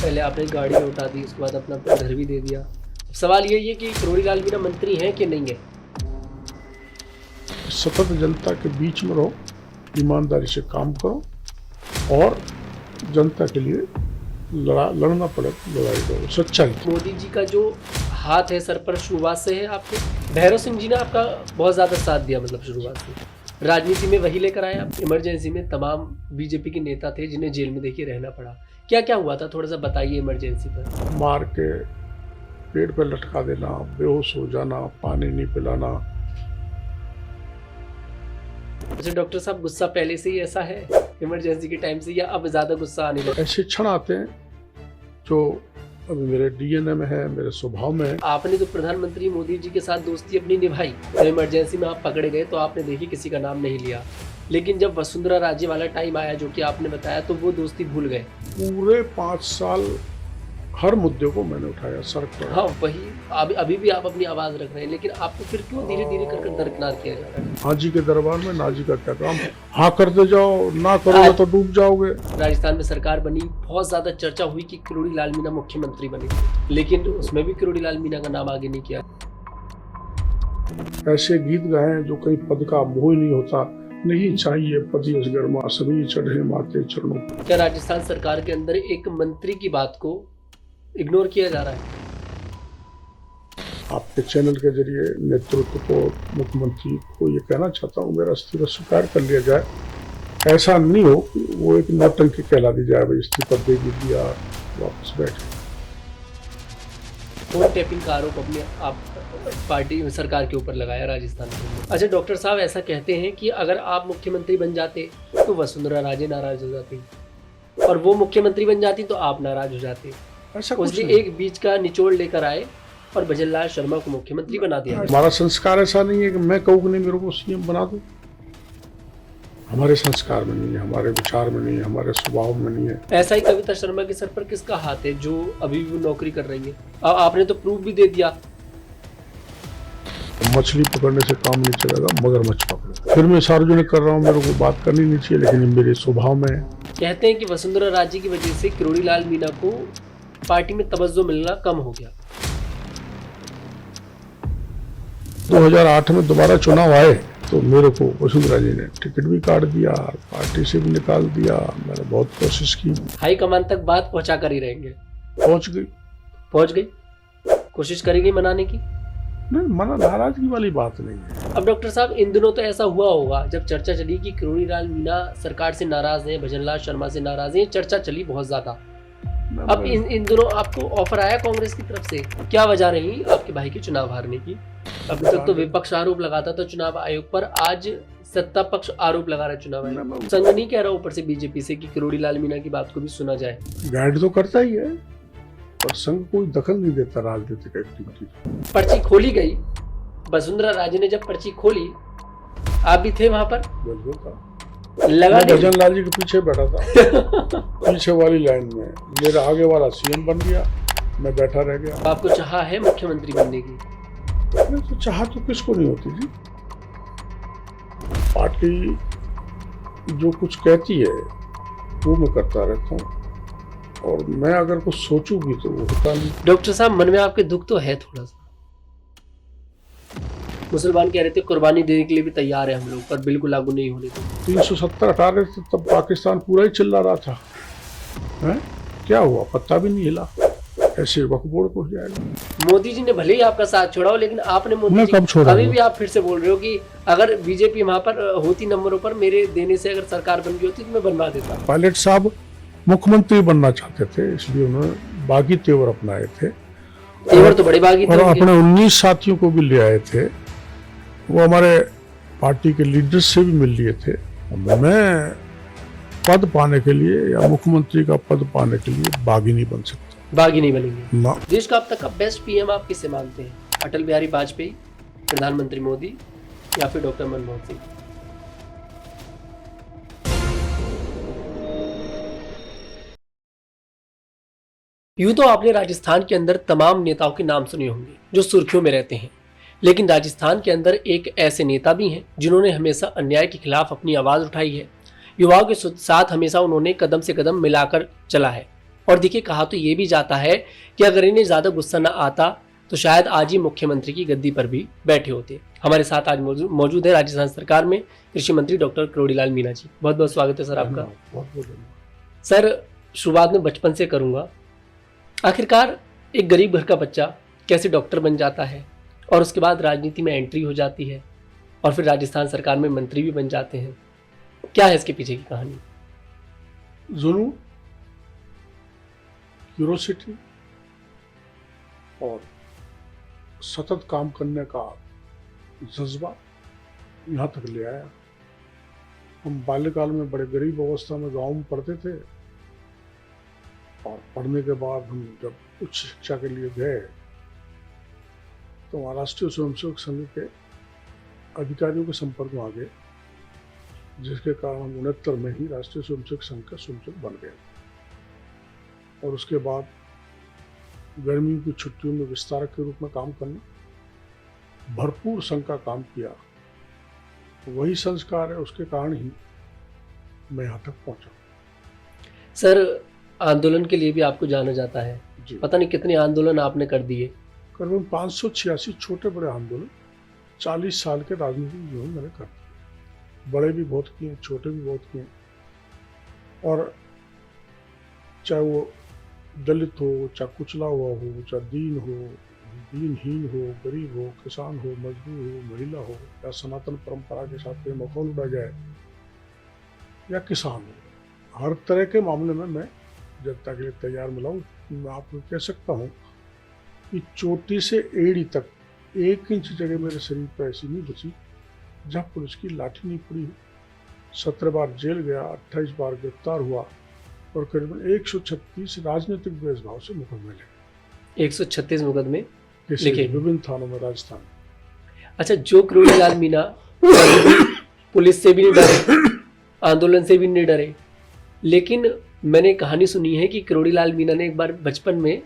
पहले आपने गाड़ी लौटा दी, उसके बाद अपना घर भी दे दिया। सवाल ये है कि किरोड़ीलाल मीणा मंत्री हैं कि नहीं है? सतत जनता के बीच में रहो, ईमानदारी से काम करो और जनता के लिए लड़ना पड़े लड़ाई करो, सच्चाई। मोदी जी का जो हाथ है सर पर शुरुआत से है आपके। भैरव सिंह जी ने आपका बहुत ज़्यादा साथ दिया, मतलब शुरुआत से राजनीति में वही लेकर आए आप। इमरजेंसी में तमाम बीजेपी के नेता थे जिन्हें जेल में देखिए रहना पड़ा। क्या क्या हुआ था, थोड़ा सा बताइए इमरजेंसी पर। मार के पेड़ पे लटका देना, बेहोश हो जाना, पानी नहीं पिलाना। अच्छा डॉक्टर साहब, गुस्सा पहले से ही ऐसा है इमरजेंसी के टाइम से, या अब ज्यादा गुस्सा आने लगा? ऐसे क्षण आते हैं जो अभी मेरे डीएनए में है, मेरे स्वभाव में है। आपने तो प्रधानमंत्री मोदी जी के साथ दोस्ती अपनी निभाई, जब इमरजेंसी में आप पकड़े गए तो आपने देखिए किसी का नाम नहीं लिया, लेकिन जब वसुंधरा राजे वाला टाइम आया जो कि आपने बताया, तो वो दोस्ती भूल गए। पूरे 5 साल हर मुद्दे को मैंने उठाया सर पर। हाँ वही, अभी भी आप अपनी आवाज रख रहे हैं, लेकिन आपको फिर क्यों धीरे धीरे कर दरकिनार किया जा रहा है? हाजी के दरबार में नाजी का क्या काम? हाँ करते जाओ, ना करोगे तो डूब जाओगे। राजस्थान में सरकार बनी, बहुत ज्यादा चर्चा हुई कि किरोड़ीलाल मीणा मुख्यमंत्री बने, लेकिन उसमें भी किरोड़ीलाल मीणा का नाम आगे नहीं किया। ऐसे गीत गाए जो कहीं पद का मोह नहीं होता, नहीं चाहिए पति असगरमा, सभी चढ़े माते चरणों। क्या राजस्थान सरकार के अंदर एक मंत्री की बात को इग्नोर किया जा रहा है? आपके चैनल के जरिए नेतृत्व को, मुख्यमंत्री को ये कहना चाहता हूँ, मेरा इस्तीफा स्वीकार कर लिया जाए। ऐसा नहीं हो कि वो एक नौटंकी कहला दी जाए, भाई इस्तीफा दे दिया वापस बैठ। फोन टैपिंग का आरोप अपने आप पार्टी सरकार के ऊपर लगाया राजस्थान में। अच्छा डॉक्टर साहब, ऐसा कहते हैं कि अगर आप मुख्यमंत्री बन जाते तो वसुंधरा राजे नाराज हो जाती, और वो मुख्यमंत्री बन जाती तो आप नाराज हो जाते। ऐसा उसने एक बीच का निचोड़ लेकर आए और भजनलाल शर्मा को मुख्यमंत्री बना दिया। हमारा संस्कार ऐसा नहीं है कि मैं कहूँ कि नहीं मेरे को सीएम बना दो। हमारे संस्कार में नहीं है, हमारे विचार में नहीं है, हमारे स्वभाव में नहीं है। ऐसा ही कविता शर्मा के सर पर किसका हाथ है जो अभी भी नौकरी कर रही है? आपने तो प्रूफ भी दे दिया। मछली पकड़ने से काम नहीं चलेगा, मगरमच्छ पकड़ो। फिर मैं सार्वजनिक कर रहा हूँ, मेरे को बात करनी नहीं चाहिए, लेकिन मेरे स्वभाव में है। कहते हैं कि वसुंधरा राजे की वजह से किरोड़ीलाल मीणा को पार्टी में तवज्जो मिलना कम हो गया। 2008 में दोबारा चुनाव आए तो मेरे को वसुंधरा जी ने टिकट भी काट दिया, पार्टी से भी निकाल दिया। मैंने बहुत कोशिश की। हाई कमान तक बात पहुंचा कर ही रहेंगे। पहुंच गई। कोशिश करेंगे मनाने की? नहीं, मना नाराजगी वाली बात नहीं है। अब डॉक्टर साहब, इन दिनों तो ऐसा हुआ होगा जब चर्चा चली कि किरोड़ीलाल मीणा सरकार से नाराज है, भजनलाल शर्मा से नाराज है, चर्चा चली बहुत ज्यादा। अब इन दिनों आपको ऑफर आया कांग्रेस की तरफ से, क्या वजह रही आपके भाई के चुनाव हारने की? अभी तक तो विपक्ष आरोप लगाता था चुनाव आयोग पर, आज सत्ता पक्ष आरोप लगा रहा है चुनाव आयोग। संघ नहीं कह रहा ऊपर से बीजेपी से कि किरोड़ीलाल मीणा की बात को भी सुना जाए। गाइड तो करता ही है, पर संघ कोई दखल नहीं देता राजनीतिक एक्टिविटी। पर्ची खोली गई, वसुंधरा राजे ने जब पर्ची खोली, आप भी थे वहां पर? बिल्कुल था। लगा मैं भजनलाल जी के पीछे बैठा था पीछे वाली लाइन में। मेरा आगे वाला सीएम बन गया, मैं बैठा रह गया। आपको चाह है मुख्यमंत्री बनने की? तो चाह तो किसको नहीं होती जी। पार्टी जो कुछ कहती है वो मैं करता रहता हूँ, और मैं अगर कुछ सोचूं भी तो वो होता नहीं। डॉक्टर साहब, मन में आपके दुख तो है थोड़ा सा। मुसलमान कह रहे थे कुर्बानी देने के लिए भी तैयार है हम लोग, पर बिल्कुल लागू नहीं होने को। 370 हटा रहे थे तब पाकिस्तान पूरा ही चिल्ला रहा था। है? क्या हुआ? पत्ता भी नहीं हिला। ऐसे वक्फ बोर्ड को हो जाएगा। मोदी जी ने भले ही आपका साथ छोड़ा हो, लेकिन आपने मोदी जी कब छोड़ा? अभी भी आप फिर से बोल रहे हो कि अगर बीजेपी वहां पर होती नंबरों पर, मेरे देने से अगर सरकार बन गई होती तो मैं बनवा देता। पायलट साहब मुख्यमंत्री बनना चाहते थे, इसलिए उन्होंने बागी तेवर अपनाए थे। तेवर तो बड़े बागी थे। और अपने 19 साथियों को भी ले आए थे। वो हमारे पार्टी के लीडर से भी मिल लिए थे। मैं पद पाने के लिए या मुख्यमंत्री का पद पाने के लिए बागी नहीं बन सकता। बागी नहीं बनेंगे ना। देश का अब तक का बेस्ट पीएम आप किसे मानते हैं? अटल बिहारी वाजपेयी, प्रधानमंत्री मोदी, या फिर डॉक्टर मनमोहन सिंह? यूं तो आपने राजस्थान के अंदर तमाम नेताओं के नाम सुने होंगे जो सुर्खियों में रहते हैं, लेकिन राजस्थान के अंदर एक ऐसे नेता भी हैं जिन्होंने हमेशा अन्याय के खिलाफ अपनी आवाज उठाई है। युवाओं के साथ हमेशा उन्होंने कदम से कदम मिलाकर चला है। और देखिए, कहा तो ये भी जाता है कि अगर इन्हें ज़्यादा गुस्सा ना आता तो शायद आज ही मुख्यमंत्री की गद्दी पर भी बैठे होते। हमारे साथ आज मौजूद है राजस्थान सरकार में कृषि मंत्री डॉक्टर किरोड़ीलाल मीणा जी। बहुत बहुत स्वागत है सर आपका। बहुत बहुत धन्यवाद। सर, शुरुआत में बचपन से करूँगा। आखिरकार एक गरीब घर का बच्चा कैसे डॉक्टर बन जाता है और उसके बाद राजनीति में एंट्री हो जाती है और फिर राजस्थान सरकार में मंत्री भी बन जाते हैं? क्या है इसके पीछे की कहानी? जुनून, क्यूरोसिटी और सतत काम करने का जज्बा यहाँ तक ले आया। हम बाल्यकाल में बड़े गरीब अवस्था में गांव में पढ़ते थे और पढ़ने के बाद हम जब उच्च शिक्षा के लिए गए तो वहाँ राष्ट्रीय स्वयंसेवक संघ के अधिकारियों के संपर्क में आ गए, जिसके कारण हम 69 में ही राष्ट्रीय स्वयंसेवक संघ का स्वयंसेवक बन गए। और उसके बाद गर्मियों की छुट्टियों में विस्तारक के रूप में काम करना, भरपूर संघ का काम किया। वही संस्कार है, उसके कारण ही मैं यहाँ तक पहुँचा। सर, आंदोलन के लिए भी आपको जाना जाता है। जी, पता नहीं कितने आंदोलन आपने कर दिए। करीबन 586 छोटे बड़े आंदोलन 40 साल के राजनीतिक जीवन मैंने कर दिए। बड़े भी बहुत किए, छोटे भी बहुत किए। और चाहे वो दलित हो, चाहे कुचला हुआ हो, चाहे दीन हो, दीनहीन हो, गरीब हो, किसान हो, मजदूर हो, महिला हो, या सनातन परंपरा के साथ कोई मखौल उड़ा जाए, या किसान हो, हर तरह के मामले में मैं जनता के लिए तैयार मिला हूँ। मैं आपको कह सकता हूँ कि चोटी से एड़ी तक 1 इंच जगह मेरे शरीर पर ऐसी नहीं बची जहाँ पुलिस की लाठी नहीं पड़ी। 17 बार जेल गया, 28 बार गिरफ्तार हुआ और करीबन 136 राजनीतिक भेदभाव से मुकदमे लगे। 136 मुकदमे लिखे लिखे। विभिन्न थानों में राजस्थान। अच्छा, जो किरोड़ीलाल मीणा पुलिस से भी नहीं डरे, आंदोलन से भी नहीं डरे, लेकिन मैंने कहानी सुनी है कि किरोड़ीलाल मीणा ने एक बार बचपन में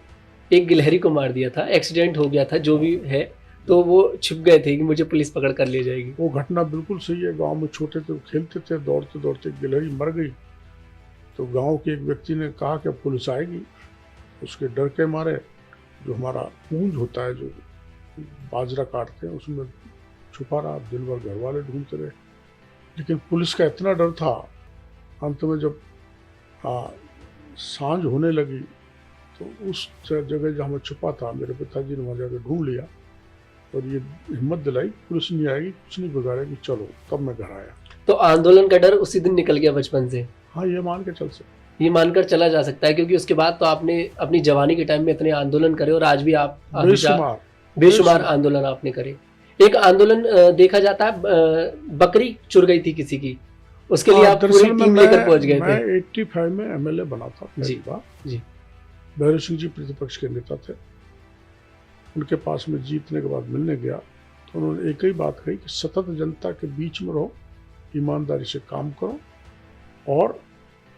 एक गिलहरी को मार दिया था, एक्सीडेंट हो गया था जो भी है, तो वो छिप गए थे कि मुझे पुलिस पकड़ कर ले जाएगी। वो घटना बिल्कुल सही है। गांव में छोटे थे, खेलते थे, दौड़ते दौड़ते गिलहरी मर गई तो गांव के एक व्यक्ति ने कहा कि पुलिस आएगी। उसके डर के मारे जो हमारा पूंज होता है, जो बाजरा काटते हैं, उसमें छुपा रहा। दिन भर घर वाले ढूंढते रहे, लेकिन पुलिस का इतना डर था। अंत में जब सांझ होने लगी तो उस जगह जहाँ मैं छुपा था, मेरे पिताजी ने वहाँ जाकर ढूंढ लिया और ये हिम्मत दिलाई, पुलिस नहीं आएगी, कुछ नहीं बिगाड़ेगी, चलो। तब मैं घर आया। तो आंदोलन का डर उसी दिन निकल गया बचपन से। हाँ, ये मान के चल सकते, ये मानकर चला जा सकता है, क्योंकि उसके बाद तो आपने अपनी जवानी के टाइम में इतने आंदोलन करे और आज भी आप बेशुमार आंदोलन आपने करे। एक आंदोलन देखा जाता है, बकरी चुर गई थी किसी की, उसके लिए आप पूरी टीम लेकर पहुंच गए थे। मैं 85 में एमएलए बना था जी, पहली बार। जी। भैरव सिंह जी प्रतिपक्ष के नेता थे। उनके पास में जीतने के बाद मिलने गया तो उन्होंने एक ही बात कही कि सतत जनता के बीच में रहो, ईमानदारी से काम करो और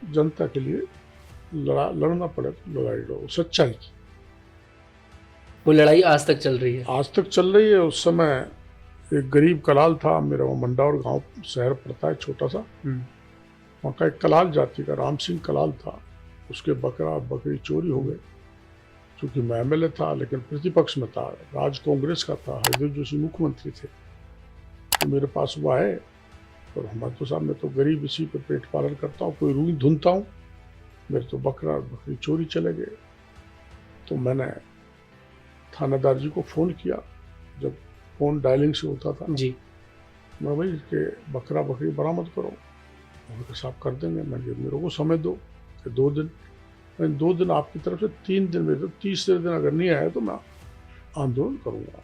जनता के लिए लड़ना पड़े तो लड़ाई लड़ो, सच्चाई की। वो लड़ाई आज तक चल रही है। आज तक चल रही है। उस समय एक गरीब कलाल था, मेरा वो मंडावर गांव शहर पड़ता है छोटा सा, वहाँ का एक कलाल जाति का राम सिंह कलाल था। उसके बकरी चोरी हो गए। चूँकि मैं एमएलए था लेकिन प्रतिपक्ष में था, राज कांग्रेस का था, हरदेव जोशी मुख्यमंत्री थे, तो मेरे पास वो आए और हमारे तो साहब, मैं तो गरीब इसी पे पेट पालन करता हूँ, कोई रूई धुनता हूँ, मेरे तो बकरी चोरी चले गए। तो मैंने थानेदार जी को फ़ोन किया, जब फ़ोन डायलिंग से होता था जी, मैं भाई के बकरी बरामद करो। उन्होंने साहब कर देंगे। मैंने मेरे को समय दो, 2 दिन। मैं 2 दिन आपकी तरफ से 3 दिन में, तो तीसरे दिन अगर नहीं आया तो मैं आंदोलन करूँगा।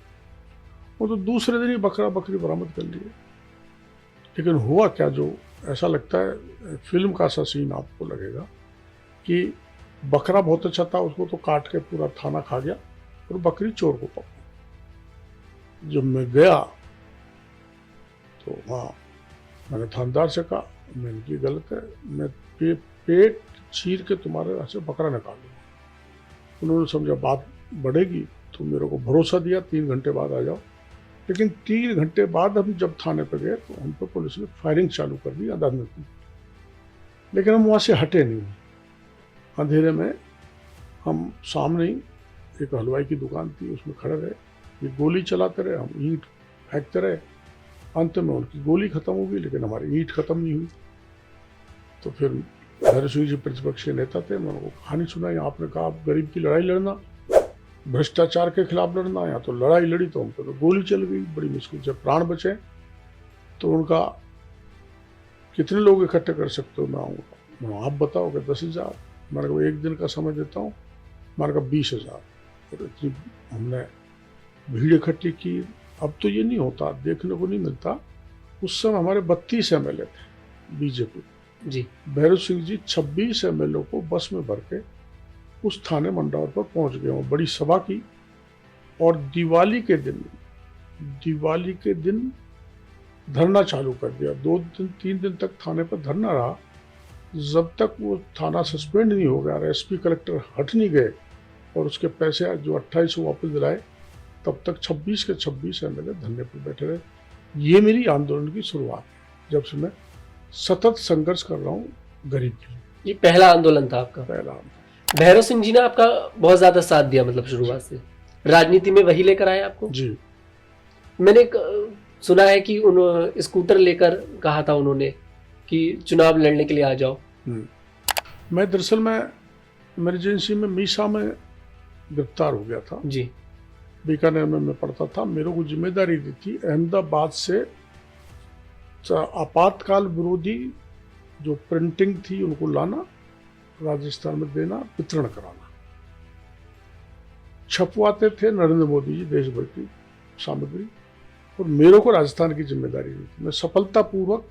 वो तो दूसरे दिन ही बकरी बरामद कर लिए। लेकिन हुआ क्या, जो ऐसा लगता है फिल्म का सा सीन आपको लगेगा कि बकरा बहुत अच्छा था, उसको तो काट के पूरा थाना खा गया और बकरी चोर को पकड़ा। जब मैं गया तो वहाँ मैंने थानेदार से कहा, मैंने की गलत है, मैं पेट चीर के तुम्हारे यहाँ से बकरा निकालूंगा। उन्होंने समझा बात बढ़ेगी तो मेरे को भरोसा दिया, 3 घंटे बाद आ जाओ। लेकिन 3 घंटे बाद हम जब थाने पर गए तो हम पे पुलिस ने फायरिंग चालू कर दी अदालत में। लेकिन हम वहाँ से हटे नहीं। अंधेरे में हम सामने ही एक हलवाई की दुकान थी, उसमें खड़े रहे, ये गोली चलाते रहे, हम ईंट फेंकते रहे। अंत में उनकी गोली खत्म हो गई, लेकिन हमारी ईंट खत्म नहीं हुई। तो फिर भैरव सिंह जी प्रतिपक्ष के नेता थे, मैंने उनको कहानी सुनाई। आपने कहा आप गरीब की लड़ाई लड़ना, भ्रष्टाचार के खिलाफ लड़ना, या तो लड़ाई लड़ी तो हम पे तो गोली चल गई, बड़ी मुश्किल से प्राण बचे। तो उनका कितने लोग इकट्ठे कर सकते हो? मैं आऊँगा। आप बताओ कि 10,000। मैंने कहा एक दिन का समय देता हूँ। मैंने कहा 20,000। और इतनी हमने भीड़ इकट्ठी की। अब तो ये नहीं होता, देखने को नहीं मिलता। उस समय हमारे 32 MLA थे बीजेपी जी। भैरव सिंह जी 26 MLA को बस में भर के उस थाने मंडावर पर पहुंच गए। बड़ी सभा की, और दिवाली के दिन धरना चालू कर दिया। 2-3 दिन तक थाने पर धरना रहा, जब तक वो थाना सस्पेंड नहीं हो गया और एसपी कलेक्टर हट नहीं गए और उसके पैसे जो 28 वापस दिलाए, तब तक 26 के 26 MLA धरने पर बैठे रहे। ये मेरी आंदोलन की शुरुआत है, जब से मैं सतत संघर्ष कर रहा हूँ गरीब के लिए। ये पहला आंदोलन था आपका? पहला आंदोलन। भैरव सिंह जी ने आपका बहुत ज्यादा साथ दिया, मतलब शुरुआत से राजनीति में वही लेकर आए आपको? जी। मैंने सुना है कि उन स्कूटर लेकर कहा था उन्होंने कि चुनाव लड़ने के लिए आ जाओ। मैं दरअसल इमरजेंसी में मीसा में गिरफ्तार हो गया था जी। बीकानेर में मैं पढ़ता था। मेरे को जिम्मेदारी दी थी अहमदाबाद से आपातकाल विरोधी जो प्रिंटिंग थी उनको लाना, राजस्थान में देना, वितरण कराना। छपवाते थे नरेंद्र मोदी जी देश भर की सामग्री, और मेरे को राजस्थान की जिम्मेदारी दी थी। मैं सफलतापूर्वक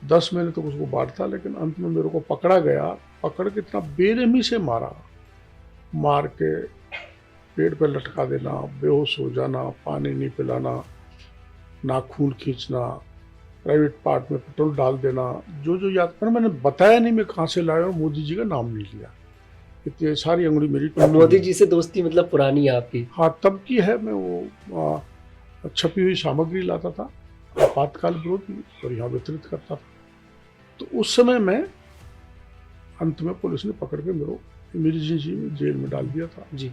10 महीने तक उसको बांटा, लेकिन अंत में मेरे को पकड़ा गया। पकड़ के इतना बेरहमी से मार के पेड़ पे लटका देना, बेहोश हो जाना, पानी नहीं पिलाना, नाखून खींचना, प्राइवेट पार्ट में पेट्रोल डाल देना, जो याद कर मैंने बताया नहीं मैं कहाँ से लाया, और मोदी जी का नाम नहीं लिया। इतनी सारी अंगुली मेरी। मोदी जी से दोस्ती मतलब पुरानी है आपकी? हाँ, तब की है। मैं वो छपी हुई सामग्री लाता था आपातकाल विरोधी और यहाँ वितरित करता था। तो उस समय मैं अंत में पुलिस ने पकड़ के मेरे इमरजेंसी में जेल में डाल दिया था जी।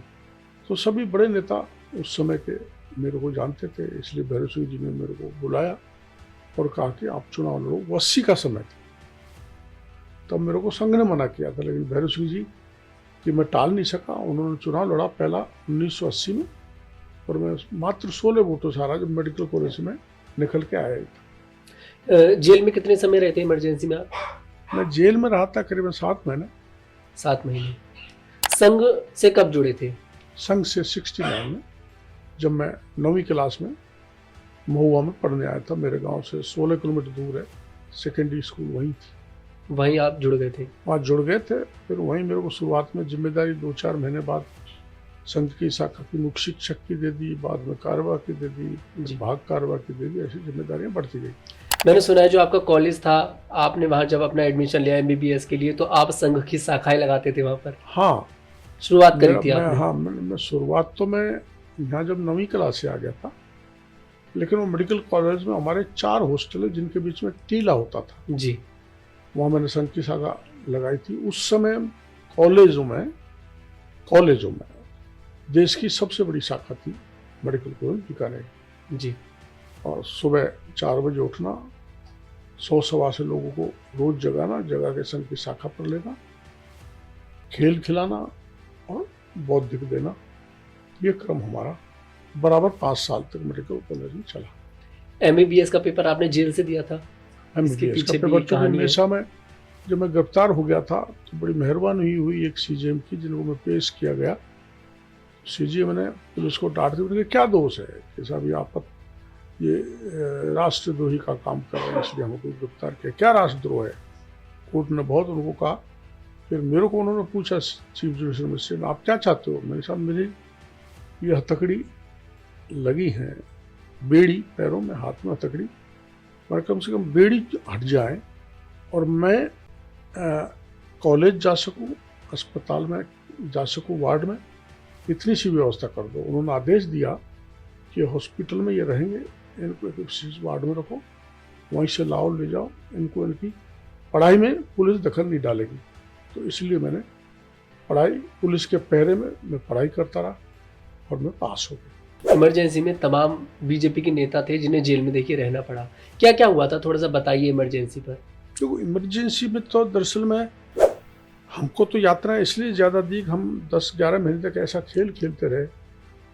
तो सभी बड़े नेता उस समय के मेरे को जानते थे, इसलिए भैरव सिंह जी ने मेरे को बुलाया और कहा कि आप चुनाव लड़ो। वो 80 का समय था, तब मेरे को संघ ने मना किया था, लेकिन भैरव सिंह जी कि मैं टाल नहीं सका। उन्होंने चुनाव लड़ा पहला 1980 में, और मैं मात्र 16 वोटों से हारा, जब मेडिकल कॉलेज में निकल के आया था। जेल में कितने समय रहते इमरजेंसी में आप? मैं जेल में रहा था करीबन 7 महीने। 7 महीने। संघ से कब जुड़े थे? संघ से 69 में, जब मैं 9वीं क्लास में महुआ में पढ़ने आया था। मेरे गांव से 16 किलोमीटर दूर है, सेकेंडरी स्कूल वहीं थी। वहीं आप जुड़ गए थे? वहाँ जुड़ गए थे। फिर वहीं मेरे को शुरुआत में जिम्मेदारी 2-4 महीने बाद संघ की शाखा की मुख्य शिक्षक की दे दी, बाद में कार्यवाह की दे दी, भाग कार्यवाह की दे दी। ऐसी जिम्मेदारियां बढ़ती गई। मैंने सुना है जो आपका कॉलेज था, आपने वहाँ जब अपना एडमिशन लिया MBBS के लिए, तो आप संघ की शाखाएं लगाते थे वहाँ पर? हाँ, शुरुआत करी थी आपने? हाँ, मैं शुरुआत तो मैं यहाँ जब 9वीं क्लास से आ गया था, लेकिन वो मेडिकल कॉलेज में हमारे 4 हॉस्टल है जिनके बीच में टीला होता था जी। वहाँ मैंने संघ की शाखा लगाई थी। उस समय कॉलेजों में देश की सबसे बड़ी शाखा थी मेडिकल कॉलेज बीकानेर जी। और सुबह 4 बजे उठना, 100-125 लोगों को रोज जगा के संघ की शाखा पर लेना, खेल खिलाना और बौद्धिक देना। ये क्रम हमारा बराबर 5 साल तक मेडिकल कॉलेज में चला। MBBS का पेपर आपने जेल से दिया था? MBBS का पेपर तो हमेशा में, जब मैं गिरफ्तार हो गया था तो बड़ी मेहरबानी हुई एक CJM की, जिनको मैं पेश किया गया। CJM ने पुलिस को डांटते हुए क्या दोष है कि साहब ये राष्ट्रद्रोही का काम कर रहे हैं, इसलिए हमको गिरफ्तार किया। क्या राष्ट्रद्रोह है? कोर्ट ने बहुत उनको कहा। फिर मेरे को उन्होंने पूछा चीफ जुडिशियल मजिस्ट्रेट, आप क्या चाहते हो? मैंने साहब मेरी ये हथकड़ी लगी है, बेड़ी पैरों में, हाथ में हथकड़ी, पर कम से कम बेड़ी हट जाए और मैं कॉलेज जा सकूं, अस्पताल में जा सकूं, वार्ड में, इतनी सी व्यवस्था कर दो। उन्होंने आदेश दिया कि हॉस्पिटल में ये रहेंगे, इनको एक विशेष वार्ड में रखो, वहीं से लाओ ले जाओ, इनको इनकी पढ़ाई में पुलिस दखल नहीं डालेगी। तो इसलिए मैंने पढ़ाई पुलिस के पहरे में मैं पढ़ाई करता रहा और मैं पास हो गया। इमरजेंसी में तमाम बीजेपी के नेता थे जिन्हें जेल में देखिए रहना पड़ा, क्या क्या हुआ था, थोड़ा सा बताइए इमरजेंसी पर। तो इमरजेंसी में तो दरअसल में हमको तो यात्रा इसलिए ज़्यादा दी कि हम 10-11 महीने तक ऐसा खेल खेलते रहे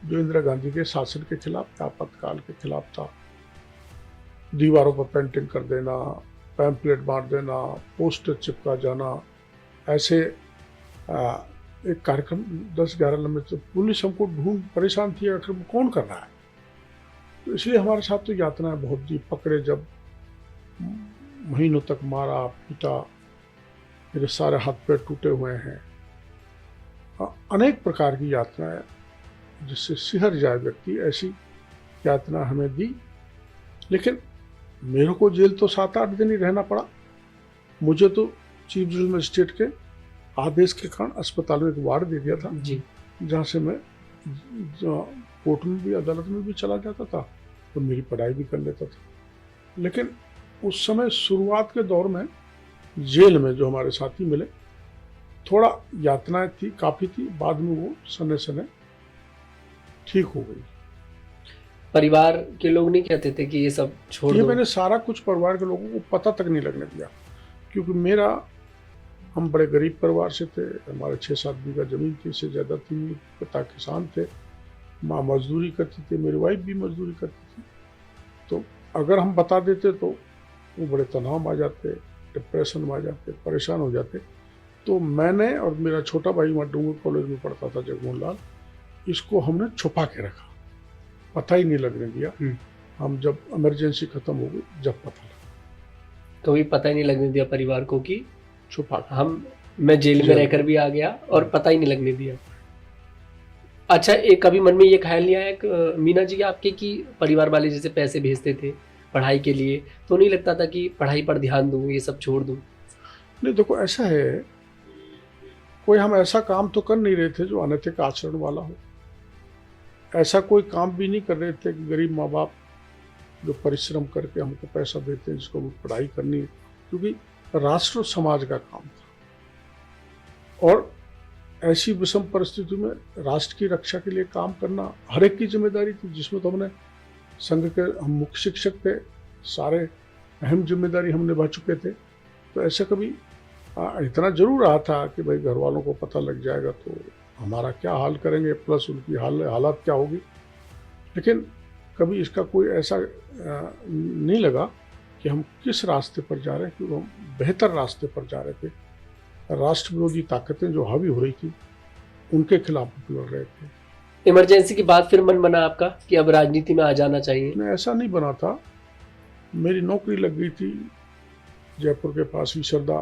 जो इंदिरा गांधी के शासन के खिलाफ था, आपातकाल के खिलाफ था। दीवारों पर पेंटिंग कर देना, पैम्पलेट मार देना, पोस्टर चिपका जाना, ऐसे एक कार्यक्रम 10-11 लंबे। तो पुलिस हमको ढूंढ परेशान थी, आखिर कौन कर रहा है। तो इसलिए हमारे साथ तो यातनाएं बहुत दी। पकड़े जब, महीनों तक मारा पीटा, मेरे सारे हाथ पैर टूटे हुए हैं। अनेक प्रकार की यातनाएं जिससे सिहर जाए व्यक्ति, ऐसी यातना हमें दी। लेकिन मेरे को जेल तो 7-8 दिन ही रहना पड़ा। मुझे तो चीफ जस्टिस मजिस्ट्रेट के आदेश के कारण अस्पताल में एक वार्ड दे दिया था जी, जहाँ से मैं कोर्ट में भी अदालत में भी चला जाता था तो मेरी पढ़ाई भी कर लेता था। लेकिन उस समय शुरुआत के दौर में जेल में जो हमारे साथी मिले, थोड़ा यातनाएं थी, काफ़ी थी। बाद में वो सने सने ठीक हो गई। परिवार के लोग नहीं कहते थे कि ये सब छोड़ ये दो? मैंने सारा कुछ परिवार के लोगों को पता तक नहीं लगने दिया, क्योंकि हम बड़े गरीब परिवार से थे। हमारे 6-7 बीघा जमीन थी, इससे ज़्यादा थी। पिता किसान थे, माँ मजदूरी करती थी, मेरी वाइफ भी मजदूरी करती थी। तो अगर हम बता देते तो वो बड़े तनाव में आ जाते, डिप्रेशन में आ जाते, परेशान हो जाते। तो मैंने और मेरा छोटा भाई वहाँ डूंगर कॉलेज में पढ़ता था, जगमोहन लाल, इसको हमने छुपा के रखा, पता ही नहीं लगने दिया। हम जब इमरजेंसी खत्म हो गई, जब पता लगा, कभी पता ही नहीं लगने दिया परिवार को कि छुपा। मैं जेल में रहकर भी आ गया और पता ही नहीं लगने दिया। अच्छा, एक कभी मन में ये ख्याल नहीं आया मीना जी आपके कि परिवार वाले जैसे पैसे भेजते थे पढ़ाई के लिए, तो नहीं लगता था कि पढ़ाई पर ध्यान दूं, ये सब छोड़ दूं? नहीं, देखो ऐसा है, कोई हम ऐसा काम तो कर नहीं रहे थे जो अनैतिक आचरण वाला हो। ऐसा कोई काम भी नहीं कर रहे थे कि गरीब माँ बाप जो परिश्रम करके हमको पैसा देते हैं जिसको हमें पढ़ाई करनी है, क्योंकि राष्ट्र और समाज का काम था। और ऐसी विषम परिस्थिति में राष्ट्र की रक्षा के लिए काम करना हर एक की जिम्मेदारी थी, जिसमें तो हमने संघ के हम मुख्य शिक्षक थे, सारे अहम जिम्मेदारी हम निभा चुके थे। तो ऐसा कभी इतना जरूर रहा था कि भाई घर वालों को पता लग जाएगा तो हमारा क्या हाल करेंगे, प्लस उनकी हालात क्या होगी। लेकिन कभी इसका कोई ऐसा नहीं लगा कि हम किस रास्ते पर जा रहे हैं, क्योंकि हम बेहतर रास्ते पर जा रहे थे। राष्ट्र विरोधी ताकतें जो हावी हो रही थी उनके खिलाफ लड़ रहे थे। इमरजेंसी के बाद फिर मन बना आपका कि अब राजनीति में आ जाना चाहिए? मैं ऐसा नहीं बना था। मेरी नौकरी लग गई थी जयपुर के पास ही सरदा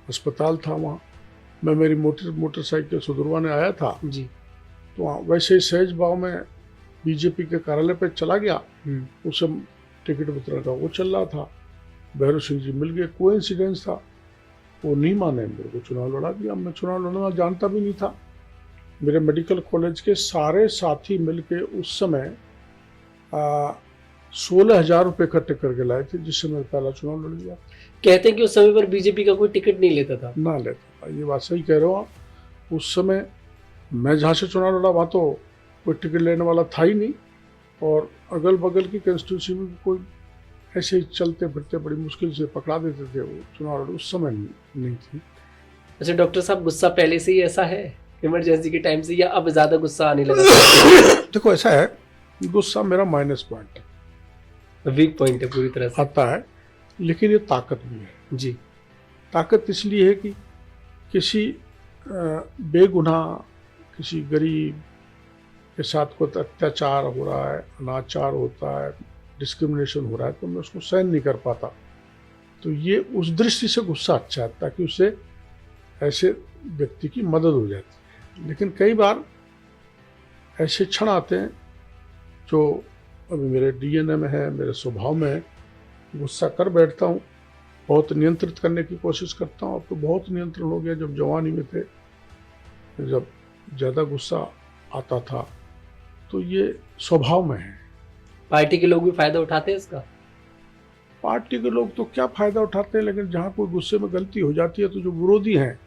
अस्पताल था, वहाँ मैं मेरी मोटरसाइकिल सुधरवाने आया था जी, तो वहाँ वैसे ही सहज भाव में बीजेपी के कार्यालय पे चला गया। उस समय टिकट वितरण का वो चल रहा था, भैरव सिंह जी मिल गए, कोइंसिडेंस था। वो नहीं माने, मेरे को चुनाव लड़ा दिया। मैं चुनाव लड़ना जानता भी नहीं था। मेरे मेडिकल कॉलेज के सारे साथी मिलके उस समय 16,000 रुपये इकट्ठे करके लाए थे, जिससे मैं पहला चुनाव लड़ लिया। कहते हैं कि उस समय पर बीजेपी का कोई टिकट नहीं लेता था? ना लेता था, ये बात सही कह रहे हो आप। उस समय मैं जहाँ से चुनाव लड़ा वहाँ तो कोई टिकट लेने वाला था ही नहीं, और अगल बगल की कंस्टिट्यूंसी में कोई ऐसे ही चलते फिरते बड़ी मुश्किल से पकड़ा देते थे। वो चुनाव लड़ा उस समय नहीं थी। अच्छा डॉक्टर साहब, गुस्सा पहले से ही ऐसा है इमरजेंसी के टाइम से, या अब ज्यादा गुस्सा आने लगा? देखो ऐसा है, गुस्सा मेरा माइनस पॉइंट है, वीक पॉइंट है पूरी तरह से। आता है, लेकिन ये ताकत भी है जी। ताकत इसलिए है कि किसी बेगुनाह किसी गरीब के साथ कोई अत्याचार हो रहा है, अनाचार होता है, डिस्क्रिमिनेशन हो रहा है, तो मैं उसको सहन नहीं कर पाता। तो ये उस दृष्टि से गुस्सा अच्छा है, ताकि उससे ऐसे व्यक्ति की मदद हो जाती है। लेकिन कई बार ऐसे क्षण आते हैं जो अभी मेरे डीएनए में है, मेरे स्वभाव में है। गुस्सा कर बैठता हूँ, बहुत नियंत्रित करने की कोशिश करता हूँ। अब तो बहुत नियंत्रण हो गया, जब जवानी में थे, जब ज़्यादा गुस्सा आता था, तो ये स्वभाव में है। पार्टी के लोग भी फायदा उठाते हैं इसका? पार्टी के लोग तो क्या फ़ायदा उठाते हैं, लेकिन जहाँ कोई गुस्से में गलती हो जाती है तो जो विरोधी हैं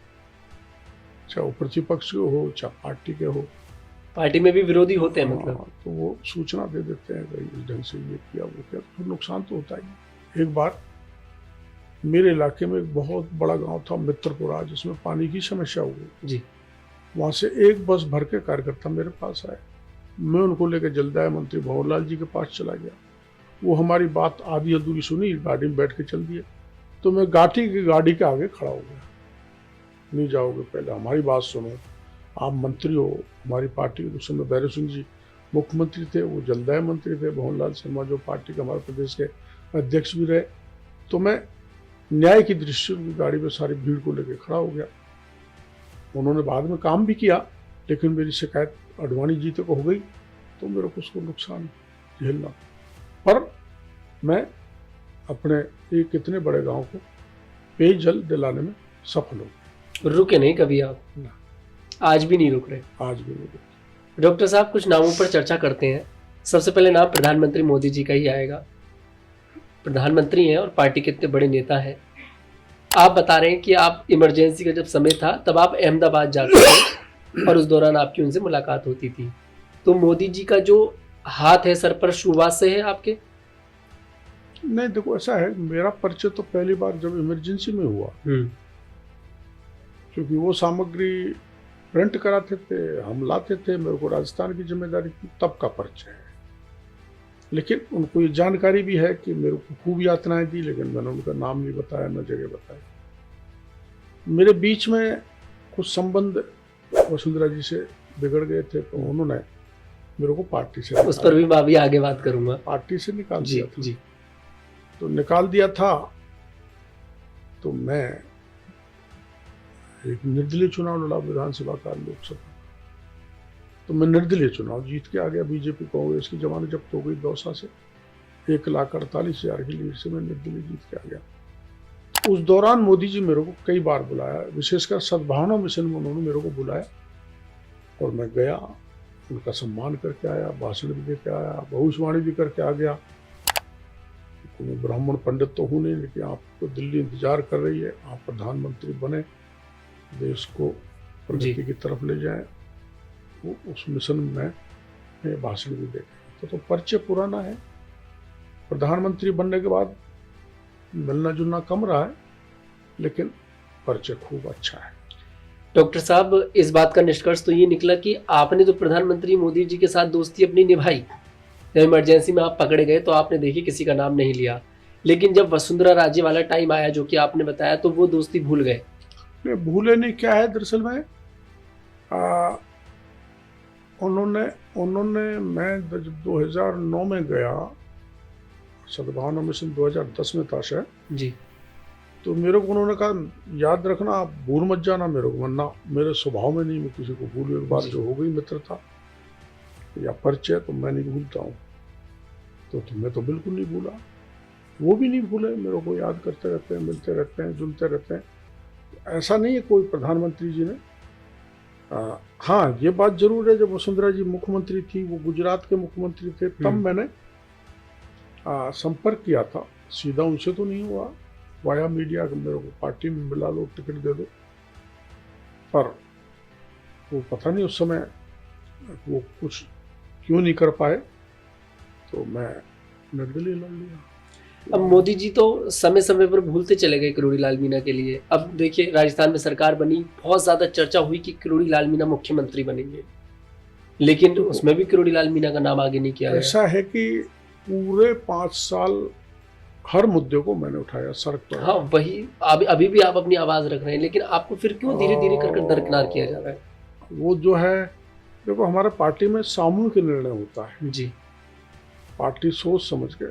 चाहे वो प्रतिपक्ष के हो चाहे पार्टी के हो। पार्टी में भी विरोधी होते हैं मतलब। हाँ, तो वो सूचना दे देते हैं भाई इस ढंग से ये किया वो किया, तो नुकसान तो होता ही। एक बार मेरे इलाके में एक बहुत बड़ा गांव था मित्रपुरा, जिसमें पानी की समस्या हो गई जी। वहां से एक बस भर के कार्यकर्ता मेरे पास आए। मैं उनको लेकर जलदाय मंत्री भंवरलाल जी के पास चला गया। वो हमारी बात आधी अधूरी सुनी, गाड़ी में बैठ के चल दिए। तो मैं गाड़ी के आगे खड़ा हो गया। नहीं जाओगे, पहले हमारी बात सुनो, आप मंत्री हो हमारी पार्टी के। उस समय भैरव सिंह जी मुख्यमंत्री थे, वो जलदाय मंत्री थे, भंवरलाल शर्मा जो पार्टी के हमारे प्रदेश के अध्यक्ष भी रहे। तो मैं न्याय की दृष्टि से उनकी गाड़ी में सारी भीड़ को लेकर खड़ा हो गया। उन्होंने बाद में काम भी किया, लेकिन मेरी शिकायत अडवाणी जी तक हो गई, तो मेरे को उसको नुकसान झेलना। पर मैं अपने एक इतने बड़े गांव को पेयजल दिलाने में सफल हूँ। रुके नहीं कभी आप? ना, आज भी नहीं रुक रहे? आज भी नहीं रुके। डॉक्टर साहब, कुछ नामों पर चर्चा करते हैं। सबसे पहले नाम प्रधानमंत्री मोदी जी का ही आएगा। प्रधानमंत्री हैं और पार्टी के इतने बड़े नेता हैं। आप बता रहे हैं कि आप इमरजेंसी का जब समय था तब आप अहमदाबाद जाते थे और उस दौरान आपकी उनसे मुलाकात होती थी। तो मोदी जी का जो हाथ है सर पर शुरुआत से है आपके? नहीं, देखो ऐसा है, मेरा परिचय तो पहली बार जब इमरजेंसी में हुआ, क्योंकि वो सामग्री प्रिंट कराते थे, हम लाते थे, मेरे को राजस्थान की जिम्मेदारी थी, तब का परिचय है। लेकिन उनको ये जानकारी भी है कि मेरे को खूब यातनाएं दी, लेकिन मैंने उनका नाम नहीं बताया, न जगह बताया। मेरे बीच में कुछ संबंध वसुंधरा जी से बिगड़ गए थे, तो उन्होंने मेरे को पार्टी से, उस पर भी मैं अभी आगे बात करूंगा, पार्टी से निकाल जी दिया था। जी। तो निकाल दिया था, तो मैं एक निर्दलीय चुनाव लड़ा विधानसभा का, लोकसभा। तो मैं निर्दलीय चुनाव जीत के आ गया। बीजेपी कांग्रेस की जमानत जब्त हो गई दौसा से, 1,48,000 की लीड से मैं निर्दलीय जीत के आ गया। उस दौरान मोदी जी मेरे को कई बार बुलाया, विशेषकर सद्भावना मिशन में उन्होंने मेरे को बुलाया और मैं गया, उनका सम्मान करके आया, भाषण भी देके आया, भविष्यवाणी भी करके आ गया। कोई ब्राह्मण पंडित तो हूँ नहीं, लेकिन आपको दिल्ली इंतजार कर रही है, आप प्रधानमंत्री बने, देश को प्रगति की तरफ ले जाएं। वो उस मिशन में भाषण भी देखे। तो परिचय पुराना है। प्रधानमंत्री बनने के बाद मिलना जुलना कम रहा है, लेकिन परिचय खूब अच्छा है। डॉक्टर साहब, इस बात का निष्कर्ष तो ये निकला कि आपने तो प्रधानमंत्री मोदी जी के साथ दोस्ती अपनी निभाई। जब इमरजेंसी में आप पकड़े गए तो आपने देखिए किसी का नाम नहीं लिया, लेकिन जब वसुंधरा राजे वाला टाइम आया जो कि आपने बताया, तो वो दोस्ती भूल गए। नहीं, भूले नहीं। क्या है दरअसल में, उन्होंने मैं जब 2009 में गया, सद्भावना मिशन 2010 में था शायद जी, तो मेरे को उन्होंने कहा याद रखना, आप भूल मत जाना मेरे को, वरना मेरे स्वभाव में नहीं मैं किसी को भूलूं। एक बार जो हो गई मित्रता या परिचय तो मैं नहीं भूलता हूँ। तो तुम्हें तो बिल्कुल नहीं भूला, वो भी नहीं भूले, मेरे को याद करते रहते हैं, मिलते रहते हैं, जुलते रहते हैं। ऐसा नहीं है कोई प्रधानमंत्री जी ने। हाँ, ये बात जरूर है, जब वसुंधरा जी मुख्यमंत्री थी, वो गुजरात के मुख्यमंत्री थे, तब मैंने संपर्क किया था। सीधा उनसे तो नहीं हुआ, वाया मीडिया के मेरे को पार्टी में मिला लो, टिकट दे दो। पर वो पता नहीं उस समय वो कुछ क्यों नहीं कर पाए, तो मैं निर्दलीय लड़ लिया। अब मोदी जी तो समय समय पर भूलते चले गए किरोड़ी लाल मीणा के लिए। अब देखिए राजस्थान में सरकार बनी, बहुत ज्यादा चर्चा हुई कि किरोड़ी लाल मीणा मुख्यमंत्री बनेंगे, लेकिन उसमें भी किरोड़ी लाल मीणा का नाम आगे नहीं किया गया। ऐसा है कि पूरे 5 साल हर मुद्दे को मैंने उठाया सड़क पर। हाँ, वही अभी भी आप अपनी आवाज रख रहे हैं, लेकिन आपको फिर क्यों धीरे धीरे कर दरकिनार किया जा रहा है? वो जो है, देखो हमारे पार्टी में सामूहिक निर्णय होता है जी। पार्टी सोच समझ के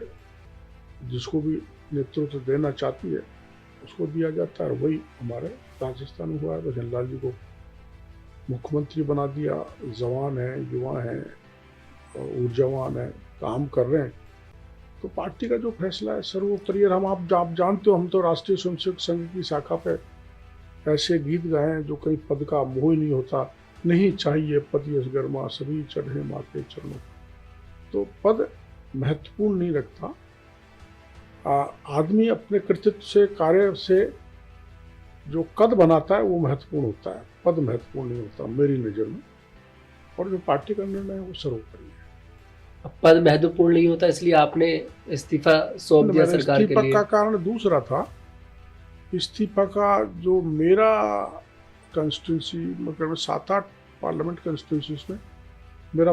जिसको भी नेतृत्व देना चाहती है उसको दिया जाता है। वही हमारे राजस्थान में हुआ है। भजनलाल जी को मुख्यमंत्री बना दिया, जवान है, युवा है, ऊर्जावान है, काम कर रहे हैं। तो पार्टी का जो फैसला है सर्वोपरि। आप जानते हो, हम तो राष्ट्रीय स्वयंसेवक संघ की शाखा पे ऐसे गीत गाए हैं जो कहीं पद का मोह ही नहीं होता। नहीं चाहिए पद यश गर्मा, सभी चढ़े माँ के चरणों। तो पद महत्वपूर्ण नहीं रखता, आदमी अपने कृतित्व से, कार्य से जो कद बनाता है वो महत्वपूर्ण होता है। पद महत्वपूर्ण नहीं होता मेरी नज़र में, और जो पार्टी का निर्णय है वो सर्वोपरि है। अब पद महत्वपूर्ण नहीं होता इसलिए आपने इस्तीफा सौंप दिया मेरा सरकार के इस्तीफा लिए। का कारण दूसरा था। इस्तीफा का जो मेरा कंस्टिट्यूंसी, मतलब 7-8 पार्लियामेंट कंस्टिट्यूंसीज में मेरा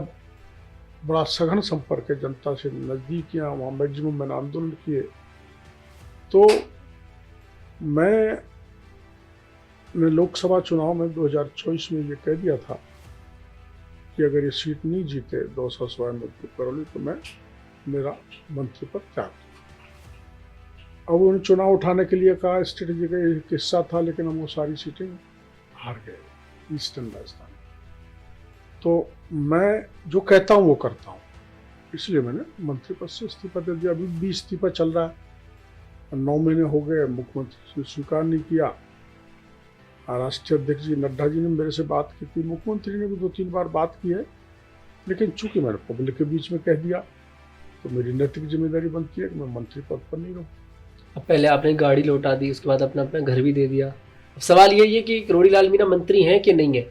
बड़ा सघन संपर्क है जनता से, नज़दीक, या वहाँ मैक्सिमम मैंने आंदोलन किए। तो मैंने लोकसभा चुनाव में 2024 में ये कह दिया था कि अगर ये सीट नहीं जीते 200 में करौली तो मैं मेरा मंत्री पद त्याग दूँ। अब उन्होंने चुनाव उठाने के लिए कहा, स्ट्रेटेजी का एक हिस्सा था, लेकिन हम वो सारी सीटें हार गए ईस्टर्न राजस्थान। तो मैं जो कहता हूँ वो करता हूँ, इसलिए मैंने मंत्री पद से इस्तीफा दे दिया। अभी भी इस्तीफा चल रहा है, 9 महीने हो गए, मुख्यमंत्री ने स्वीकार नहीं किया। राष्ट्रीय अध्यक्ष जी नड्डा जी ने मेरे से बात की थी, मुख्यमंत्री ने भी 2-3 बार बात की है, लेकिन चूंकि मैंने पब्लिक के बीच में कह दिया तो मेरी नैतिक जिम्मेदारी बनती है कि मैं मंत्री पद पर नहीं रहूँ। अब पहले आपने गाड़ी लौटा दी, उसके बाद अपना अपना घर भी दे दिया। अब सवाल यही है कि किरोड़ी लाल मीणा मंत्री हैं कि नहीं है,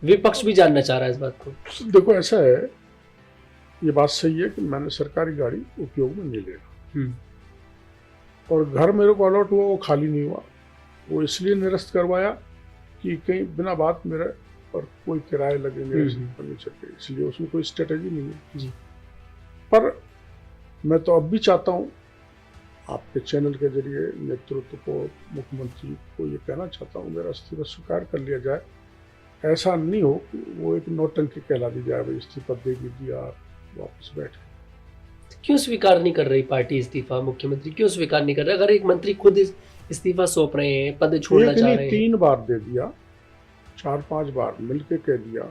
विपक्ष भी जानना चाह रहा है इस बात को। देखो ऐसा है, ये बात सही है कि मैंने सरकारी गाड़ी उपयोग में नहीं ले रहा, और घर मेरे को अलॉट हुआ वो खाली नहीं हुआ। वो इसलिए निरस्त करवाया कि कहीं बिना बात मेरे पर कोई किराए लगे मेरे फर्नीचर के, इसलिए उसमें कोई स्ट्रेटेजी नहीं है जी। पर मैं तो अब भी चाहता हूँ आपके चैनल के जरिए नेतृत्व को, मुख्यमंत्री को ये कहना चाहता हूँ, मेरा इस्तीफा स्वीकार कर लिया जाए। ऐसा नहीं हो कि वो एक नौटंकी कहला दी जाए, भाई इस्तीफा दे दिया वापस बैठ। क्यों स्वीकार नहीं कर रही पार्टी इस्तीफा? मुख्यमंत्री क्यों स्वीकार नहीं कर रहा? अगर एक मंत्री खुद इस्तीफा सौंप रहे हैं, पद छोड़ना चाह रहे हैं। 3 बार दे दिया, 4-5 बार मिलके कह दिया,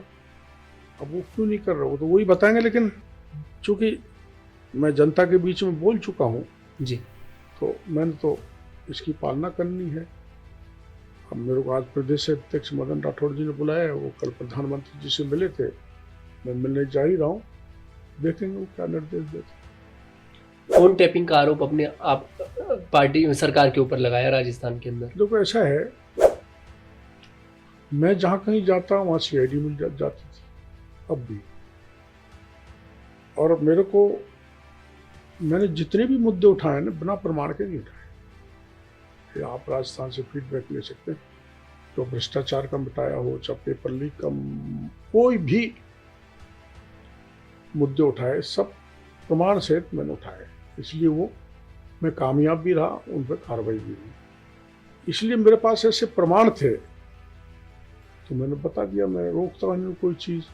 अब वो क्यों नहीं कर रहा? वो तो वही बताएंगे, लेकिन चूंकि मैं जनता के बीच में बोल चुका हूँ जी, तो मैंने तो इसकी पालना करनी है। अब मेरे को आज प्रदेश अध्यक्ष मदन राठौड़ जी ने बुलाया है, वो कल प्रधानमंत्री जी से मिले थे, मैं मिलने जा ही रहा हूँ, देखेंगे वो क्या निर्देश देते। फोन टैपिंग का आरोप अपने आप पार्टी सरकार के ऊपर लगाया राजस्थान के अंदर। देखो ऐसा है, मैं जहाँ कहीं जाता हूँ वहाँ CID मिल जाती थी अब भी, और मेरे को, मैंने जितने भी मुद्दे उठाए ना बिना प्रमाण के नहीं उठाए। आप राजस्थान से फीडबैक ले सकते हैं, तो भ्रष्टाचार का मिटाया हो, चाहे पेपर लीक का, कोई भी मुद्दे उठाए सब प्रमाण सहित मैंने उठाए, इसलिए वो मैं कामयाब भी रहा, उन पर कार्रवाई भी हुई। इसलिए मेरे पास ऐसे प्रमाण थे तो मैंने बता दिया, मैं रोकता नहीं कोई चीज,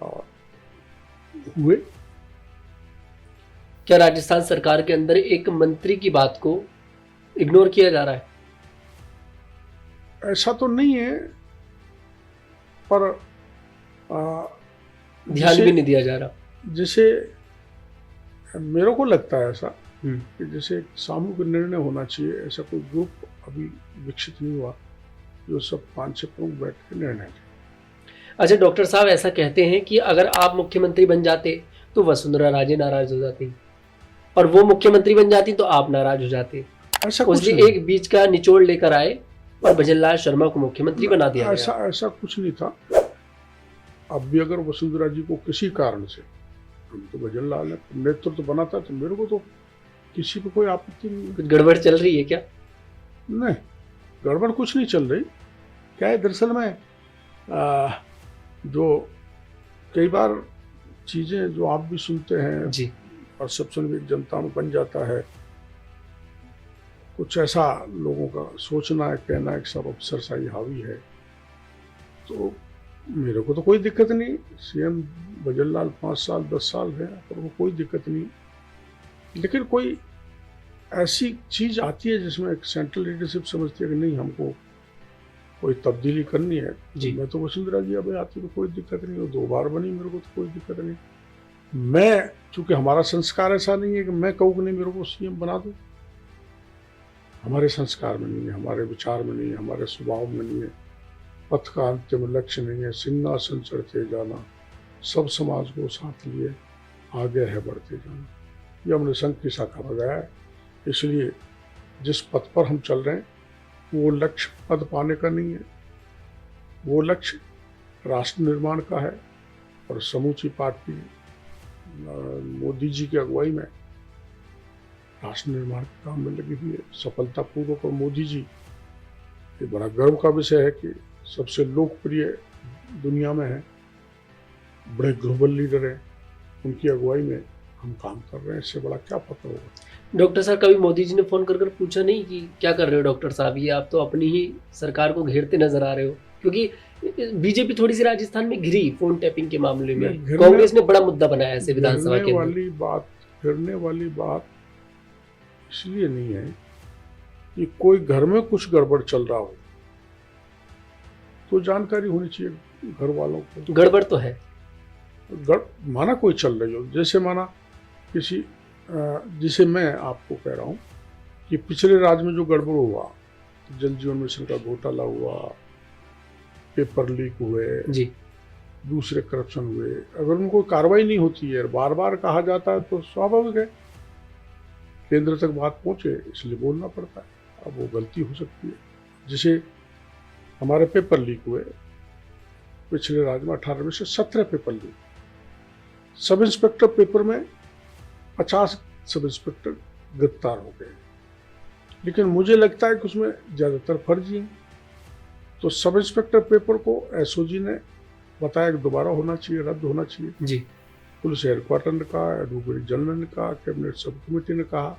और हुए। क्या राजस्थान सरकार के अंदर एक मंत्री की बात को इग्नोर किया जा रहा है? ऐसा तो नहीं है, पर ध्यान भी नहीं दिया जा रहा। जैसे मेरे को लगता है ऐसा कि जैसे सामूहिक निर्णय होना चाहिए, ऐसा कोई ग्रुप अभी विकसित नहीं हुआ जो सब 5-6 प्रमुख बैठ के निर्णय लें। अच्छा, डॉक्टर साहब ऐसा कहते हैं कि अगर आप मुख्यमंत्री बन जाते तो वसुंधरा राजे नाराज हो जाती, और वो मुख्यमंत्री बन जाती तो आप नाराज हो जाते। ऐसा कुछ उसने नहीं, एक बीच का निचोड़ लेकर आए और भजनलाल शर्मा को मुख्यमंत्री बना दिया गया। ऐसा कुछ नहीं था। अब भी अगर वसुंधरा जी को किसी कारण से, हम तो भजनलाल ने नेतृत्व बनाता तो मेरे को तो किसी पे कोई आपत्ति नहीं। कुछ गड़बड़ चल रही है क्या? नहीं, गड़बड़ कुछ नहीं चल रही। क्या है, दरअसल में जो कई बार चीज़ें जो आप भी सुनते हैं जी, परसेप्शन भी जनता में बन जाता है, कुछ ऐसा लोगों का सोचना है, कहना है कि सब अफसरशाही हावी है, तो मेरे को तो कोई दिक्कत नहीं। CM भजनलाल 5 साल 10 साल है, पर वो कोई दिक्कत नहीं। लेकिन कोई ऐसी चीज़ आती है जिसमें एक सेंट्रल लीडरशिप समझती है कि नहीं, हमको कोई तब्दीली करनी है जी। मैं तो वसुंधरा जी अब आती तो कोई दिक्कत नहीं, वो 2 बार बनी, मेरे को तो कोई दिक्कत नहीं। मैं, चूंकि हमारा संस्कार ऐसा नहीं है कि मैं कहूँ कि नहीं मेरे को CM बना दो, हमारे संस्कार में नहीं है, हमारे विचार में नहीं है, हमारे स्वभाव में नहीं है। पथ का अंतिम लक्ष्य नहीं है सिंहासन चढ़ते जाना, सब समाज को साथ लिए आगे है बढ़ते जाना, ये हमने संघ की शाखा लगाया है। इसलिए जिस पथ पर हम चल रहे हैं वो लक्ष्य पद पाने का नहीं है, वो लक्ष्य राष्ट्र निर्माण का है और समूची पार्टी मोदी जी की अगुवाई में राष्ट्र निर्माण के काम में लगी हुई है सफलतापूर्वक। और मोदी जी, ये बड़ा गर्व का विषय है कि सबसे लोकप्रिय दुनिया में है, बड़े ग्लोबल लीडर हैं, उनकी अगुवाई में हम काम कर रहे हैं, इससे बड़ा क्या पता होगा। डॉक्टर साहब, कभी मोदी जी ने फोन कर पूछा नहीं कि क्या कर रहे हो डॉक्टर साहब, ये आप तो अपनी ही सरकार को घेरते नजर आ रहे हो? क्योंकि बीजेपी थोड़ी सी राजस्थान में घिरी फोन टैपिंग के मामले में, कांग्रेस ने बड़ा मुद्दा बनाया ऐसे विधानसभा के अंदर। फिरने वाली बात इसलिए नहीं है कि कोई घर में कुछ गड़बड़ चल रहा हो तो जानकारी होनी चाहिए घर वालों को। गड़बड़ तो है, माना कोई चल रही हो, जैसे माना किसी जिसे मैं आपको कह रहा हूँ कि पिछले राज्य में जो गड़बड़ हुआ, जल जीवन मिशन का घोटाला हुआ, पेपर लीक हुए जी, दूसरे करप्शन हुए, अगर उनको कार्रवाई नहीं होती है, बार बार कहा जाता है तो स्वाभाविक है केंद्र तक बात पहुंचे, इसलिए बोलना पड़ता है। अब वो गलती हो सकती है, जैसे हमारे पेपर लीक हुए पिछले राज्य में 18 में से 17 paper leak, sub inspector paper में 50 सब इंस्पेक्टर गिरफ्तार हो गए, लेकिन मुझे लगता है कि उसमें ज़्यादातर फर्जी हैं। तो सब इंस्पेक्टर पेपर को एसओजी ने बताया कि दोबारा होना चाहिए, रद्द होना चाहिए जी। पुलिस हेडक्वार्टर ने कहा, एडवोकेट जनरल ने कहा, कैबिनेट सब कमेटी ने कहा।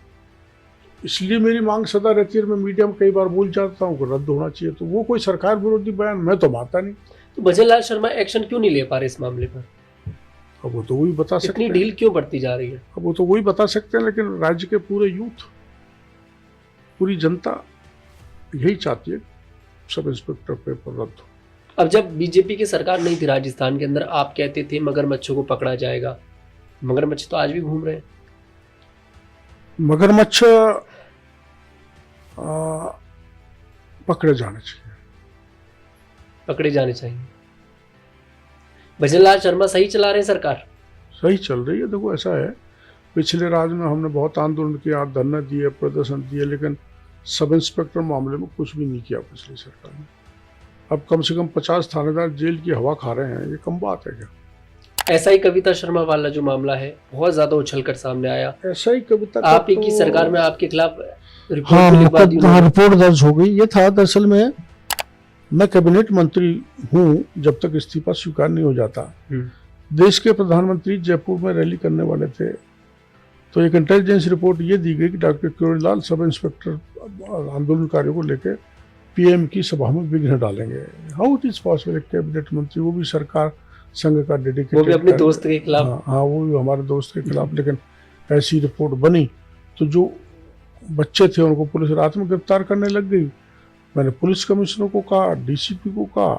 इसलिए मेरी मांग सदा रहती है, मैं मीडिया में कई बार बोल जाता हूँ कि रद्द होना चाहिए, तो वो कोई सरकार विरोधी बयान मैं तो मानता नहीं। तो भजनलाल शर्मा एक्शन क्यों नहीं ले पा रहे इस मामले पर? अब वो तो वही बता सकते हैं, इतनी ढील क्यों बढ़ती जा रही है? अब वो तो वही बता सकते हैं, लेकिन राज्य के पूरे यूथ, पूरी जनता यही चाहती है सब इंस्पेक्टर पेपर रद्द हो। अब जब बीजेपी की सरकार नहीं थी राजस्थान के अंदर, आप कहते थे मगरमच्छों को पकड़ा जाएगा, मगरमच्छ तो आज भी घूम रहे हैं। मगरमच्छ पकड़े जाने चाहिए, पकड़े जाने चाहिए। भजनलाल शर्मा सही चला रहे हैं सरकार? सही चल रही है। देखो ऐसा है, पिछले राज्य में हमने बहुत आंदोलन किया, धरना दिए, प्रदर्शन दिए, लेकिन सब इंस्पेक्टर मामले में कुछ भी नहीं किया पिछली सरकार ने। अब कम से कम 50 थानेदार जेल की हवा खा रहे हैं, ये कम बात है क्या? ऐसा ही कविता शर्मा वाला जो मामला है बहुत ज्यादा उछलकर सामने आया, ऐसा ही कविता आप ही की सरकार में आपके खिलाफ हाँ, रिपोर्ट दर्ज हो गई। ये था दरअसल में, मैं कैबिनेट मंत्री हूँ जब तक इस्तीफा स्वीकार नहीं हो जाता। देश के प्रधानमंत्री जयपुर में रैली करने वाले थे, तो एक इंटेलिजेंस रिपोर्ट ये दी गई कि डॉक्टर किरोड़ीलाल सब इंस्पेक्टर आंदोलनकारियों को लेकर पीएम की सभा में विघ्न डालेंगे। How it is possible? Cabinet मंत्री, वो भी सरकार संघ का डेडिकेटेड, वो भी अपने दोस्त के खिलाफ। हाँ, वो भी हमारे दोस्त के खिलाफ। लेकिन ऐसी रिपोर्ट बनी तो जो बच्चे थे उनको पुलिस रात में गिरफ्तार करने लग गई। मैंने पुलिस कमिश्नर को कहा, डीसीपी को कहा,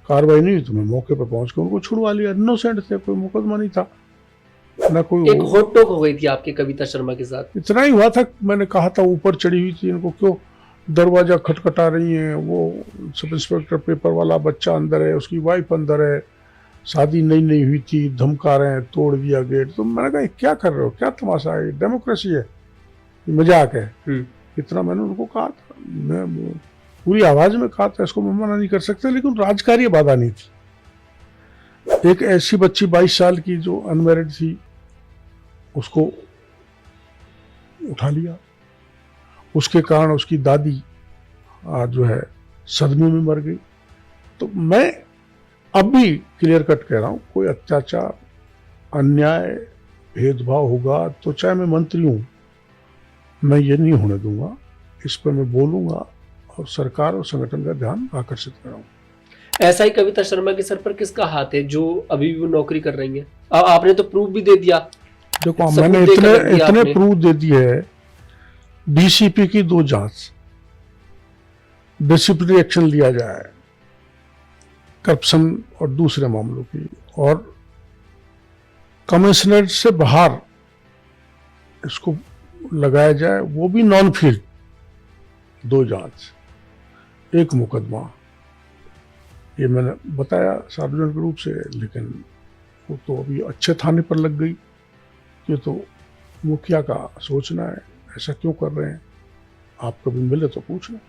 कार्रवाई नहीं हुई तो मैं मौके पर पहुंच के उनको छुड़वा लिया। इनोसेंट थे, कोई मुकदमा नहीं था ना कोई। एक होट टोक हो गई थी आपकी कविता शर्मा के साथ, इतना ही हुआ था। मैंने कहा था ऊपर चढ़ी हुई थी, इनको क्यों दरवाजा खटखटा रही है? वो सब इंस्पेक्टर पेपर वाला बच्चा अंदर है, उसकी वाइफ अंदर है, शादी नई हुई थी, धमका रहे हैं, तोड़ दिया गेट। तो मैंने कहा क्या कर रहे हो, क्या तमाशा है? डेमोक्रेसी है, मजाक है? इतना मैंने उनको कहा था, मैं पूरी आवाज में कहा था, इसको मैं मना नहीं कर सकते, लेकिन राजकार्य बाधा नहीं थी। एक ऐसी बच्ची 22 साल की जो अनमैरिड थी, उसको उठा लिया, उसके कारण उसकी दादी जो है सदमे में मर गई। तो मैं अब भी क्लियर कट कह रहा हूँ, कोई अत्याचार, अन्याय, भेदभाव होगा तो चाहे मैं मंत्री हूँ, मैं ये नहीं होने दूंगा। इस पर मैं बोलूंगा और सरकार और संगठन का ध्यान आकर्षित कराऊंगा। ऐसा ही कविता शर्मा के सर पर किसका हाथ है जो अभी भी वो नौकरी कर रही है? आपने तो प्रूफ भी दे दिया। देखो, मैंने इतने प्रूफ दे दिए है। डीसीपी की 2 जांच, डिसिप्लिनरी एक्शन लिया जाए करप्शन और दूसरे मामलों की, और कमिश्नर से बाहर इसको लगाया जाए, वो भी नॉन फील्ड। 2 जांच, 1 मुकदमा, ये मैंने बताया सार्वजनिक रूप से। लेकिन वो तो अभी अच्छे थाने पर लग गई। ये तो मुखिया का सोचना है, ऐसा क्यों कर रहे हैं? आप कभी मिले तो पूछना।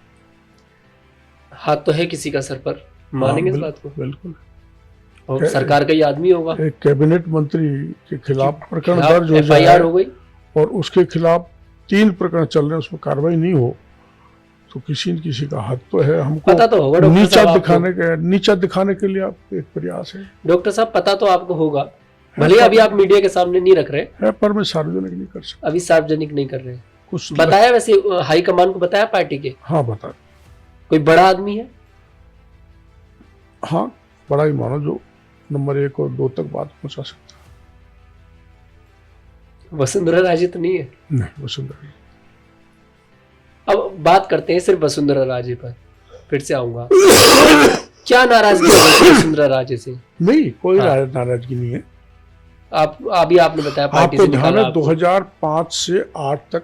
हाथ तो है किसी का सर पर? मानेंगे इस हाँ, बात को? बिल्कुल। और सरकार का ही आदमी होगा, एक कैबिनेट मंत्री के खिलाफ प्रकरण दर्ज हो FIR जाए हो गई और उसके खिलाफ 3 प्रकरण चल रहे हैं, उसमें कार्रवाई नहीं हो तो किसी न किसी का हाथ तो है। हमको पता तो होगा डॉक्टर नीचा दिखाने के लिए आप एक प्रयास है। डॉक्टर साहब, पता तो आपको होगा, भले अभी आप मीडिया के सामने नहीं रख रहे है, पर मैं सार्वजनिक नहीं कर सकता। अभी सार्वजनिक नहीं कर रहे, कुछ बताया वैसे हाईकमान को बताया पार्टी के? हाँ, बता। कोई बड़ा आदमी है? हाँ, बड़ा ही मानो जो नंबर 1 और 2 तक बात पहुंचा सकता। वसुंधरा राजे तो नहीं है? नहीं, वसुंधरा। अब बात करते हैं सिर्फ वसुंधरा राजे पर, फिर से आऊंगा। क्या नाराजगी है वसुंधरा राजे से? नहीं, कोई हाँ। नाराजगी नहीं है। अभी आपने बताया पार्टी से आपको ध्यान निकाला है 2005 से 8 तक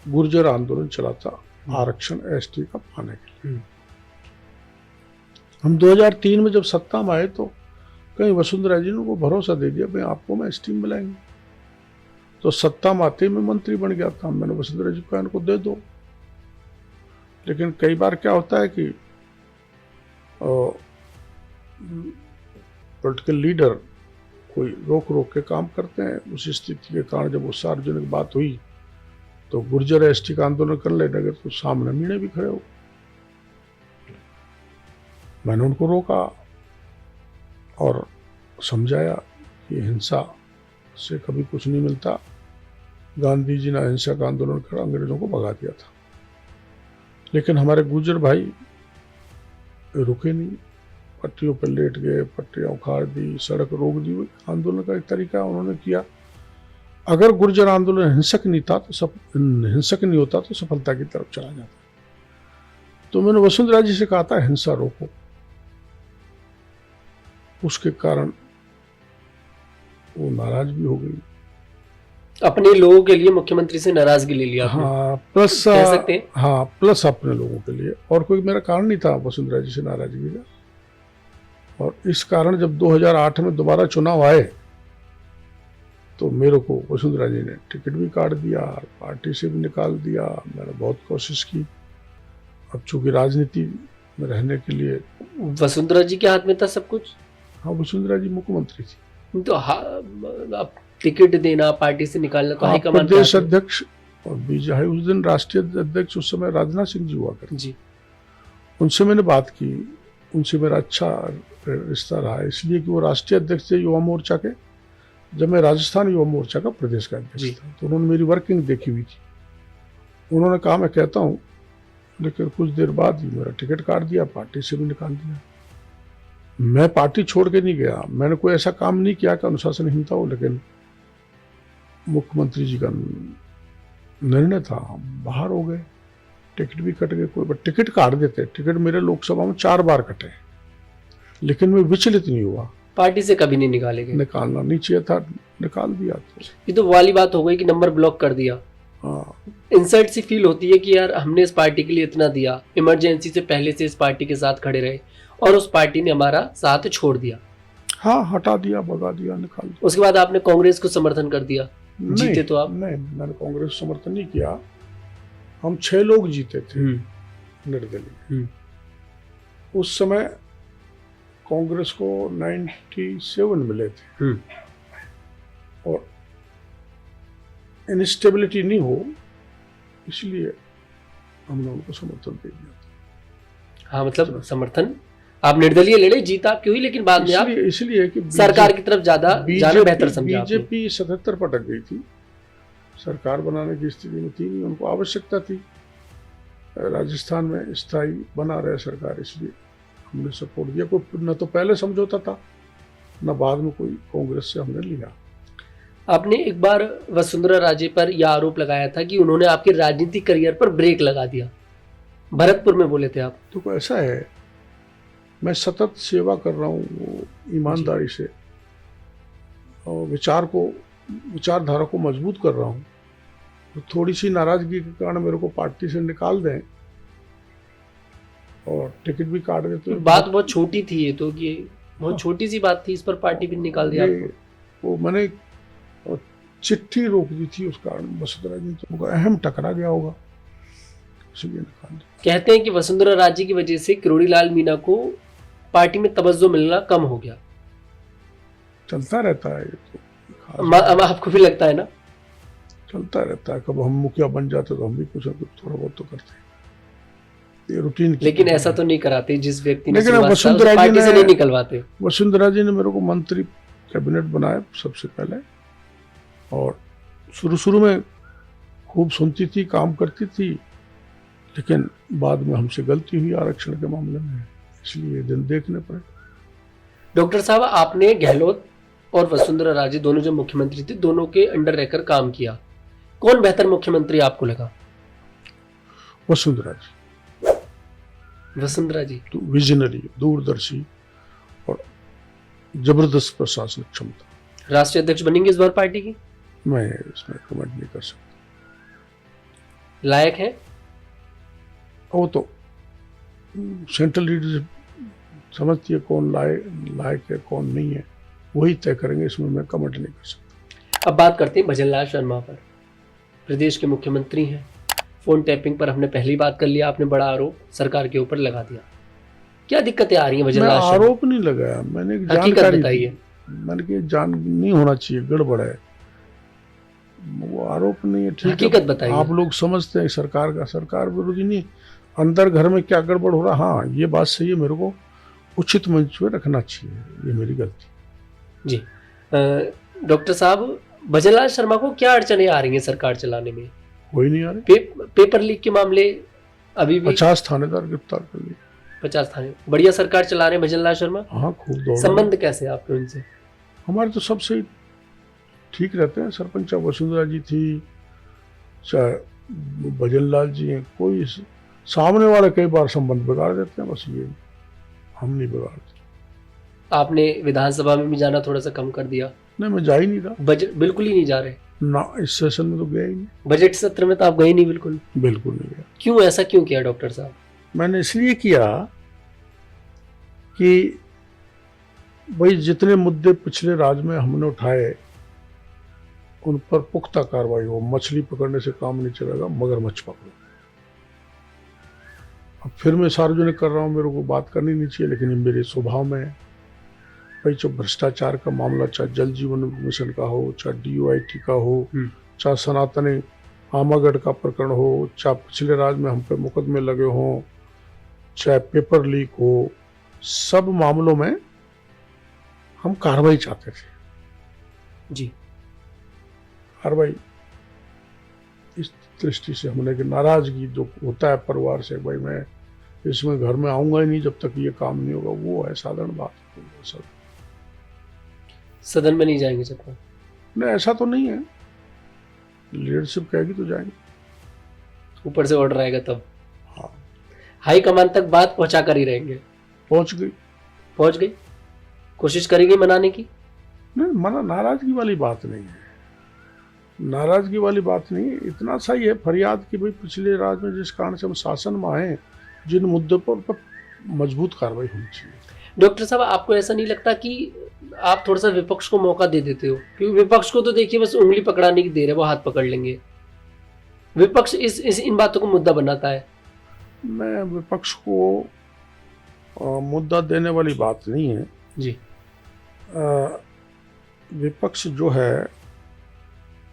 गुर्जर आंदोलन चला था आरक्षण ST का पाने के लिए। हम 2003 में जब सत्ता में आए तो कहीं वसुंधरा जी ने को भरोसा दे दिया, भाई आपको मैं ST में बुलाएंगे। तो सत्ता में आते में मंत्री बन गया था। मैंने वसुंधरा जी को इनको दे दो। लेकिन कई बार क्या होता है कि पॉलिटिकल लीडर कोई रोक के काम करते हैं। उस स्थिति के कारण जब वो सार्वजनिक बात हुई तो गुर्जर ST का आंदोलन कर ले लगे तो सामने मीणे भी खड़े हो। मैंने उनको रोका और समझाया कि हिंसा से कभी कुछ नहीं मिलता। गांधी जी ने अहिंसा का आंदोलन कर अंग्रेजों को भगा दिया था, लेकिन हमारे गुर्जर भाई रुके नहीं, पटरियों पर लेट गए, पटरियां उखाड़ दी, सड़क रोक दी। आंदोलन का एक तरीका उन्होंने किया। अगर गुर्जर आंदोलन हिंसक नहीं होता तो सफलता की तरफ चला जाता। तो मैंने वसुंधरा जी से कहा था हिंसा रोको। उसके कारण वो नाराज भी हो गई। अपने लोगों के लिए मुख्यमंत्री से नाराजगी ले लिया आपने? हाँ, प्लस कह सकते हैं? हाँ, प्लस अपने लोगों के लिए। और कोई मेरा कारण नहीं था वसुंधरा जी से नाराजगी का। और इस कारण जब 2008 में दोबारा चुनाव आए तो मेरे को वसुंधरा जी ने टिकट भी काट दिया, पार्टी से भी निकाल दिया। मैंने बहुत कोशिश की। अब चूंकि राजनीति में रहने के लिए वसुंधरा जी के हाथ में था सब कुछ। हाँ, वसुंधरा जी मुख्यमंत्री थी। तो अब टिकट देना, पार्टी से निकालना तो हाईकमान प्रदेश अध्यक्ष और बीजेपी उस दिन राष्ट्रीय अध्यक्ष उस समय राजनाथ सिंह जी हुआ करते जी। उनसे मैंने बात की, उनसे मेरा अच्छा रिश्ता रहा, इसलिए कि वो राष्ट्रीय अध्यक्ष थे युवा मोर्चा के, जब मैं राजस्थान युवा मोर्चा का प्रदेश का अध्यक्ष था। तो उन्होंने मेरी वर्किंग देखी हुई थी। उन्होंने कहा मैं कहता हूँ, लेकिन कुछ देर बाद ही मेरा टिकट काट दिया, पार्टी से भी निकाल दिया। मैं पार्टी छोड़ के नहीं गया, मैंने कोई ऐसा काम नहीं किया कि अनुशासनहीनता हो, लेकिन मुख्यमंत्री जी का निर्णय था, हम बाहर हो गए, टिकट भी कट गए। कोई टिकट काट देते, टिकट मेरे लोकसभा में 4 बार कटे, लेकिन मैं विचलित नहीं हुआ। पार्टी से कभी नहीं निकाले गए? निकालना नहीं चाहिए था, निकाल दिया। तो ये तो वाली बात हो गई कि नंबर ब्लॉक कर दिया। हाँ, इंसल्ट सी फील होती है कि यार हमने इस पार्टी के लिए इतना दिया, इमरजेंसी से पहले से इस पार्टी के साथ खड़े रहे और उस पार्टी ने हमारा साथ छोड़ दिया। हाँ, हटा दिया, भगा दिया, निकाल दिया। उसके बाद आपने कांग्रेस को समर्थन कर दिया। जीते तो आप? नहीं, मैंने कांग्रेस को समर्थन नहीं किया। हम 6 लोग जीते थे निर्दलीय। उस समय कांग्रेस को 97 मिले थे और इंस्टेबिलिटी नहीं हो, इसलिए हमने उनको समर्थन दे दिया। हाँ, मतलब समर्थन आप निर्दलीय लड़े, जीता क्यों ही, लेकिन बाद में आप इसलिए कि सरकार की तरफ ज्यादा जाना बेहतर समझा। बीजेपी 77 पटक गई थी, सरकार बनाने की स्थिति में थी नहीं, उनको आवश्यकता थी राजस्थान में स्थायी बना रहे सरकार, इसलिए हमने सपोर्ट दिया। कोई न तो पहले समझौता था, न बाद में कोई कांग्रेस से हमने लिया। आपने एक बार वसुंधरा राजे पर यह आरोप लगाया था कि उन्होंने आपके राजनीतिक करियर पर ब्रेक लगा दिया, भरतपुर में बोले थे आप। तो ऐसा है, मैं सतत सेवा कर रहा हूँ ईमानदारी से, और विचारधारा को मजबूत कर रहा हूँ। तो थोड़ी सी नाराजगी के कारण मेरे को पार्टी से निकाल दें और टिकट भी काट देते। तो बात बहुत छोटी थी, ये तो ये बहुत छोटी सी बात थी, इस पर पार्टी भी निकाल दिया आपको। वो मैंने चिट्ठी रोक दी थी, उस कारण वसुंधरा जी तो अहम टकरा गया होगा। इसलिए निकाल दिया। कहते हैं कि वसुंधरा राजे की वजह से किरोड़ी लाल मीणा को पार्टी में तवज्जो मिलना कम हो गया। चलता रहता है ये तो खास अब आपको भी लगता है ना? चलता रहता है। कब हम मुखिया बन जाते तो हम भी कुछ ना कुछ थोड़ा बहुत तो करते हैं, ये रूटीन की लेकिन चीज़ ऐसा है। तो नहीं कराते जिस व्यक्ति ने लेकिन शुरुआत की, वसुंधरा उसे जी पार्टी से ने- नहीं निकलवाते। वसुंधरा जी ने मेरे को मंत्री कैबिनेट बनाया सबसे पहले, और शुरू में खूब सुनती थी, काम करती थी, लेकिन बाद में हमसे गलती हुई आरक्षण के मामले में, इसलिए दिन देखने पड़े। डॉक्टर साहब, आपने गहलोत और वसुंधरा राजे दोनों जब मुख्यमंत्री थे, दोनों के अंडर रहकर काम किया, कौन बेहतर मुख्यमंत्री आपको लगा? वसुंधरा जी वसुंधरा जी। तो विजनरी, दूरदर्शी और जबरदस्त प्रशासनिक क्षमता। राष्ट्रीय अध्यक्ष बनेंगे इस बार पार्टी की? मैं इसमें कमेंट नहीं कर सकता। लायक है? वो तो सेंट्रल लीडरशिप समझती है कौन लायक है कौन नहीं है, वही तय करेंगे, इसमें मैं कमेंट नहीं कर सकता। अब बात करते हैं भजनलाल शर्मा पर। प्रदेश के मुख्यमंत्री हैं, फोन टैपिंग पर हमने पहली बात कर लिया, आपने बड़ा आरोप सरकार के ऊपर लगा दिया। क्या दिक्कतें आ रही हैं मैं भजनलाल शर्मा? आरोप नहीं लगाया, मैंने एक हकीकत जानकारी बताइए। दी। मैंने कहा जान नहीं होना चाहिए, गड़बड़ है, वो आरोप नहीं है। ठीक है, हकीकत बताइए। आप लोग समझते हैं सरकार विरोधी नहीं, अंदर घर में क्या गड़बड़ हो रहा, हाँ ये बात सही है, मेरे को उचित मंच पे रखना चाहिए, ये मेरी गलती। जी डॉक्टर साहब, भजनलाल शर्मा को क्या अड़चनें आ रही हैं सरकार चलाने में? कोई नहीं आ रहे। पेपर लीक के मामले अभी भी 50 थानेदार गिरफ्तार कर लिए। 50 थाने, बढ़िया सरकार चला रहे हैं भजनलाल शर्मा। हाँ खूब दौड़। संबंध कैसे है आपके उनसे? हमारे तो सबसे ठीक रहते हैं। सरपंच चाहे वसुंधरा जी थी, चाहे भजनलाल जी हैं, कोई सामने वाले कई बार संबंध बिगाड़ देते हैं, बस ये हम नहीं बिगाड़ते। आपने विधानसभा में भी जाना थोड़ा सा कम कर दिया। नहीं, मैं जा ही नहीं रहा बजट बिल्कुल ही नहीं जा रहे ना, इस सेशन में तो गया ही नहीं, बजट सत्र में तो आप गए नहीं बिल्कुल। बिल्कुल नहीं गया। क्यों, ऐसा क्यों किया डॉक्टर साहब? मैंने इसलिए किया कि भाई जितने मुद्दे पिछले राज में हमने उठाए उन पर पुख्ता कार्रवाई हो। मछली पकड़ने से काम नहीं चलेगा, मगरमच्छ पकड़ो। अब फिर मैं सार्वजनिक कर रहा हूँ, मेरे को बात करनी नहीं चाहिए, लेकिन ये मेरे स्वभाव में है। भाई जो भ्रष्टाचार का मामला, चाहे जल जीवन मिशन का हो, चाहे DOIT का हो, चाहे सनातनी आमागढ़ का प्रकरण हो, चाहे पिछले राज में हम पे मुकदमे लगे हों, चाहे पेपर लीक हो, सब मामलों में हम कार्रवाई चाहते थे। जी, कार्रवाई इस दृष्टि से हमने कि नाराजगी जो होता है परिवार से, भाई मैं इसमें घर में आऊंगा ही नहीं जब तक ये काम नहीं होगा, वो है साधारण बात। सदन में नहीं जाएंगे जब तक? नहीं, ऐसा तो नहीं है, लीडरशिप कहेगी तो जाएंगे, ऊपर से ऑर्डर आएगा तब। हाँ हाई कमान तक बात पहुंचा कर ही रहेंगे। पहुंच गई। पहुंच गई? कोशिश करेंगे मनाने की? नहीं, मना नाराजगी वाली बात नहीं है, नाराजगी वाली बात नहीं है। इतना सा ही है फरियाद कि भाई पिछले राज में जिस कारण से हम शासन में आए, जिन मुद्दों पर मजबूत कार्रवाई होनी चाहिए। डॉक्टर साहब, आपको ऐसा नहीं लगता कि आप थोड़ा सा विपक्ष को मौका दे देते हो? क्योंकि विपक्ष को तो देखिए बस उंगली पकड़ाने की देर है, वो हाथ पकड़ लेंगे। विपक्ष इस इन बातों को मुद्दा बनाता है। मैं विपक्ष को मुद्दा देने वाली बात नहीं है जी। विपक्ष जो है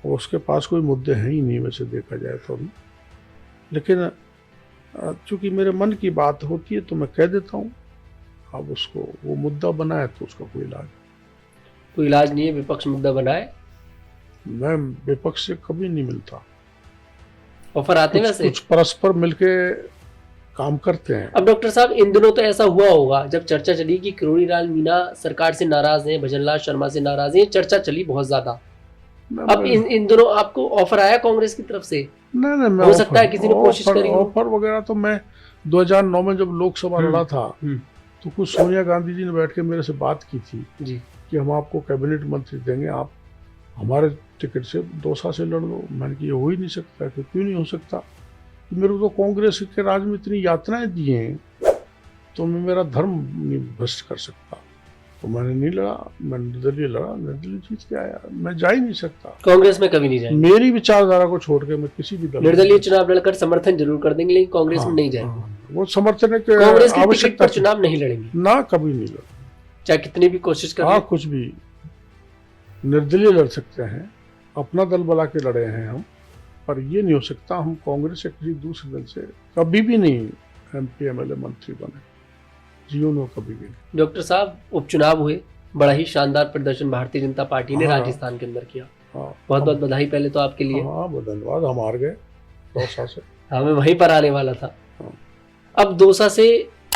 उसके पास कोई मुद्दे हैं ही नहीं वैसे देखा जाए तो अभी, लेकिन चूंकि मेरे मन की बात होती है तो मैं कह देता हूँ। अब उसको वो मुद्दा बनाए तो उसका कोई इलाज नहीं है, विपक्ष मुद्दा बनाए। मैं विपक्ष से कभी नहीं मिलता, ऑफर आते हैं वैसे? कुछ परस्पर मिलके काम करते हैं। अब डॉक्टर साहब, इन दिनों तो ऐसा हुआ होगा जब चर्चा चली कि किरोड़ी लाल मीणा सरकार से नाराज हैं, भजनलाल शर्मा से नाराज हैं, चर्चा चली बहुत ज्यादा। अब इन दिनों आपको ऑफर आया कांग्रेस की तरफ से? नहीं, हो सकता है किसी ने कोशिश करी हो। ऑफर वगैरह तो मैं 2009 में जब लोकसभा लड़ा था तो कुछ सोनिया गांधी जी ने बैठ के मेरे से बात की थी जी कि हम आपको कैबिनेट मंत्री देंगे, आप हमारे टिकट से दौसा से लड़ लो। मैंने कि ये हो ही नहीं सकता। क्यों नहीं हो सकता? मेरे को तो कांग्रेस के राज में इतनी यातनाएं दी हैं तो मैं मेरा धर्म नहीं भ्रष्ट कर सकता। तो मैंने नहीं लड़ा, मैं निर्दलीय लड़ा, निर्दलीय जीत के आया। मैं जा ही नहीं सकता, कांग्रेस में कभी नहीं जाएंगे। मेरी विचारधारा को छोड़ के मैं किसी भी दल निर्दलीय चुनाव लड़कर समर्थन जरूर कर देंगे, लेकिन कांग्रेस में नहीं जाएंगे। वो समर्थन है, कांग्रेस की टिकट पर चुनाव नहीं लड़ेंगे ना, कभी नहीं लड़ा, चाहे कितनी भी कोशिश कर। हाँ, कुछ भी। निर्दलीय लड़ सकते हैं, अपना दल बना के लड़े हैं हम, पर ये नहीं हो सकता हम कांग्रेस या किसी दूसरे दल से कभी भी नहीं MP MLA मंत्री बने, जीवन में कभी भी नहीं। डॉक्टर साहब, उपचुनाव हुए, बड़ा ही शानदार प्रदर्शन भारतीय जनता पार्टी ने राजस्थान के अंदर किया। बहुत बहुत बधाई पहले तो आपके लिए। हाँ, धन्यवाद। हम हार गए दौसा से। हाँ, मैं वहीं पर आने वाला था। अब दौसा से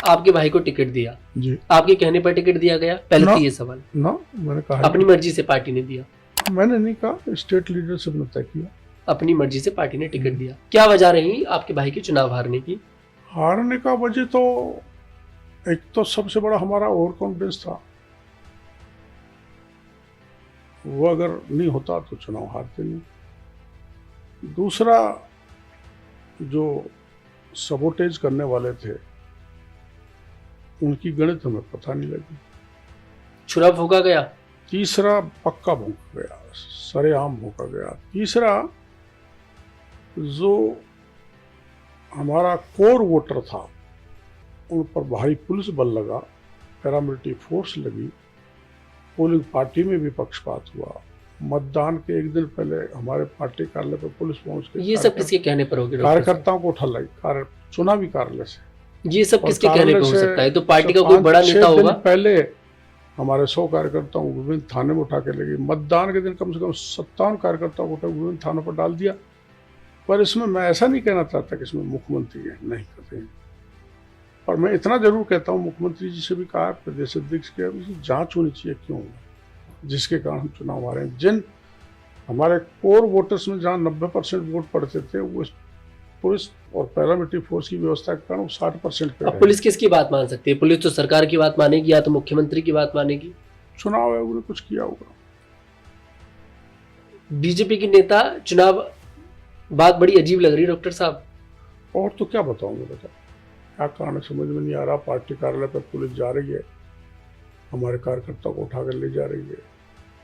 आपके भाई को टिकट दिया जी, आपके कहने पर टिकट दिया गया? पहले तो ये सवाल ना, मैंने कहा अपनी मर्जी से पार्टी ने दिया? मैंने नहीं कहा, स्टेट लीडरशिप ने तय किया। अपनी मर्जी से पार्टी ने टिकट दिया। क्या वजह रही आपके भाई के चुनाव हारने की? हारने का वजह तो एक तो सबसे बड़ा हमारा ओवर कॉन्फिडेंस था, वो अगर नहीं होता तो चुनाव हारते नहीं। दूसरा, जो सबोटेज करने वाले थे उनकी गणित हमें पता नहीं लगी। छुरा फूका गया। तीसरा, पक्का भूखा गया, सरेआम भूखा गया। तीसरा, जो हमारा कोर वोटर था उन पर भारी पुलिस बल लगा, पैरामिलिट्री फोर्स लगी, पोलिंग पार्टी में भी पक्षपात हुआ। मतदान के एक दिन पहले हमारे पार्टी कार्यालय पर पुलिस पहुंच के ये सब किसके कहने पर होगी? कार्यकर्ताओं को उठा लाई, चुनावी कार्यालय से। ये सब किसके कहने पर हो सकता है? तो पार्टी का कोई बड़ा नेता होगा। पहले हमारे 100 कार्यकर्ताओं को विभिन्न थाने में उठा के लगी। मतदान के दिन कम से कम 57 कार्यकर्ताओं को उठा विभिन्न थानों पर डाल दिया। पर इसमें मैं ऐसा नहीं कहना चाहता कि इसमें मुख्यमंत्री है, नहीं कहते हैं, पर मैं इतना जरूर कहता हूँ, मुख्यमंत्री जी से भी कहा, प्रदेश अध्यक्ष के, जांच होनी चाहिए क्यों, जिसके कारण हम चुनाव हारे। जिन हमारे कोर वोटर्स में जहाँ 90% वोट पड़ते थे, वो पुलिस और पैरामिलिट्री फोर्स की व्यवस्था के कारण 60% पे। अब पुलिस किसकी बात मान सकती है? पुलिस तो सरकार की बात मानेगी या तो मुख्यमंत्री की बात मानेगी। चुनाव आयोग ने कुछ किया होगा। बीजेपी की नेता चुनाव, बात बड़ी अजीब लग रही है डॉक्टर साहब। और तो क्या बताऊंगा, बता क्या कारण समझ में नहीं आ रहा। पार्टी कार्यालय पर पुलिस जा रही है, हमारे कार्यकर्ता को उठाकर ले जा रही है,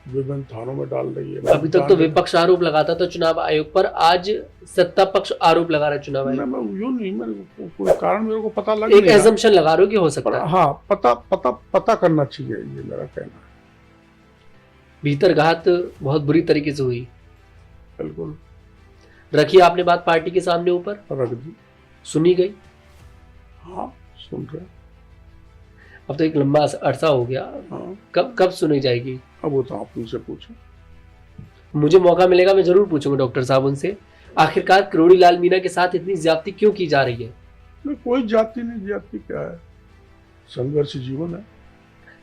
विभिन्न थानों में डाल रही है। अभी तक तो विपक्ष आरोप लगाता था चुनाव आयोग पर, आज सत्ता पक्ष आरोप लगा रहा है चुनाव आयोग। मैं यूं नहीं, मैंने कोई कारण मेरे को पता लग एक एजम्पशन लगा रहे हो कि हो सकता है। हाँ, पता करना चाहिए, ये मेरा कहना है। भीतरघात बहुत बुरी तरीके से हुई। बिल्कुल। रखी आपने बात पार्टी के सामने ऊपर? रख दी। सुनी गई? हाँ, सुन रहे। अब तो एक लंबा अरसा हो गया। हाँ। कब सुनी जाएगी? अब वो तो आप उनसे पूछो। मुझे मौका मिलेगा मैं जरूर पूछूंगा डॉक्टर साहब उनसे। आखिरकार किरोड़ी लाल मीणा के साथ इतनी ज्यादती क्यों की जा रही है? नहीं, कोई जाति नहीं, जाति क्या है, संघर्ष जीवन है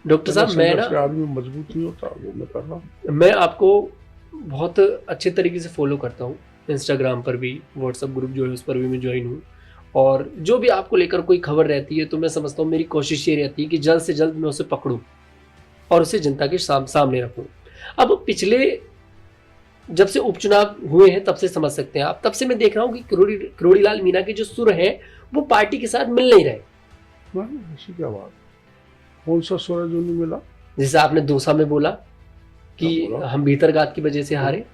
डॉक्टर साहब। मैं ना, आदमी मजबूत नहीं होता, वो मैं कर रहा हूँ। मैं आपको बहुत अच्छे तरीके से फॉलो करता हूँ, इंस्टाग्राम पर भी, व्हाट्सएप ग्रुप जो है उस पर भी मैं ज्वाइन हूँ, और जो भी आपको लेकर कोई खबर रहती है तो मैं समझता हूँ मेरी कोशिश ये रहती है कि जल्द से जल्द मैं उसे पकड़ूं और उसे जनता के सामने रखूं। अब पिछले जब से उपचुनाव हुए हैं तब से समझ सकते हैं आप, तब से मैं देख रहा हूँ कि किरोड़ी लाल मीणा के जो सुर हैं वो पार्टी के साथ मिल नहीं रहे। ऐसी क्या बात, कौन सा सुर जो नहीं मिला? जैसे आपने दौसा में बोला कि हम भीतरघात की वजह से हारे,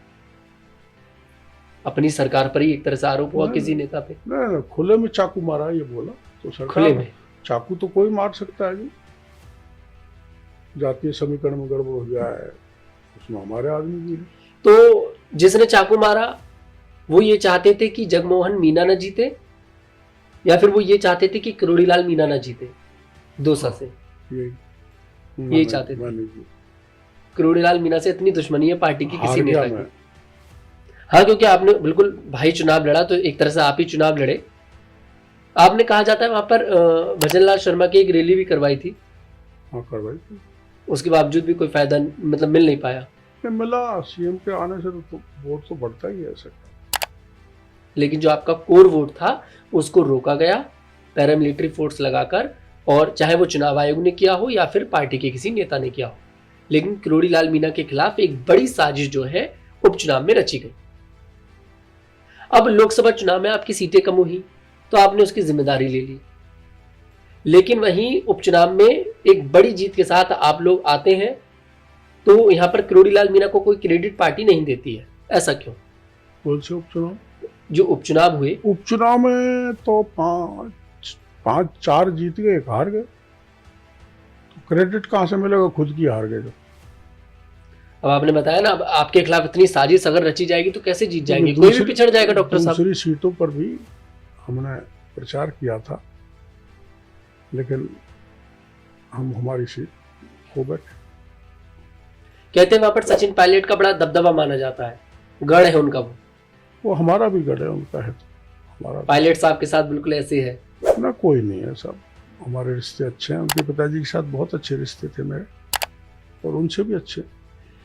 अपनी सरकार पर ही एक तरह से आरोप हुआ किसी नेता पे। नहीं, खुले में चाकू मारा ये बोला तो सरकार, खुले में चाकू तो कोई मार सकता है जी। जातीय समीकरण में गड़बड़ हो जाए उसमें हमारे आदमी भी। तो जिसने चाकू मारा वो ये चाहते थे कि जगमोहन मीणा न जीते, या फिर वो ये चाहते थे कि किरोड़ी लाल मीणा न जीते दौसा से? ये चाहते थे। किरोड़ी लाल मीणा से इतनी दुश्मनी है पार्टी की किसी नेता की? हाँ, क्योंकि आपने बिल्कुल भाई चुनाव लड़ा तो एक तरह से आप ही चुनाव लड़े। आपने कहा जाता है वहां पर भजनलाल शर्मा की एक रैली भी करवाई थी। हाँ, करवाई थी। उसके बावजूद भी कोई फायदा मतलब मिल नहीं पाया। मिला, सीएम के आने से तो वोट तो बढ़ता ही है ऐसे। लेकिन जो आपका कोर वोट था उसको रोका गया पैरामिलिट्री फोर्स लगाकर, और चाहे वो चुनाव आयोग ने किया हो या फिर पार्टी के किसी नेता ने किया हो। लेकिन किरोड़ी लाल मीणा के खिलाफ एक बड़ी साजिश जो है उपचुनाव में रची गई। अब लोकसभा चुनाव में आपकी सीटें कम हुई तो आपने उसकी जिम्मेदारी ले ली। लेकिन वहीं उपचुनाव में एक बड़ी जीत के साथ आप लोग आते हैं, तो यहाँ पर किरोड़ीलाल मीणा को कोई क्रेडिट पार्टी नहीं देती है, ऐसा क्यों? कौन से उपचुनाव? जो उपचुनाव हुए, उपचुनाव में तो पांच चार जीत गए, एक हार गए, तो क्रेडिट कहाँ से मिलेगा? खुद की हार गए। अब आपने बताया ना, अब आपके खिलाफ इतनी साजिश अगर रची जाएगी तो कैसे जीत जाएंगे? कोई भी पिछड़ जाएगा डॉक्टर साहब। दूसरी सीटों पर भी हमने प्रचार किया था, लेकिन हमारी सीट खो बैठे। कहते हैं वहां पर सचिन पायलट का बड़ा दबदबा माना जाता है, गढ़ है उनका। वो हमारा भी गढ़ है, उनका है तो हमारा। पायलट साहब के साथ बिल्कुल ऐसे है ना, कोई नहीं है, सब हमारे रिश्ते अच्छे हैं। उनके पिताजी के साथ बहुत अच्छे रिश्ते थे मेरे, और उनसे भी अच्छे।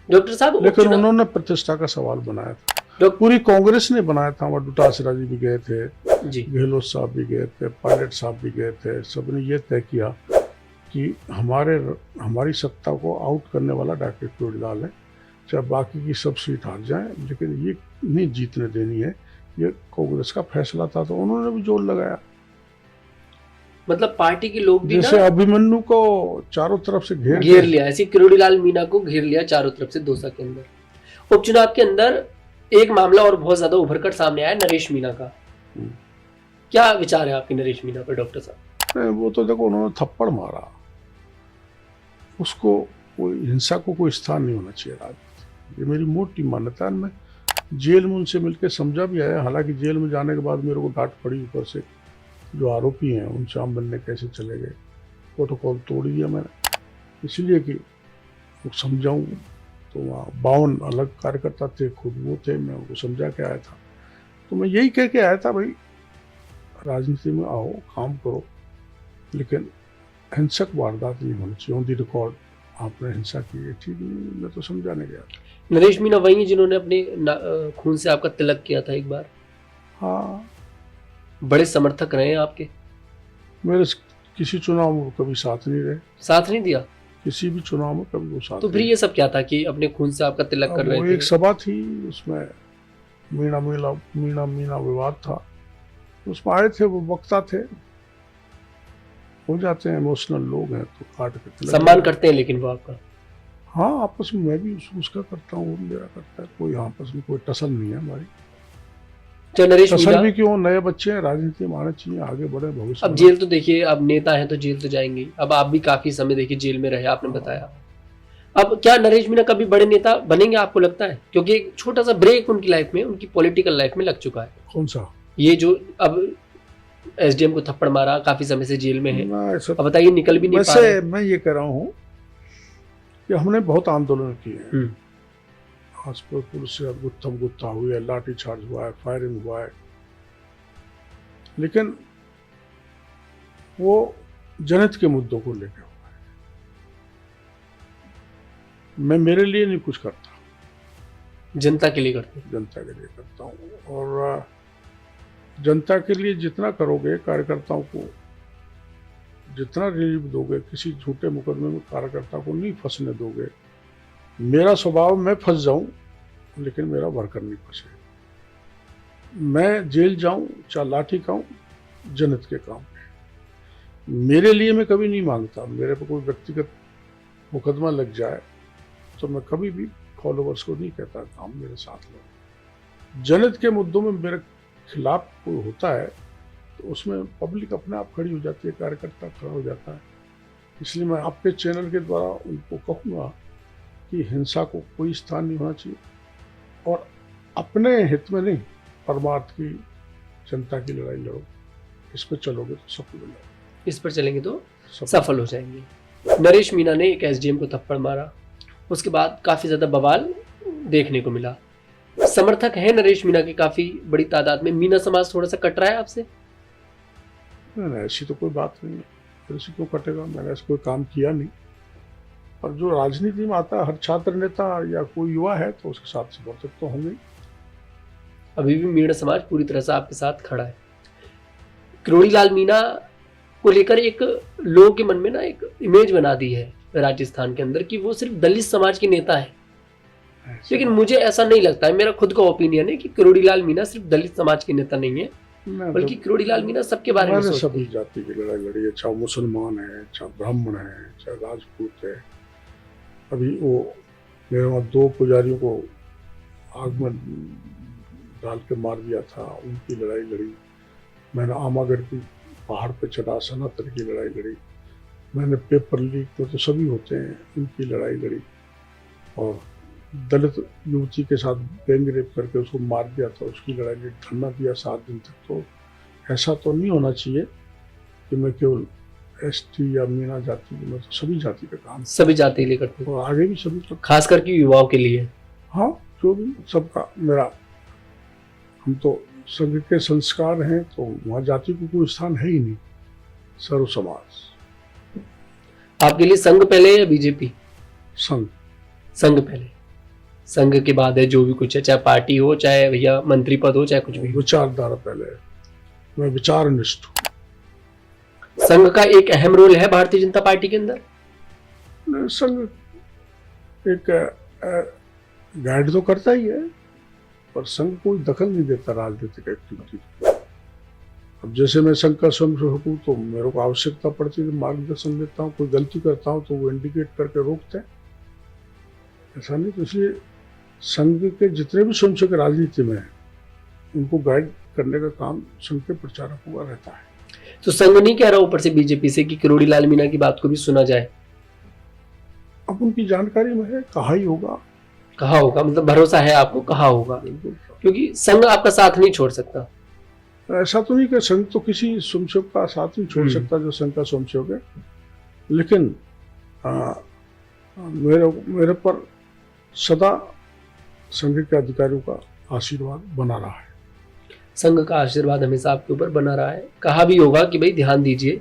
डॉक्टर साहब, लेकिन उन्होंने प्रतिष्ठा का सवाल बनाया था, पूरी कांग्रेस ने बनाया था। वहाँ डोटासरा जी भी गए थे जी, गहलोत साहब भी गए थे, पायलट साहब भी गए थे। सबने ये तय किया कि हमारी सत्ता को आउट करने वाला डॉक्टर किरोड़ीलाल है, चाहे बाकी की सब सीट हार जाए, लेकिन ये नहीं जीतने देनी है। ये कांग्रेस का फैसला था, तो उन्होंने भी जोर लगाया। मतलब पार्टी के लोग भी जैसे अभिमन्यु को चारों तरफ से घेर लिया, ऐसे किरोड़ीलाल मीणा को घेर लिया चारों तरफ से दौसा के अंदर। उपचुनाव के अंदर एक मामला और बहुत ज्यादा उभर कर सामने आया, नरेश मीणा का। क्या विचार है आपके नरेश मीणा पर डॉक्टर साहब? वो तो देखो, उन्होंने थप्पड़ मारा, उसको कोई हिंसा को कोई स्थान नहीं होना चाहिए राजनीति। ये मेरी मोटी मान्यता है। मैं जेल में उनसे मिलकर समझा भी आया, हालांकि जेल में जाने के बाद मेरे को डांट पड़ी ऊपर से। जो आरोपी हैं उनसे हम बनने कैसे चले गए, प्रोटोकॉल तोड़ दिया मैंने, इसलिए कि समझाऊं। तो वहाँ 52 अलग कार्यकर्ता थे, खुद वो थे, मैं उनको समझा के आया था। तो मैं यही कह के आया था, भाई राजनीति में आओ, काम करो, लेकिन हिंसक वारदात नहीं होनी चाहिए। ऑन दी रिकॉर्ड आपने हिंसा की है, ठीक नहीं, मैं तो समझाने गया था। नरेश मीणा वही जिन्होंने अपने खून से आपका तिलक किया था एक बार? हाँ, बड़े समर्थक रहे हैं आपके। मेरे किसी चुनाव में कभी साथ नहीं रहे, साथ नहीं दिया किसी भी चुनाव में कभी वो साथ। तो फिर ये सब क्या था कि अपने खून से आपका तिलक कर रहे थे? एक सभा थी, उसमें मीणा विवाद था, उसमें आए थे, वो वक्ता थे। हो जाते हैं इमोशनल लोग हैं तो काट के सम्मान करते हैं लेकिन वो आपका? हाँ, आपस में मैं भी उसका करता हूँ, वो मेरा करता है। कोई आपस में कोई टसल नहीं है हमारी। नरेश मीणा भी क्यों, नए बच्चे हैं, राजनीति में आना चाहिए, आगे बढ़े भविष्य। अब जेल तो देखिए, अब नेता है तो जेल तो जाएंगे। अब आप भी काफी समय देखिए जेल में रहे, आपने बताया। अब क्या नरेश मीणा कभी बड़े नेता बनेंगे आपको लगता है? क्योंकि एक छोटा सा ब्रेक उनकी लाइफ में, उनकी पॉलिटिकल लाइफ में लग चुका है। कौन सा? ये जो अब एसडीएम को थप्पड़ मारा, काफी समय से जेल में है, अब बताइए निकल भी नहीं पा रहे। मैं ये कह रहा हूँ कि हमने बहुत आंदोलन किए हैं। आज पर पुलिस से गुत्था हुई है, लाठी चार्ज हुआ है, फायरिंग हुआ है, लेकिन वो जनहित के मुद्दों को लेकर हुआ है। मैं मेरे लिए नहीं कुछ करता, जनता के लिए करते, जनता के लिए करता हूँ। और जनता के लिए जितना करोगे, कार्यकर्ताओं को जितना रिलीफ दोगे, किसी झूठे मुकदमे में कार्यकर्ता को नहीं फंसने दोगे। मेरा स्वभाव, मैं फंस जाऊं लेकिन मेरा वर्कर नहीं फंसे। मैं जेल जाऊं चाहे लाठी खाऊं, जनहित के काम पे। मेरे लिए मैं कभी नहीं मांगता। मेरे पे कोई व्यक्तिगत मुकदमा लग जाए तो मैं कभी भी फॉलोवर्स को नहीं कहता काम मेरे साथ लो। जनहित के मुद्दों में मेरे खिलाफ कोई होता है तो उसमें पब्लिक अपने आप खड़ी हो जाती है, कार्यकर्ता खड़ा हो जाता है। इसलिए मैं आपके चैनल के द्वारा उनको कहूँगा कि हिंसा को कोई स्थान नहीं होना चाहिए, और अपने हित में नहीं, परमार्थ की, जनता की लड़ाई लड़ो। इस पर चलोगे तो सफल हो जाओगे। इस पर चलेंगे तो सफल हो जाएंगे। नरेश मीणा ने एक एसडीएम को थप्पड़ मारा, उसके बाद काफी ज्यादा बवाल देखने को मिला। समर्थक है नरेश मीणा की काफी बड़ी तादाद में। मीणा समाज थोड़ा सा कट रहा है आपसे? नहीं, ऐसी तो कोई बात नहीं है। ऐसे क्यों कटेगा? मैंने ऐसा कोई काम किया नहीं। और जो राजनीति में आता है, हर छात्र नेता या कोई युवा है तो उसके साथ समर्थक तो होंगे। अभी भी मीणा समाज पूरी तरह से आपके साथ खड़ा है। किरोड़ीलाल मीणा को लेकर एक लोगों के मन में ना एक इमेज बना दी है राजस्थान के अंदर कि वो सिर्फ दलित समाज के नेता है, लेकिन मुझे ऐसा नहीं लगता है। मेरा खुद का ओपिनियन है कि किरोड़ीलाल मीणा सिर्फ दलित समाज के नेता नहीं है, मैं बल्कि किरोड़ीलाल मीणा सबके बारे में मैंने सोचते सभी हैं। जाति की लड़ाई लड़ी है, चाहे मुसलमान है, चाहे ब्राह्मण है, चाहे राजपूत है। अभी वो मेरे वहाँ 2 पुजारियों को आग में डाल के मार दिया था, उनकी लड़ाई लड़ी। मैंने आमागढ़ की पहाड़ पे चढ़ा सनातन की लड़ाई लड़ी। मैंने पेपर लीक तो सभी होते हैं, उनकी लड़ाई लड़ी। और दलित युवती के साथ गैंग रेप करके उसको मार दिया था, उसकी लड़ाई लड़ी, धरना दिया 7 दिन तक। तो ऐसा तो नहीं होना चाहिए कि मैं केवल एसटी या मीना जाति की, मैं तो सभी जाति का काम सभी जाति लेकर थे, और आगे भी सभी तो। खास करके युवाओं के लिए। हाँ, जो भी सबका मेरा, हम तो संघ के संस्कार हैं, तो वहाँ जाति को कोई स्थान है ही नहीं। सर्व समाज। आपके लिए संघ पहले या बीजेपी? संघ। संघ पहले, संघ के बाद है जो भी कुछ है, चाहे पार्टी हो, चाहे भैया मंत्री पद हो, चाहे कुछ भी हो। विचारधारा पहले है, मैं विचारनिष्ठ हूँ। संघ का एक अहम रोल है भारतीय जनता पार्टी के अंदर। संघ एक गाइड तो करता ही है, पर संघ कोई दखल नहीं देता राजनीतिक एक्टिविटी। अब जैसे मैं संघ का स्वयंसेवक हूँ, तो मेरे को आवश्यकता पड़ती है, मार्गदर्शन देता हूँ। कोई गलती करता हूँ तो वो इंडिकेट करके रोकते हैं, ऐसा नहीं। तो इसलिए संघ के जितने भी स्वयंसेवक राजनीति में हैं, उनको गाइड करने का काम संघ के प्रचारकों का रहता है। तो संघ नहीं कह रहा ऊपर से बीजेपी से कि किरोड़ीलाल मीणा की बात को भी सुना जाए? अब उनकी जानकारी में है, कहा ही होगा। कहा होगा मतलब भरोसा है आपको, कहा होगा, क्योंकि संघ आपका साथ नहीं छोड़ सकता। ऐसा तो नहीं कि संघ तो किसी स्वयंसेवक का साथ नहीं छोड़ सकता जो संघ का स्वयंसेवक है, लेकिन मेरे पर सदा संघ के अधिकारियों का आशीर्वाद बना रहा है। संघ का आशीर्वाद हमेशा आपके ऊपर बना रहा है। कहा भी होगा कि भाई ध्यान दीजिए।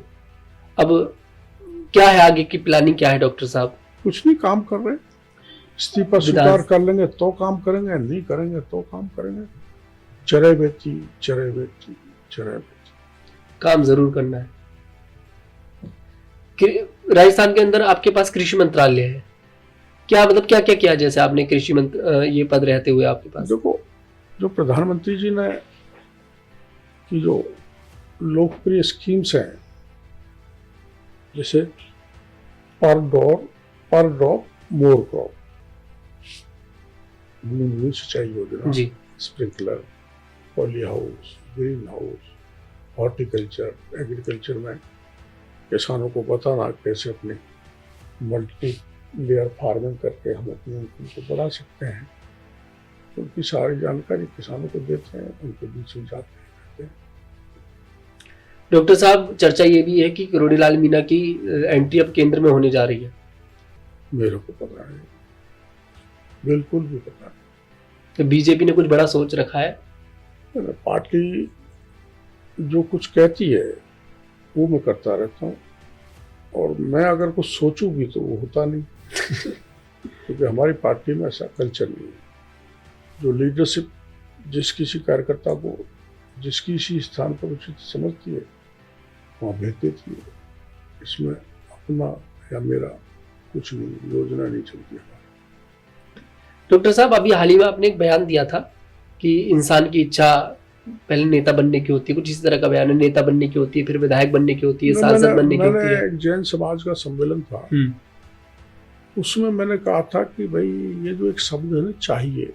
अब क्या है आगे की प्लानिंग, क्या है डॉक्टर साहब? कुछ नहीं, काम कर रहे हैं। इस्तीफा स्वीकार कर लेंगे तो काम करेंगे, नहीं करेंगे तो काम करेंगे। चरे बेटी चरे बेटी चरे बेटी, काम जरूर करना है। राजस्थान के अंदर आपके पास कृषि मंत्रालय है, क्या मतलब क्या क्या किया जैसे आपने कृषि मंत्र ये पद रहते हुए आपके पास? देखो, जो प्रधानमंत्री जी ने की जो लोकप्रिय स्कीम्स हैं, जैसे पर ड्रॉप मोर क्रॉप, बूंद सिंचाई योजना जी, sprinkler, poly house, green house, horticulture, agriculture में किसानों को बताना कैसे अपने मल्टी लेयर फार्मिंग करके हम अपने उनको बढ़ा सकते हैं। तो उनकी सारी जानकारी किसानों को देते हैं, उनके बीच में जाते हैं। डॉक्टर साहब चर्चा ये भी है कि किरोड़ीलाल मीणा की एंट्री अब केंद्र में होने जा रही है। मेरे को पता है, बिल्कुल भी पता है। तो बीजेपी ने कुछ बड़ा सोच रखा है? पार्टी जो कुछ कहती है वो मैं करता रहता हूँ, और मैं अगर कुछ सोचूं भी तो वो होता नहीं क्योंकि हमारी पार्टी में ऐसा कल्चर नहीं है। जो लीडरशिप जिस किसी कार्यकर्ता को जिस किसी स्थान पर उचित समझती है वहाँ भेज देती है। इसमें अपना या मेरा कुछ नहीं, योजना नहीं चलती है। डॉक्टर साहब अभी हाल ही में आपने एक बयान दिया था कि इंसान की इच्छा पहले नेता बनने की होती है, कुछ इस तरह का बयान है। नेता बनने की होती है, फिर विधायक बनने की होती है, सांसद बनने की होती है। एक जैन समाज का सम्मेलन था, उसमें मैंने कहा था कि भाई ये जो एक शब्द है ना, चाहिए,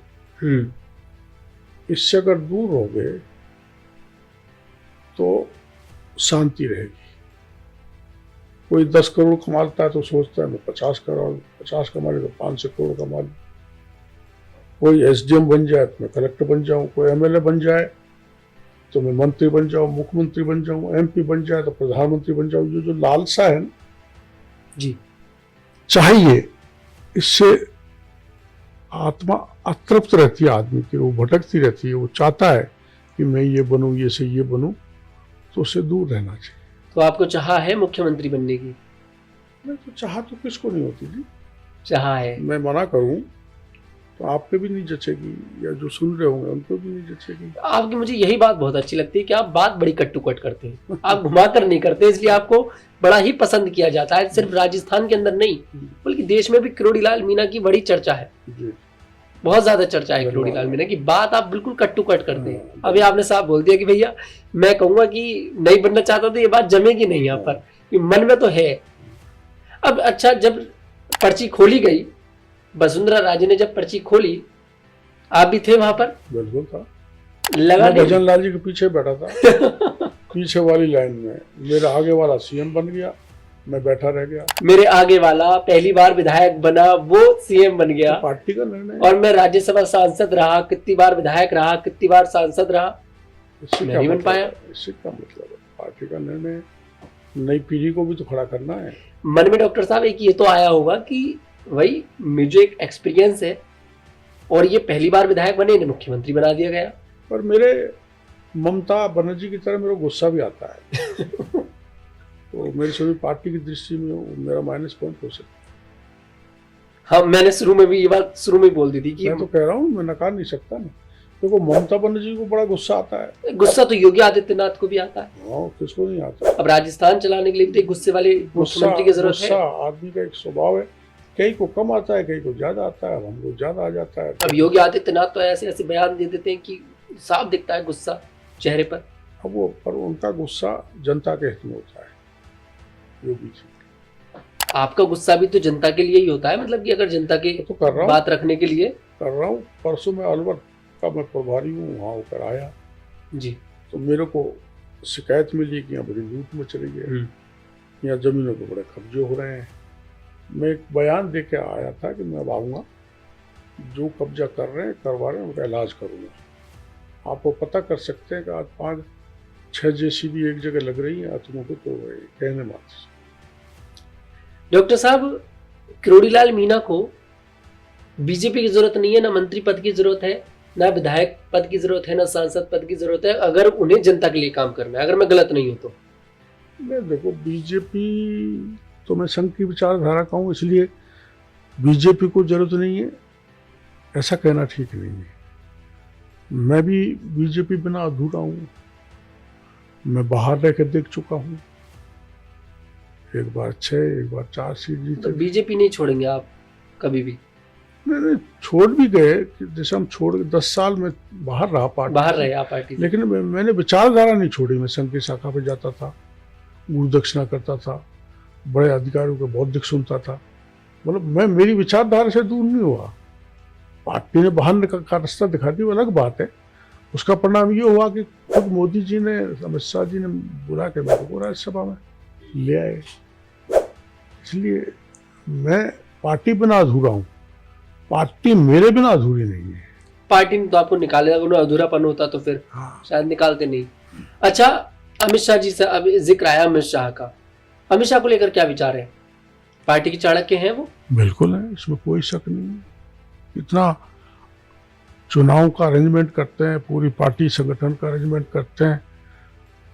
इससे अगर दूर हो गए तो शांति रहेगी। कोई 10 करोड़ कमाता है तो सोचता है मैं 50 कमा ले तो 500 करोड़ कमा लूं। कोई एसडीएम बन जाए तो मैं कलेक्टर बन जाऊं, कोई एमएलए बन जाए तो मैं मंत्री बन जाऊं, मुख्यमंत्री बन जाऊं, एमपी बन जाए तो प्रधानमंत्री बन जाऊं। ये जो लालसा है जी, चाहिए, इससे आत्मा अतृप्त रहती है आदमी की, वो भटकती रहती है। वो चाहता है कि मैं ये बनूं, ये से ये बनूं, तो उससे दूर रहना चाहिए। तो आपको चाह है मुख्यमंत्री बनने की? मैं तो चाह तो किसको नहीं होती थी, चाह है। मैं मना करूं तो आप पे भी नहीं जचेगी, या जो सुन रहे होंगे उनको भी नहीं जचेगी। आपकी मुझे यही बात बहुत अच्छी लगती है कि आप बात बड़ी कट्टू कट करते हैं, आप घुमाकर नहीं करते, इसलिए आपको बड़ा ही पसंद किया जाता है। सिर्फ राजस्थान के अंदर नहीं बल्कि देश में भी किरोड़ीलाल मीणा की बड़ी चर्चा है, बहुत ज्यादा चर्चा है किरोड़ीलाल मीणा की। बात आप बिल्कुल कट्टू कट करते हैं। अभी आपने साफ बोल दिया कि भैया मैं कहूंगा कि नहीं बनना चाहता तो ये बात जमेगी नहीं यहाँ पर, कि मन में तो है। अब अच्छा, जब पर्ची खोली गई, वसुंधरा राजे ने जब पर्ची खोली, आप भी थे वहां पर? बिल्कुल था, लगा मैं भजन लाल जी के पीछे बैठा था पीछे वाली लाइन में। मेरा आगे वाला सीएम बन गया, मैं बैठा रह गया। मेरे आगे वाला पहली बार विधायक बना, वो सीएम बन गया। तो पार्टी का निर्णय, और मैं राज्यसभा सांसद रहा, कितनी बार विधायक रहा, कितनी बार सांसद रहा, नहीं बन पाया। इससे क्या मतलब है? पार्टी का निर्णय, नई पीढ़ी को भी तो खड़ा करना है। मन में डॉक्टर साहब एक ये तो आया होगा कि भाई मुझे एक एक्सपीरियंस है, और ये पहली बार विधायक बने, इन्हें मुख्यमंत्री बना दिया गया। पर मेरे ममता बनर्जी की तरह मेरा गुस्सा भी आता है तो मेरी सभी पार्टी की दृष्टि में वो मेरा माइनस पॉइंट हो सकता है। हाँ, मैंने शुरू में भी ये बात शुरू में बोल दी थी कि मैं तो कह रहा हूँ, मैं नकार नहीं सकता ना, देखो ममता बनर्जी को बड़ा गुस्सा आता है। गुस्सा तो योगी आदित्यनाथ को भी आता है। हाँ, किसको नहीं आता। अब राजस्थान चलाने के लिए भी तो गुस्से वाले मुख्यमंत्री की जरूरत है। गुस्सा आदमी का एक स्वभाव है, कई को कम आता है, कई को ज्यादा आता है, हमको ज्यादा आ जाता है। अब योगी आदित्यनाथ तो ऐसे ऐसे बयान दे देते हैं कि साफ दिखता है गुस्सा चेहरे पर। अब वो पर उनका गुस्सा जनता के हित में होता है, योगी जी। आपका गुस्सा भी तो जनता के लिए ही होता है, मतलब कि अगर जनता के तो कर रहा बात रखने के लिए कर रहा हूँ। परसों में अलवर का मैं प्रभारी हूँ, वहाँ होकर आया जी, तो मेरे को शिकायत मिली कि यहाँ बड़ी लूट मच रही है, यहाँ जमीनों के बड़े कब्जे हो रहे हैं। मैं एक बयान दे के आया था कि मैं अब आऊँगा, जो कब्जा कर रहे हैं करवा रहे हैं उनका इलाज करूँगा। आप वो पता कर सकते हैं कि आज 5-6 जेसीबी एक जगह लग रही है, आत्मों को तो कहने मात्र। डॉक्टर साहब, किरोड़ीलाल मीणा को बीजेपी की जरूरत नहीं है, ना मंत्री पद की जरूरत है, ना विधायक पद की जरूरत है, ना सांसद पद की जरूरत है, अगर उन्हें जनता के लिए काम करना है, अगर मैं गलत नहीं हूं तो। नहीं, देखो बीजेपी तो मैं संघ की विचारधारा का हूँ, इसलिए बीजेपी को जरूरत नहीं है ऐसा कहना ठीक नहीं है। मैं भी बीजेपी बिना अधूरा हूँ, मैं बाहर रह के देख चुका हूँ, एक बार 6 एक बार 4 सीट जीते। तो बीजेपी नहीं छोड़ेंगे आप कभी भी? नहीं, छोड़ भी गए, जैसे हम छोड़ 10 साल में बाहर रहा पार्टी, बाहर रहे आप पार्टी, लेकिन मैंने विचारधारा नहीं छोड़ी। मैं संघ की शाखा पे जाता था, गुरु दक्षिणा करता था, बड़े अधिकारियों के बौद्धिक सुनता था, मतलब मैं मेरी विचारधारा से दूर नहीं हुआ। पार्टी ने बाहर का रास्ता दिखा दिया, अलग बात है। उसका परिणाम ये हुआ कि खुद मोदी जी ने, अमित शाह जी ने बुला के मेरे को राज्यसभा में ले आए। इसलिए मैं पार्टी बिना अधूरा हूँ, पार्टी मेरे बिना अधूरी नहीं है। पार्टी ने तो आपको निकालेगा, अगर अधूरापन होता तो फिर शायद निकालते नहीं। अच्छा, अमित शाह जी से अब जिक्र आया अमित शाह का, अमित शाह को लेकर क्या विचार है? पार्टी के चाणक्य हैं वो? बिल्कुल है, इसमें कोई शक नहीं है। इतना चुनाव का अरेंजमेंट करते हैं, पूरी पार्टी संगठन का अरेंजमेंट करते हैं।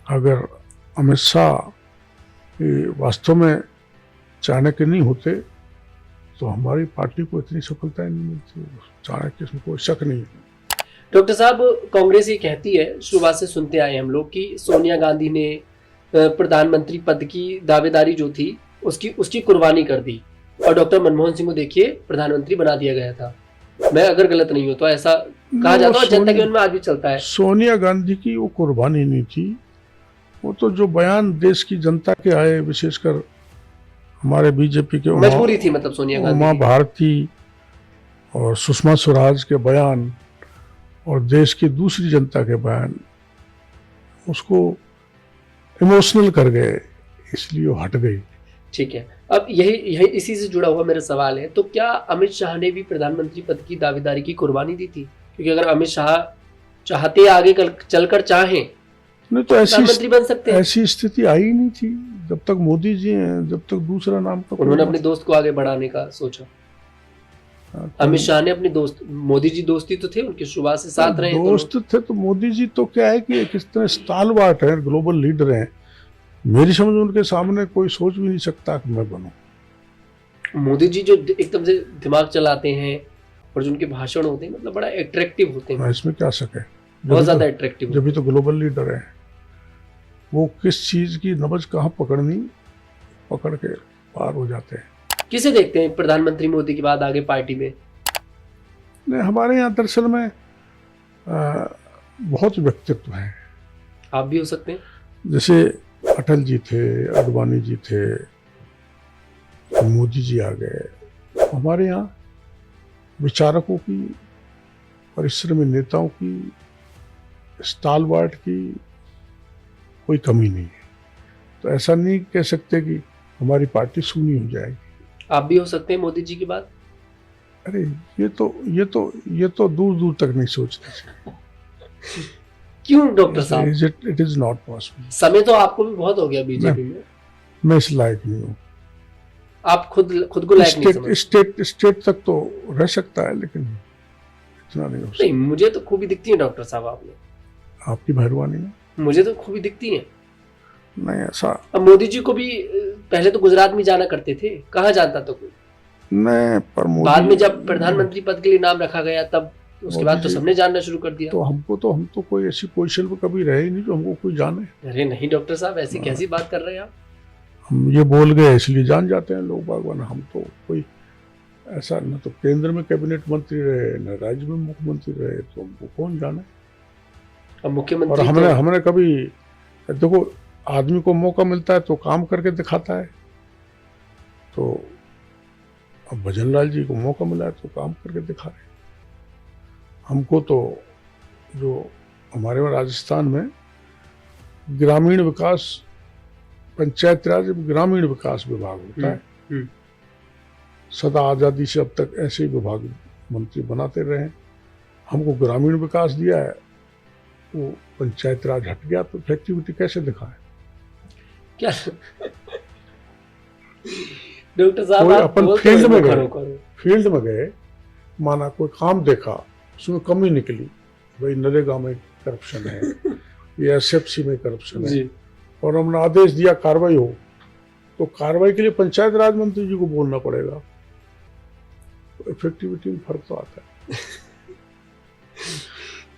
अगर अमित शाह वास्तव में चाणक्य नहीं होते तो हमारी पार्टी को इतनी सफलता नहीं मिलती। चाणक्य, इसमें कोई शक नहीं है। डॉक्टर साहब, कांग्रेस ये कहती है, शुरुआत से सुनते आए हम लोग, कि सोनिया गांधी ने प्रधानमंत्री पद की दावेदारी जो थी उसकी कुर्बानी कर दी, और डॉक्टर मनमोहन सिंह को देखिए प्रधानमंत्री बना दिया गया था। मैं अगर गलत नहीं हूं तो ऐसा कहा जाता है, और जनता के मन में आज भी चलता है। सोनिया गांधी की वो कुर्बानी नहीं थी, वो तो जो बयान देश की जनता के आए, विशेषकर हमारे बीजेपी के मजबूरी थी, मतलब सोनिया गांधी, उमा भारती और सुषमा स्वराज के बयान और देश की दूसरी जनता के बयान उसको इमोशनल कर गए, इसलिए वो हट गई। ठीक है, अब यही इसी से जुड़ा हुआ मेरा सवाल है, तो क्या अमित शाह ने भी प्रधानमंत्री पद की दावेदारी की कुर्बानी दी थी? क्योंकि अगर अमित शाह चाहते आगे चलकर चाहें नहीं तो प्रधानमंत्री बन सकते हैं। ऐसी स्थिति आई नहीं थी जब तक मोदी जी हैं, जब तक दूसरा नाम का उन्होंने अपने दोस्त को आगे बढ़ाने का सोचा। अमित शाह ने अपने दोस्त, मोदी जी दोस्ती तो थे उनके, शुरुआत से साथ रहे, दोस्त थे तो मोदी जी तो क्या है कि किस तरह स्टालवार्ट है, ग्लोबल लीडर हैं। मेरी समझ उनके सामने कोई सोच भी नहीं सकता कि मैं बनूं। मोदी जी जो एकदम से दिमाग चलाते हैं और जो उनके भाषण होते हैं, मतलब बड़ा अट्रैक्टिव होते हैं। इसमें क्या शक है, बहुत ज्यादा अट्रैक्टिव। जब भी तो ग्लोबल लीडर है, वो किस चीज की नब्ज कहाँ पकड़नी, पकड़ के पार हो जाते हैं। किसे देखते हैं प्रधानमंत्री मोदी के बाद आगे पार्टी में? नहीं, हमारे यहाँ दरअसल में बहुत व्यक्तित्व हैं, आप भी हो सकते हैं। जैसे अटल जी थे, आडवाणी जी थे, मोदी जी आ गए। हमारे यहाँ विचारकों की, परिश्रमी नेताओं की, स्टालवार्ट की कोई कमी नहीं है। तो ऐसा नहीं कह सकते कि हमारी पार्टी शून्य हो जाएगी। आप भी हो सकते हैं मोदी जी की बात। अरे ये तो दूर दूर तक नहीं सोचते। क्यों डॉक्टर साहब? It is not possible. समय तो आपको भी बहुत हो गया बीजेपी में। मैं इस लायक नहीं हूँ। आप खुद को लायक नहीं समझते। स्टेट तक तो रह सकता है, लेकिन इतना नहीं हो सकता। नहीं, मुझे तो खूबी दिखती है डॉक्टर साहब आप में। आपकी मेहरबानी है। मुझे तो खूबी दिखती है। नहीं ऐसा। अब मोदी जी को भी पहले तो गुजरात में जाना करते थे, कहाँ जानता था कोई। नहीं, पर बाद में जब प्रधानमंत्री पद के लिए नाम रखा गया तब उसके बाद तो सबने जानना शुरू कर दिया। तो हम तो कोई ऐसी पोजीशन पर कभी रहे ही नहीं जो हमको कोई जाने। अरे नहीं डॉक्टर साहब, ऐसी कैसी बात कर रहे हैं आप? हम ये बोल गए इसलिए जान जाते हैं लोग बागवान। हम तो कोई ऐसा न तो केंद्र में कैबिनेट मंत्री रहे, न राज्य में मुख्यमंत्री रहे, तो हमको कौन जाने। अब मुख्यमंत्री और हमने कभी, देखो आदमी को मौका मिलता है तो काम करके दिखाता है। तो अब भजन लाल जी को मौका मिला है तो काम करके दिखा रहे हैं। हमको तो जो हमारे में राजस्थान में ग्रामीण विकास, पंचायत राज ग्रामीण विकास विभाग होता है। सदा आज़ादी से अब तक ऐसे ही विभाग मंत्री बनाते रहे। हमको ग्रामीण विकास दिया है, वो पंचायत राज हट गया तो इफेक्टिविटी कैसे दिखाए? क्या डॉक्टर साहब आप अपन फील्ड में गए, माना कोई काम देखा, उसमें कमी निकली, भाई नरेगा में करप्शन है या एसएफसी में करप्शन है, और हमने आदेश दिया कार्रवाई हो, तो कार्रवाई के लिए पंचायत राज मंत्री जी को बोलना पड़ेगा। तो इफेक्टिविटी में फर्क तो आता है।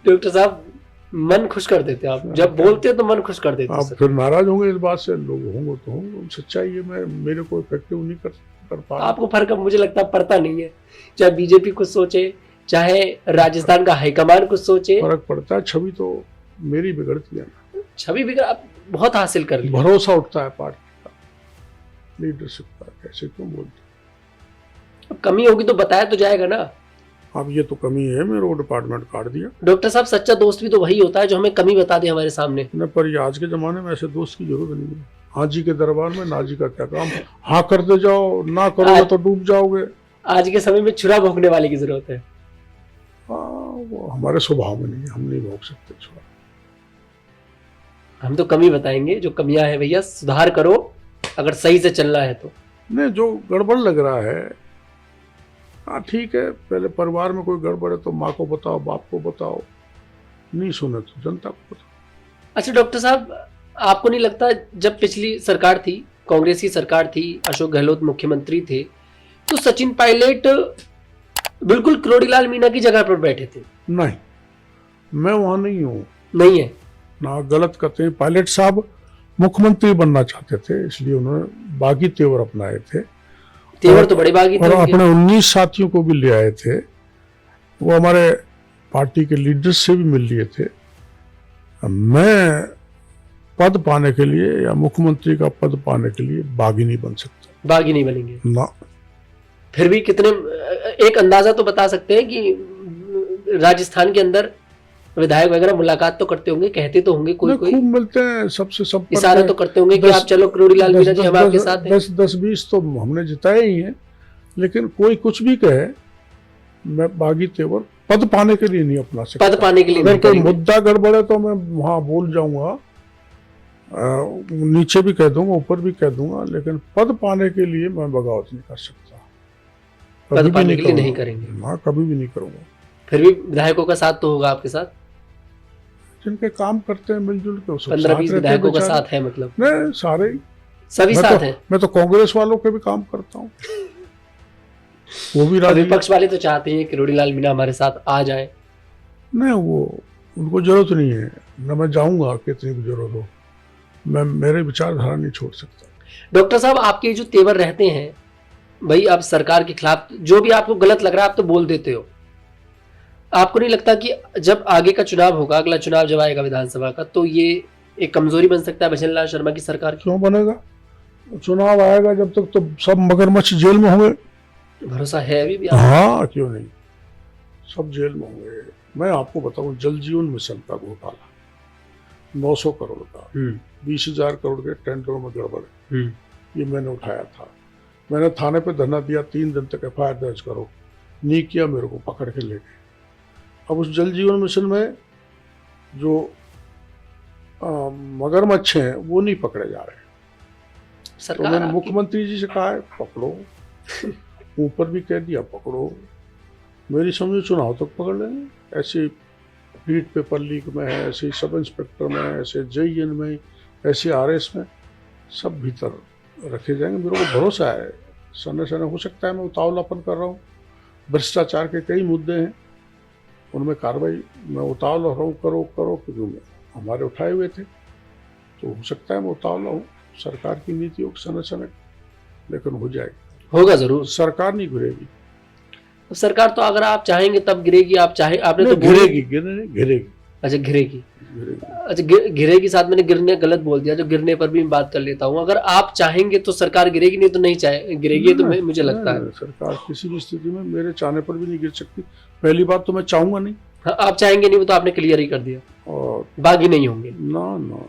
डॉक्टर साहब मन खुश कर देते आप, जब बोलते हैं तो मन खुश कर देते। आप फिर नाराज होंगे इस बात से, लोग होंगे तो होंगे, सच्चाई है। मैं मेरे को इफेक्टिव नहीं कर पा। आपको फर्क मुझे लगता है पड़ता नहीं है, चाहे बीजेपी कुछ सोचे, चाहे राजस्थान का हाईकमान कुछ सोचे, फर्क पड़ता है। छवि तो मेरी बिगड़ती है ना। छवि बिगड़, आप बहुत हासिल कर लिया। भरोसा उठता है पार्टी का, लीडरशिप का। कैसे क्यों बोलते? अब कमी होगी तो बताया तो जाएगा ना। अब ये तो कमी है, मेरे को डिपार्टमेंट काट दिया। डॉक्टर साहब सच्चा दोस्त भी तो वही होता है जो हमें कमी बता दे हमारे सामने। न, पर ये आज के जमाने में ऐसे दोस्त की जरूरत नहीं है। हाजी के दरबार में नाजी का क्या काम? हाँ करते जाओ, ना करोगे तो डूब जाओगे। आज के समय में छुरा भोंकने वाले की जरूरत है। वो हमारे स्वभाव में नहीं है, हम नहीं भोग सकते छुरा। हम तो कमी बताएंगे, जो कमियां हैं भैया सुधार करो, अगर सही से चलना है तो। नहीं, जो गड़बड़ लग रहा है, हाँ ठीक है, पहले परिवार में कोई गड़बड़ है तो माँ को बताओ, बाप को बताओ, नहीं सुने तो जनता को बताओ। अच्छा डॉक्टर साहब, आपको नहीं लगता जब पिछली सरकार थी, कांग्रेस की सरकार थी, अशोक गहलोत मुख्यमंत्री थे, तो सचिन पायलट बिल्कुल किरोड़ीलाल मीणा की जगह पर बैठे थे? नहीं, मैं वहां नहीं हूँ। नहीं है ना, गलत करते हैं। पायलट साहब मुख्यमंत्री बनना चाहते थे, इसलिए उन्होंने बागी तेवर अपनाए थे। तेवर तो बड़े बागी थे। और अपने 19 साथियों को भी ले आए थे। वो हमारे पार्टी के लीडर्स से भी मिल लिए थे। मैं पद पाने के लिए या मुख्यमंत्री का पद पाने के लिए बागी नहीं बन सकता। बागी नहीं बनेंगे ना। फिर भी कितने, एक अंदाजा तो बता सकते हैं कि राजस्थान के अंदर विधायक वगैरह मुलाकात तो करते होंगे, कहते तो होंगे कोई खूब मिलते हैं, सबसे सब इशारा तो करते होंगे कि आप चलो किरोड़ीलाल मीणा जी हम आपके साथ हैं। 10-20 तो हमने जिताए ही हैं, लेकिन कोई कुछ भी कहे, मैं बागी तेवर पद पाने के लिए नहीं अपना सकता। पद पाने के लिए अगर कोई मुद्दा गड़बड़ है तो मैं वहां बोल जाऊंगा, नीचे भी कह दूंगा, ऊपर भी कह दूंगा, लेकिन पद पाने के लिए मैं बगावत नहीं कर सकता। पद पाने के लिए नहीं करेंगे? हाँ, कभी भी नहीं करूंगा। फिर भी विधायकों का साथ तो होगा आपके साथ, जिनके काम करते हैं मिलजुल के। 15-20 विधायकों का साथ है मतलब? नहीं, सारे सभी साथ हैं। मैं तो कांग्रेस वालों के भी काम करता हूँ, वो भी राजी। विपक्ष वाले तो चाहते हैं किरोड़ीलाल मीणा हमारे साथ आ जाए। नहीं, वो उनको जरूरत नहीं है, न मैं जाऊंगा कितनी भी जरूरत हो, मैं मेरे विचारधारा नहीं छोड़ सकता। डॉक्टर साहब, आपके जो तेवर रहते हैं भाई, आप सरकार के खिलाफ जो भी आपको गलत लग रहा है आप तो बोल देते हो। आपको नहीं लगता कि जब आगे का चुनाव होगा, अगला चुनाव जब आएगा विधानसभा का, तो ये एक कमजोरी बन सकता है भजनलाल शर्मा की सरकार की? क्यों बनेगा? चुनाव आएगा जब तक तो सब मगरमच्छ जेल में होंगे। भरोसा है अभी भी हाँ, क्यों नहीं, सब जेल में होंगे। मैं आपको बताऊं, जल जीवन मिशन का घोटाला 900 करोड़ का, 20,000 करोड़ के टेंडरों में गड़बड़, ये मैंने उठाया था। मैंने थाने पे धरना दिया, 3 दिन तक FIR दर्ज करो, नहीं किया, मेरे को पकड़ के ले गए। अब उस जल जीवन मिशन में जो मगरमच्छ हैं वो नहीं पकड़े जा रहे। तो मैंने मुख्यमंत्री जी से कहा है पकड़ो, ऊपर भी कह दिया पकड़ो, मेरी समझो चुनाव तक पकड़ लेंगे। ऐसे रीट पेपर लीक में है, ऐसे सब इंस्पेक्टर में, ऐसे JN में, ऐसे RS में, सब भीतर रखे जाएंगे। मेरे को भरोसा है, सने सने हो सकता है मैं उतावलापन कर रहा हूँ, भ्रष्टाचार के कई मुद्दे हैं, उनमें कार्रवाई मैं उतावला रहा हूँ, करो करो, क्योंकि हमारे उठाए हुए थे, तो हो सकता है मैं उतावला हूँ। सरकार की नीतियों के समय समय, लेकिन हो जाएगी, होगा जरूर। सरकार नहीं गिरेगी। तो सरकार तो अगर आप चाहेंगे तब गिरेगी, आप चाहे आपने तो घिरेगी, घिरेगी। अच्छा घिरेगी, अच्छा घिरेगी, साथ मैंने गिरने गलत बोल दिया, जो गिरने पर भी बात कर लेता हूँ। अगर आप चाहेंगे तो सरकार गिरेगी, नहीं तो नहीं चाहे गिरेगी, तो मुझे लगता है सरकार किसी भी स्थिति में मेरे चाहने पर भी नहीं गिर सकती। पहली बात तो मैं चाहूंगा नहीं। हाँ, आप चाहेंगे नहीं, वो तो आपने क्लियर ही कर दिया, और बागी नहीं होंगे। ना ना ना,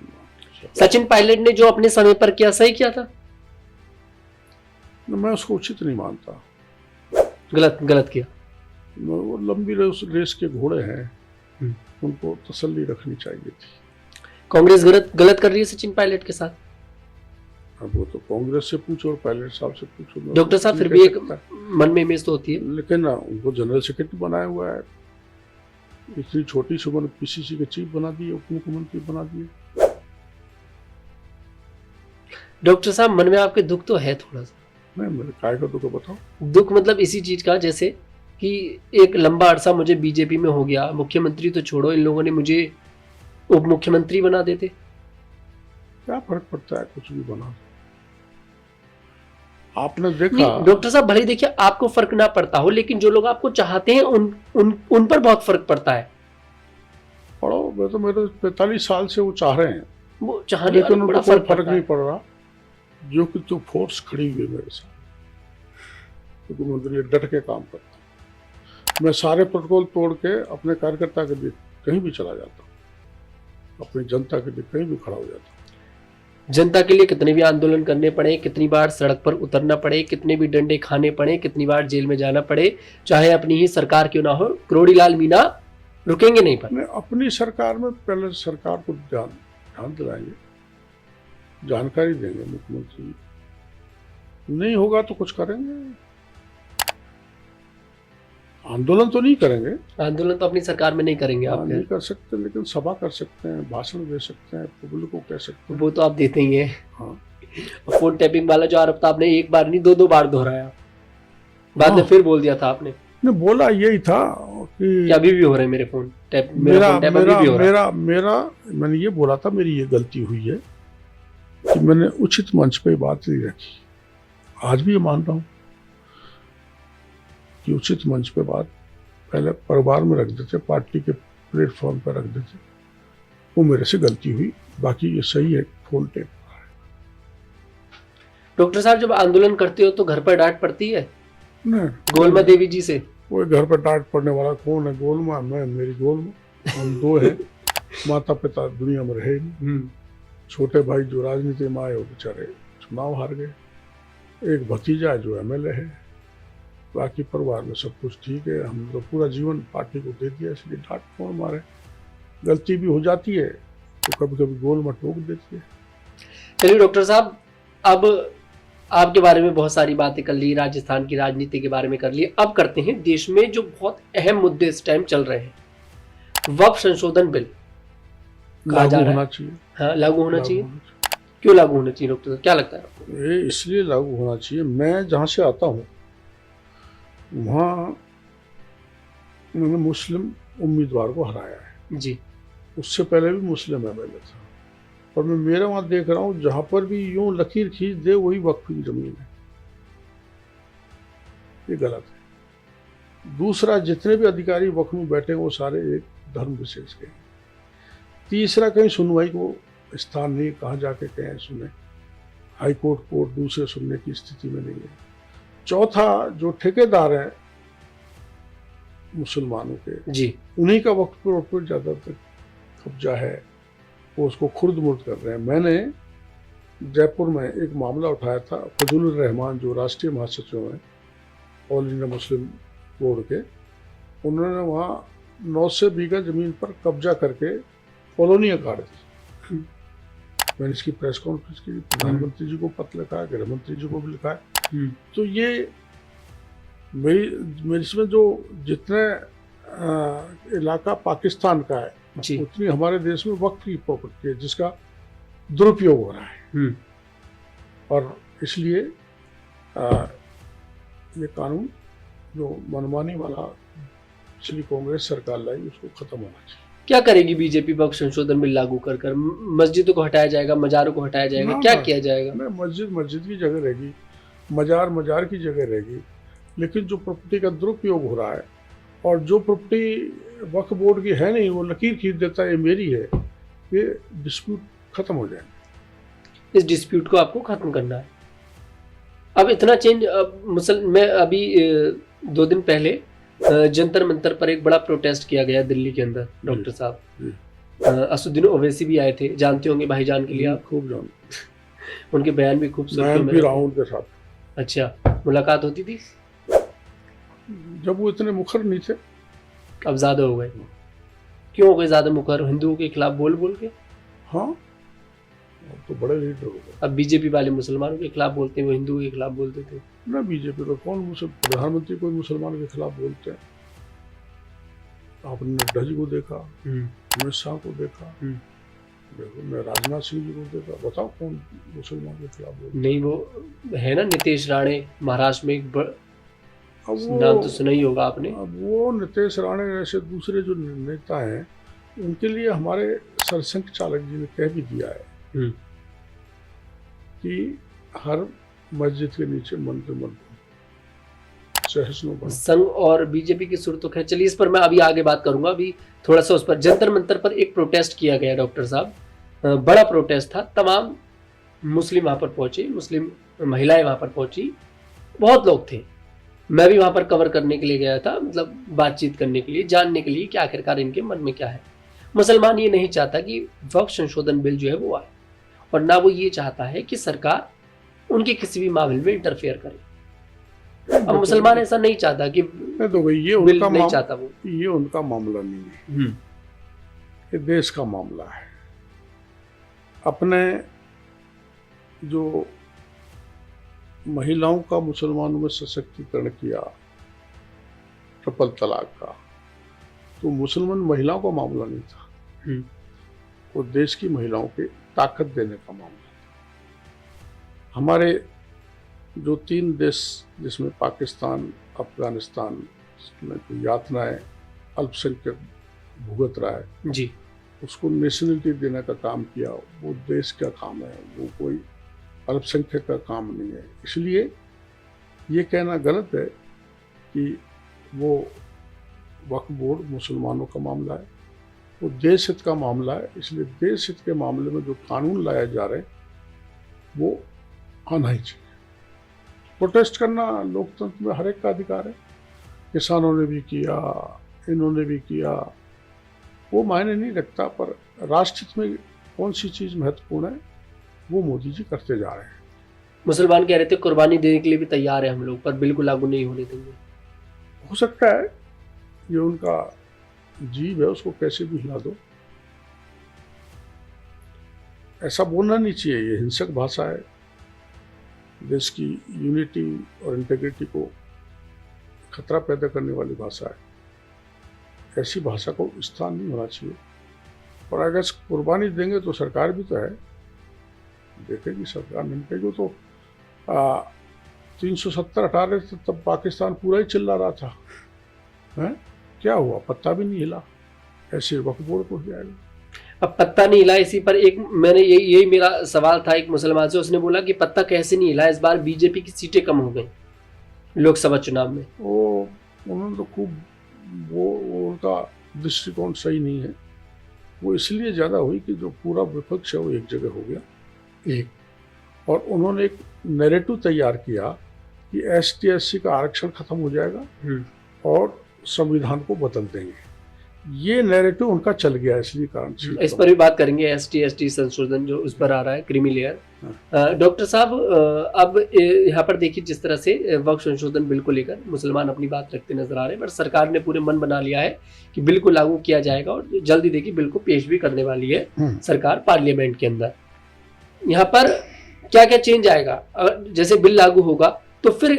सचिन पायलट ने जो अपने समय पर किया सही किया था? मैं उसको उचित नहीं मानता, गलत किया। वो लंबी रेस के घोड़े हैं, उनको तसल्ली रखनी चाहिए थी। कांग्रेस गलत कर रही है सचिन पायलट के साथ? अब वो तो कांग्रेस से पूछो और पायलट साहब से पूछो। डॉक्टर साहब फिर भी एक मन में इमेज तो होती है। लेकिन उनको जनरल सेक्रेटरी बनाया हुआ है, इतनी छोटी सी उम्र PCC के चीफ बना दिए, उप मुख्यमंत्री बना दिए। डॉक्टर साहब मन में आपके दुख तो है थोड़ा सा? नहीं, मेरे काय का दुख बताओ। दुख मतलब इसी चीज का, जैसे कि एक लंबा अरसा मुझे बीजेपी में हो गया, मुख्यमंत्री तो छोड़ो, इन लोगों ने मुझे उप मुख्यमंत्री बना देते। क्या फर्क पड़ता है, कुछ भी बना दो। आपने देखा डॉक्टर साहब, भले देखिए आपको फर्क ना पड़ता हो, लेकिन जो लोग आपको चाहते हैं उन पर बहुत फर्क पड़ता है। पढ़ो, मैं तो मेरे 45 साल से वो चाह रहे हैं, वो चाहने लेकिन उनको कोई फर्क नहीं है। पड़ रहा। जो कि तो फोर्स खड़ी हुई है मेरे साथ, क्योंकि मुख्यमंत्री डट के काम करता हूँ। मैं सारे प्रोटोकॉल तोड़ के अपने कार्यकर्ता के लिए कहीं भी चला जाता हूँ, अपनी जनता के लिए कहीं भी खड़ा हो जाता हूँ। जनता के लिए कितने भी आंदोलन करने पड़े, कितनी बार सड़क पर उतरना पड़े, कितने भी डंडे खाने पड़े, कितनी बार जेल में जाना पड़े, चाहे अपनी ही सरकार क्यों ना हो, करोड़ीलाल मीणा रुकेंगे नहीं पर। अपनी सरकार में पहले सरकार को ध्यान दिलाएंगे, जानकारी देंगे मुख्यमंत्री, नहीं होगा तो कुछ करेंगे। आंदोलन तो नहीं करेंगे, आंदोलन तो अपनी सरकार में नहीं करेंगे आप? नहीं कर सकते, लेकिन सभा कर सकते हैं, भाषण दे सकते हैं, पब्लिक को कह सकते हैं। वो तो आप देते ही हैं। हाँ। फोन टैपिंग वाला जो आरोप था, आपने एक बार नहीं 2 बार दोहराया, बाद में फिर बोल दिया था आपने। नहीं, बोला यही था कि अभी भी हो रहे मेरे फोन टैप, मैंने ये बोला था मेरी ये गलती हुई है कि मैंने उचित मंच पे बात नहीं रखी। आज भी ये मान रहा हूँ कि उचित मंच पे बात पहले परिवार में रख देते, पार्टी के प्लेटफॉर्म पर रख देते, वो मेरे से गलती हुई। बाकी ये सही है, फोन टेप। डॉक्टर साहब, जब आंदोलन करते हो तो घर पर डांट पड़ती है? नहीं, गोलमा देवी जी से? वो घर पर डांट पड़ने वाला कौन है? गोलमा मैं, मेरी गोलमा, हम 2 हैं। माता पिता दुनिया में रहे नहीं। छोटे भाई जो राजनीति में आए वो बेचारे चुनाव हार गए, एक भतीजा है जो MLA है, बाकी परिवार में सब कुछ ठीक है। हम तो पूरा जीवन पार्टी को दे दिया, इसलिए डांट कौन मारे। गलती भी हो जाती है तो कभी कभी गोल में टोक देती है। चलिए डॉक्टर साहब, अब आपके बारे में बहुत सारी बातें कर ली, राजस्थान की राजनीति के बारे में कर ली। अब करते हैं देश में जो बहुत अहम मुद्दे इस टाइम चल रहे हैं। वक्फ संशोधन बिल लागू होना चाहिए। हाँ, लागू होना चाहिए। क्यों लागू होना चाहिए डॉक्टर साहब, क्या लगता है आपको? ये इसलिए लागू होना चाहिए, मैं जहाँ से आता हूँ वहाँ मैंने मुस्लिम उम्मीदवार को हराया है जी। उससे पहले भी मुस्लिम MLA था, और मैं मेरे वहाँ देख रहा हूँ जहाँ पर भी यूं लकीर खींच दे वही वक्फ की जमीन है। ये गलत है। दूसरा, जितने भी अधिकारी वक्फ में बैठे वो सारे एक धर्म विशेष के। तीसरा, कहीं सुनवाई को स्थान नहीं, कहाँ जाके कहें सुने। हाई कोर्ट दूसरे सुनने की स्थिति में नहीं है। चौथा, जो ठेकेदार हैं मुसलमानों के, जी उन्हीं का वक्त पर ज़्यादातर कब्जा है, वो उसको खुर्द मुर्द कर रहे हैं। मैंने जयपुर में एक मामला उठाया था, फजलुर रहमान जो राष्ट्रीय महासचिव हैं ऑल इंडिया मुस्लिम बोर्ड के, उन्होंने वहाँ 900 बीघा जमीन पर कब्जा करके कॉलोनियाँ काट दी। मैंने इसकी प्रेस कॉन्फ्रेंस की, प्रधानमंत्री जी को पत्र लिखा है, गृह मंत्री जी को भी लिखा है। तो ये मेरी इसमें जो जितने इलाका पाकिस्तान का है, उतनी हमारे देश में वक्फ की प्रॉपर्टी है जिसका दुरुपयोग हो रहा है। और इसलिए ये कानून जो मनमानी वाला पिछली कांग्रेस सरकार लाई, उसको खत्म होना चाहिए। क्या करेगी बीजेपी वक्फ संशोधन बिल लागू कर कर? मस्जिदों को हटाया जाएगा, मजारों को हटाया जाएगा, क्या किया जाएगा? मस्जिद की जगह रहेगी, मजार की जगह रहेगी, लेकिन जो प्रॉपर्टी का दुरुपयोग हो रहा है और जो प्रॉपर्टी वक्फ बोर्ड की है नहीं, वो लकीर खींच देता है ये मेरी है, ये डिस्प्यूट खत्म हो जाएगा। इस डिस्प्यूट को आपको खत्म करना है। अब इतना चेंज, मैं अभी 2 दिन पहले जंतर मंतर पर एक बड़ा प्रोटेस्ट किया गया दिल्ली के अंदर, डॉक्टर साहब। असुद्दीन ओवैसी भी आए थे, जानते होंगे भाईजान के लिए आप? खूब जान। उनके बयान भी खूब उनके साथ। अच्छा, मुलाकात होती थी जब वो इतने मुखर नहीं थे। अब ज्यादा हो गए। क्यों हो गए ज्यादा मुखर? हिंदुओं के खिलाफ बोल के? हाँ, तो बड़े लीडर हो गए। अब बीजेपी वाले मुसलमानों के खिलाफ बोलते हैं, वो हिंदुओं के खिलाफ बोलते थे ना। बीजेपी का कौन प्रधानमंत्री कोई मुसलमान के खिलाफ बोलते हैं? आपने नड्डा जी को देखा, अमित शाह को देखा, मैं राजनाथ सिंह जी को देखा, बताओ कौन मुसलमान के खिलाफ बोलते? नहीं, वो है ना नितेश राणे, महाराष्ट्र में एक नाम तो सुना ही होगा आपने। अब वो नितेश राणे जैसे दूसरे जो नेता हैं, उनके लिए हमारे सरसंघ चालक जी ने कह भी दिया है कि हर मस्जिद के नीचे मंदिर मत बनो। संघ और बीजेपी की सुर तो खैर, चलिए इस पर मैं अभी आगे बात करूंगा। अभी थोड़ा सा उस पर, जंतर मंतर पर एक प्रोटेस्ट किया गया डॉक्टर साहब, बड़ा प्रोटेस्ट था। तमाम मुस्लिम वहां पर पहुंचे, मुस्लिम महिलाएं वहां पर पहुंची, बहुत लोग थे। मैं भी वहां पर कवर करने के लिए गया था, मतलब बातचीत करने के लिए, जानने के लिए कि आखिरकार इनके मन में क्या है। मुसलमान ये नहीं चाहता कि वक्फ संशोधन बिल जो है वो आए, और ना वो ये चाहता है कि सरकार उनके किसी भी मामले में इंटरफेयर करे। अब मुसलमान ऐसा नहीं चाहता कि तो ये बिल नहीं चाहता, वो ये उनका मामला नहीं है, ये देश का मामला है। अपने जो महिलाओं का मुसलमानों में सशक्तिकरण किया, ट्रिपल तलाक का, तो मुसलमान महिलाओं का मामला नहीं था, वो देश की महिलाओं की ताकत देने का मामला था। हमारे जो 3 देश जिसमें पाकिस्तान, अफगानिस्तान में जो यातनाएं अल्पसंख्यक भुगत रहा है जी, उसको नेशनलिटी देने का काम किया, वो देश का काम है, वो कोई अल्पसंख्यक का काम नहीं है। इसलिए ये कहना गलत है कि वो वक्फ बोर्ड मुसलमानों का मामला है, वो देश हित का मामला है। इसलिए देश हित के मामले में जो कानून लाए जा रहे हैं वो आना ही चाहिए। प्रोटेस्ट करना लोकतंत्र में हर एक का अधिकार है। किसानों ने भी किया, इन्होंने भी किया, वो मायने नहीं रखता, पर राष्ट्र हित में कौन सी चीज़ महत्वपूर्ण है वो मोदी जी करते जा रहे हैं। मुसलमान कह रहे थे कुर्बानी देने के लिए भी तैयार है हम लोग, पर बिल्कुल लागू नहीं होने देंगे। हो सकता है, ये उनका जीव है, उसको कैसे भी हिला दो। ऐसा बोलना नहीं चाहिए, ये हिंसक भाषा है, देश की यूनिटी और इंटीग्रिटी को खतरा पैदा करने वाली भाषा है। ऐसी भाषा को स्थान नहीं होना चाहिए। और अगर कुर्बानी देंगे तो सरकार भी तो है, देखेगी सरकार, निपटेगी। तो 370 हटा रहे थे तब पाकिस्तान पूरा ही चिल्ला रहा था, हैं? क्या हुआ? पत्ता भी नहीं हिला। ऐसे वक्फ बोर्ड को जाएगा। अब पत्ता नहीं हिला, इसी पर एक मैंने यही मेरा सवाल था एक मुसलमान से, उसने बोला कि पत्ता कैसे नहीं हिला, इस बार बीजेपी की सीटें कम हो गई लोकसभा चुनाव में। वो उन्होंने तो खूब वो उनका दृष्टिकोण सही नहीं है। वो इसलिए ज़्यादा हुई कि जो पूरा विपक्ष है वो एक जगह हो गया एक, और उन्होंने एक नैरेटिव तैयार किया कि ST/SC का आरक्षण खत्म हो जाएगा और संविधान को बदल देंगे। ये नैरेटिव उनका चल गया, इसलिए कारण से इस पर भी बात करेंगे। ST/ST संशोधन जो उस पर आ रहा है, क्रीमी लेयर। डॉक्टर साहब, अब यहाँ पर देखिए जिस तरह से वक्फ संशोधन बिल को लेकर मुसलमान अपनी बात रखते नजर आ रहे हैं, पर सरकार ने पूरे मन बना लिया है कि बिल को लागू किया जाएगा और जल्दी देखिए बिल को पेश भी करने वाली है सरकार पार्लियामेंट के अंदर। यहाँ पर क्या क्या चेंज आएगा? जैसे बिल लागू होगा तो फिर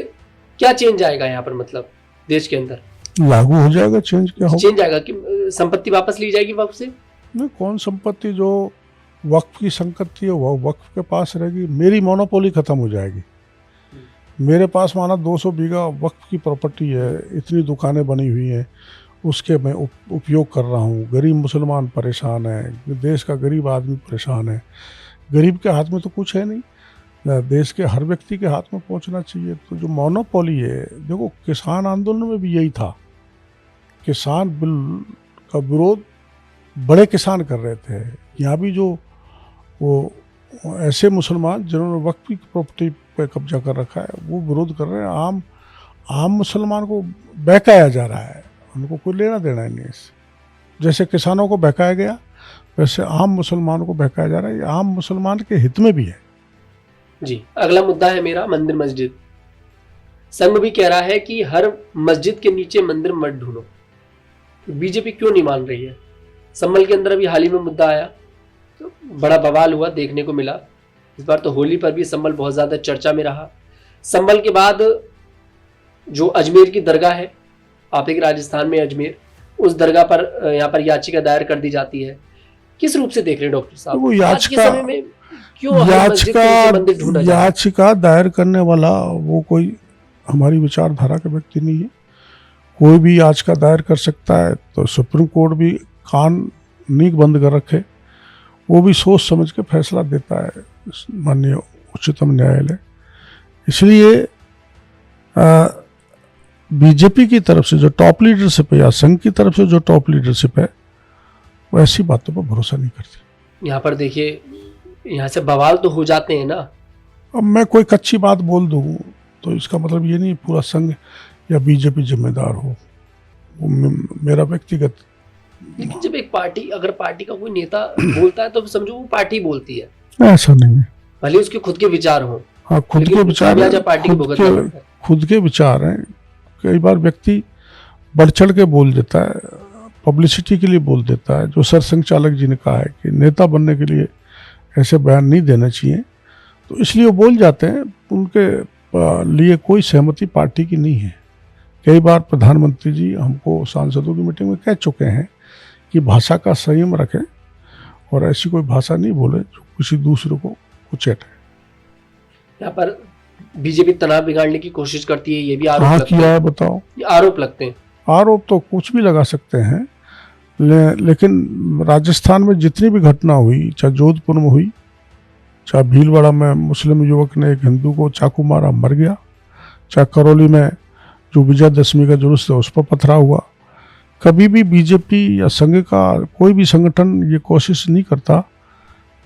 क्या चेंज आएगा यहाँ पर, मतलब देश के अंदर लागू हो जाएगा? चेंज क्या होगा? चेंज आएगा कि संपत्ति वापस ली जाएगी वक्फ से? नहीं, कौन संपत्ति? जो वक्फ की संपत्ति है वो वक्फ के पास रहेगी। मेरी मोनोपोली खत्म हो जाएगी। मेरे पास माना 200 बीघा वक्फ की प्रॉपर्टी है, इतनी दुकानें बनी हुई हैं, उसके मैं उपयोग कर रहा हूँ। गरीब मुसलमान परेशान है, देश का गरीब आदमी परेशान है। गरीब के हाथ में तो कुछ है नहीं, देश के हर व्यक्ति के हाथ में पहुँचना चाहिए। तो जो मोनोपोली है, देखो किसान आंदोलन में भी यही था। किसान बिल का विरोध बड़े किसान कर रहे थे। यहाँ भी जो वो ऐसे मुसलमान जिन्होंने वक्फ की प्रॉपर्टी पे कब्जा कर रखा है वो विरोध कर रहे हैं। आम मुसलमान को बहकाया जा रहा है, उनको कोई लेना देना ही नहीं इससे। जैसे किसानों को बहकाया गया वैसे आम मुसलमानों को बहकाया जा रहा है। ये आम मुसलमान के हित में भी है। जी, अगला मुद्दा है मेरा मंदिर मस्जिद। संघ भी कह रहा है कि हर मस्जिद के नीचे मंदिर मत ढूंढो। बीजेपी क्यों नहीं मान रही है? संभल के अंदर अभी हाल ही में मुद्दा आया तो बड़ा बवाल हुआ, देखने को मिला। इस बार तो होली पर भी संभल बहुत ज्यादा चर्चा में रहा। संभल के बाद जो अजमेर की दरगाह है, आप एक राजस्थान में अजमेर, उस दरगाह पर यहाँ पर याचिका दायर कर दी जाती है। किस रूप से देख रहे हैं डॉक्टर साहब? वो आज के समय में क्यों हर मस्जिद के नीचे मंदिर ढूंढा जा रहा है? याचिका दायर करने वाला वो कोई हमारी विचारधारा का व्यक्ति नहीं है। कोई भी याचिका दायर कर सकता है। तो सुप्रीम कोर्ट भी कान नीक बंद कर रखे, वो भी सोच समझ के फैसला देता है माननीय उच्चतम न्यायालय। इसलिए बीजेपी की तरफ से जो टॉप लीडरशिप है या संघ की तरफ से जो टॉप लीडरशिप है वो ऐसी बातों पर भरोसा नहीं करती। यहाँ पर देखिए, यहाँ से बवाल तो हो जाते हैं ना। अब मैं कोई कच्ची बात बोल दूँ तो इसका मतलब ये नहीं पूरा संघ या बीजेपी जिम्मेदार हो। वो मेरा व्यक्तिगत। लेकिन जब एक पार्टी, अगर पार्टी का कोई नेता बोलता है तो समझो वो पार्टी बोलती है, ऐसा नहीं है। भले उसके खुद के विचार हो। हाँ, खुद के विचार हैं, खुद के विचार हैं। कई बार व्यक्ति बढ़ चढ़ के बोल देता है, पब्लिसिटी के लिए बोल देता है। जो सरसंघ चालक जी ने कहा है कि नेता बनने के लिए ऐसे बयान नहीं देने चाहिए, तो इसलिए वो बोल जाते हैं। उनके लिए कोई सहमति पार्टी की नहीं है। कई बार प्रधानमंत्री जी हमको सांसदों की मीटिंग में कह चुके हैं कि भाषा का संयम रखें और ऐसी कोई भाषा नहीं बोले जो किसी दूसरे को कुचेटे। यहाँ पर बीजेपी तनाव बिगाड़ने की कोशिश करती है, ये भी आरोप लगते किया है, बताओ। आरोप लगते हैं। आरोप तो कुछ भी लगा सकते हैं, लेकिन राजस्थान में जितनी भी घटना हुई, चाहे जोधपुर में हुई, चाहे भीलवाड़ा में मुस्लिम युवक ने एक हिंदू को चाकू मारा, मर गया, चाहे करौली में जो विजयदशमी का जुलूस था उस पर पथराव हुआ, कभी भी बीजेपी या संघ का कोई भी संगठन ये कोशिश नहीं करता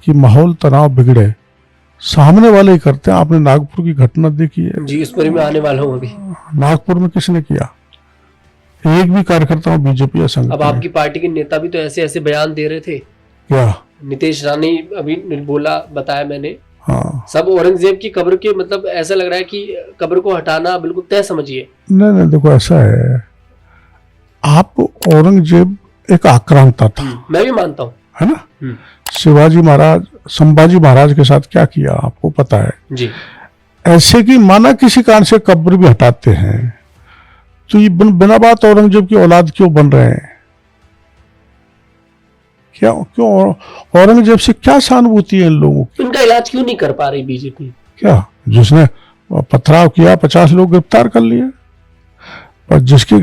कि माहौल तनाव बिगड़े। सामने वाले ही करते हैं। आपने नागपुर की घटना देखी है जी, उस पर मैं आने वाला हूँ अभी। नागपुर में किसने किया? एक भी कार्यकर्ता बीजेपी या संघ। अब आपकी पार्टी के नेता भी तो ऐसे ऐसे बयान दे रहे थे। क्या? नितेश राणे अभी बोला, बताया मैंने। हाँ, सब औरंगजेब की कब्र के, मतलब ऐसा लग रहा है कि कब्र को हटाना बिल्कुल तय समझिए। नहीं, देखो ऐसा है, आप औरंगजेब एक आक्रांता था, मैं भी मानता हूँ, है ना। शिवाजी महाराज, संभाजी महाराज के साथ क्या किया आपको पता है जी। ऐसे कि माना किसी कारण से कब्र भी हटाते हैं, तो ये बिना बात औरंगजेब की औलाद क्यों बन रहे हैं? क्यों औरंगजेब से क्या सहानुभूति है इन लोगों की? इनका इलाज क्यों नहीं कर पा रही बीजेपी? क्या जिसने पथराव किया 50 लोग गिरफ्तार कर लिए, और जिसके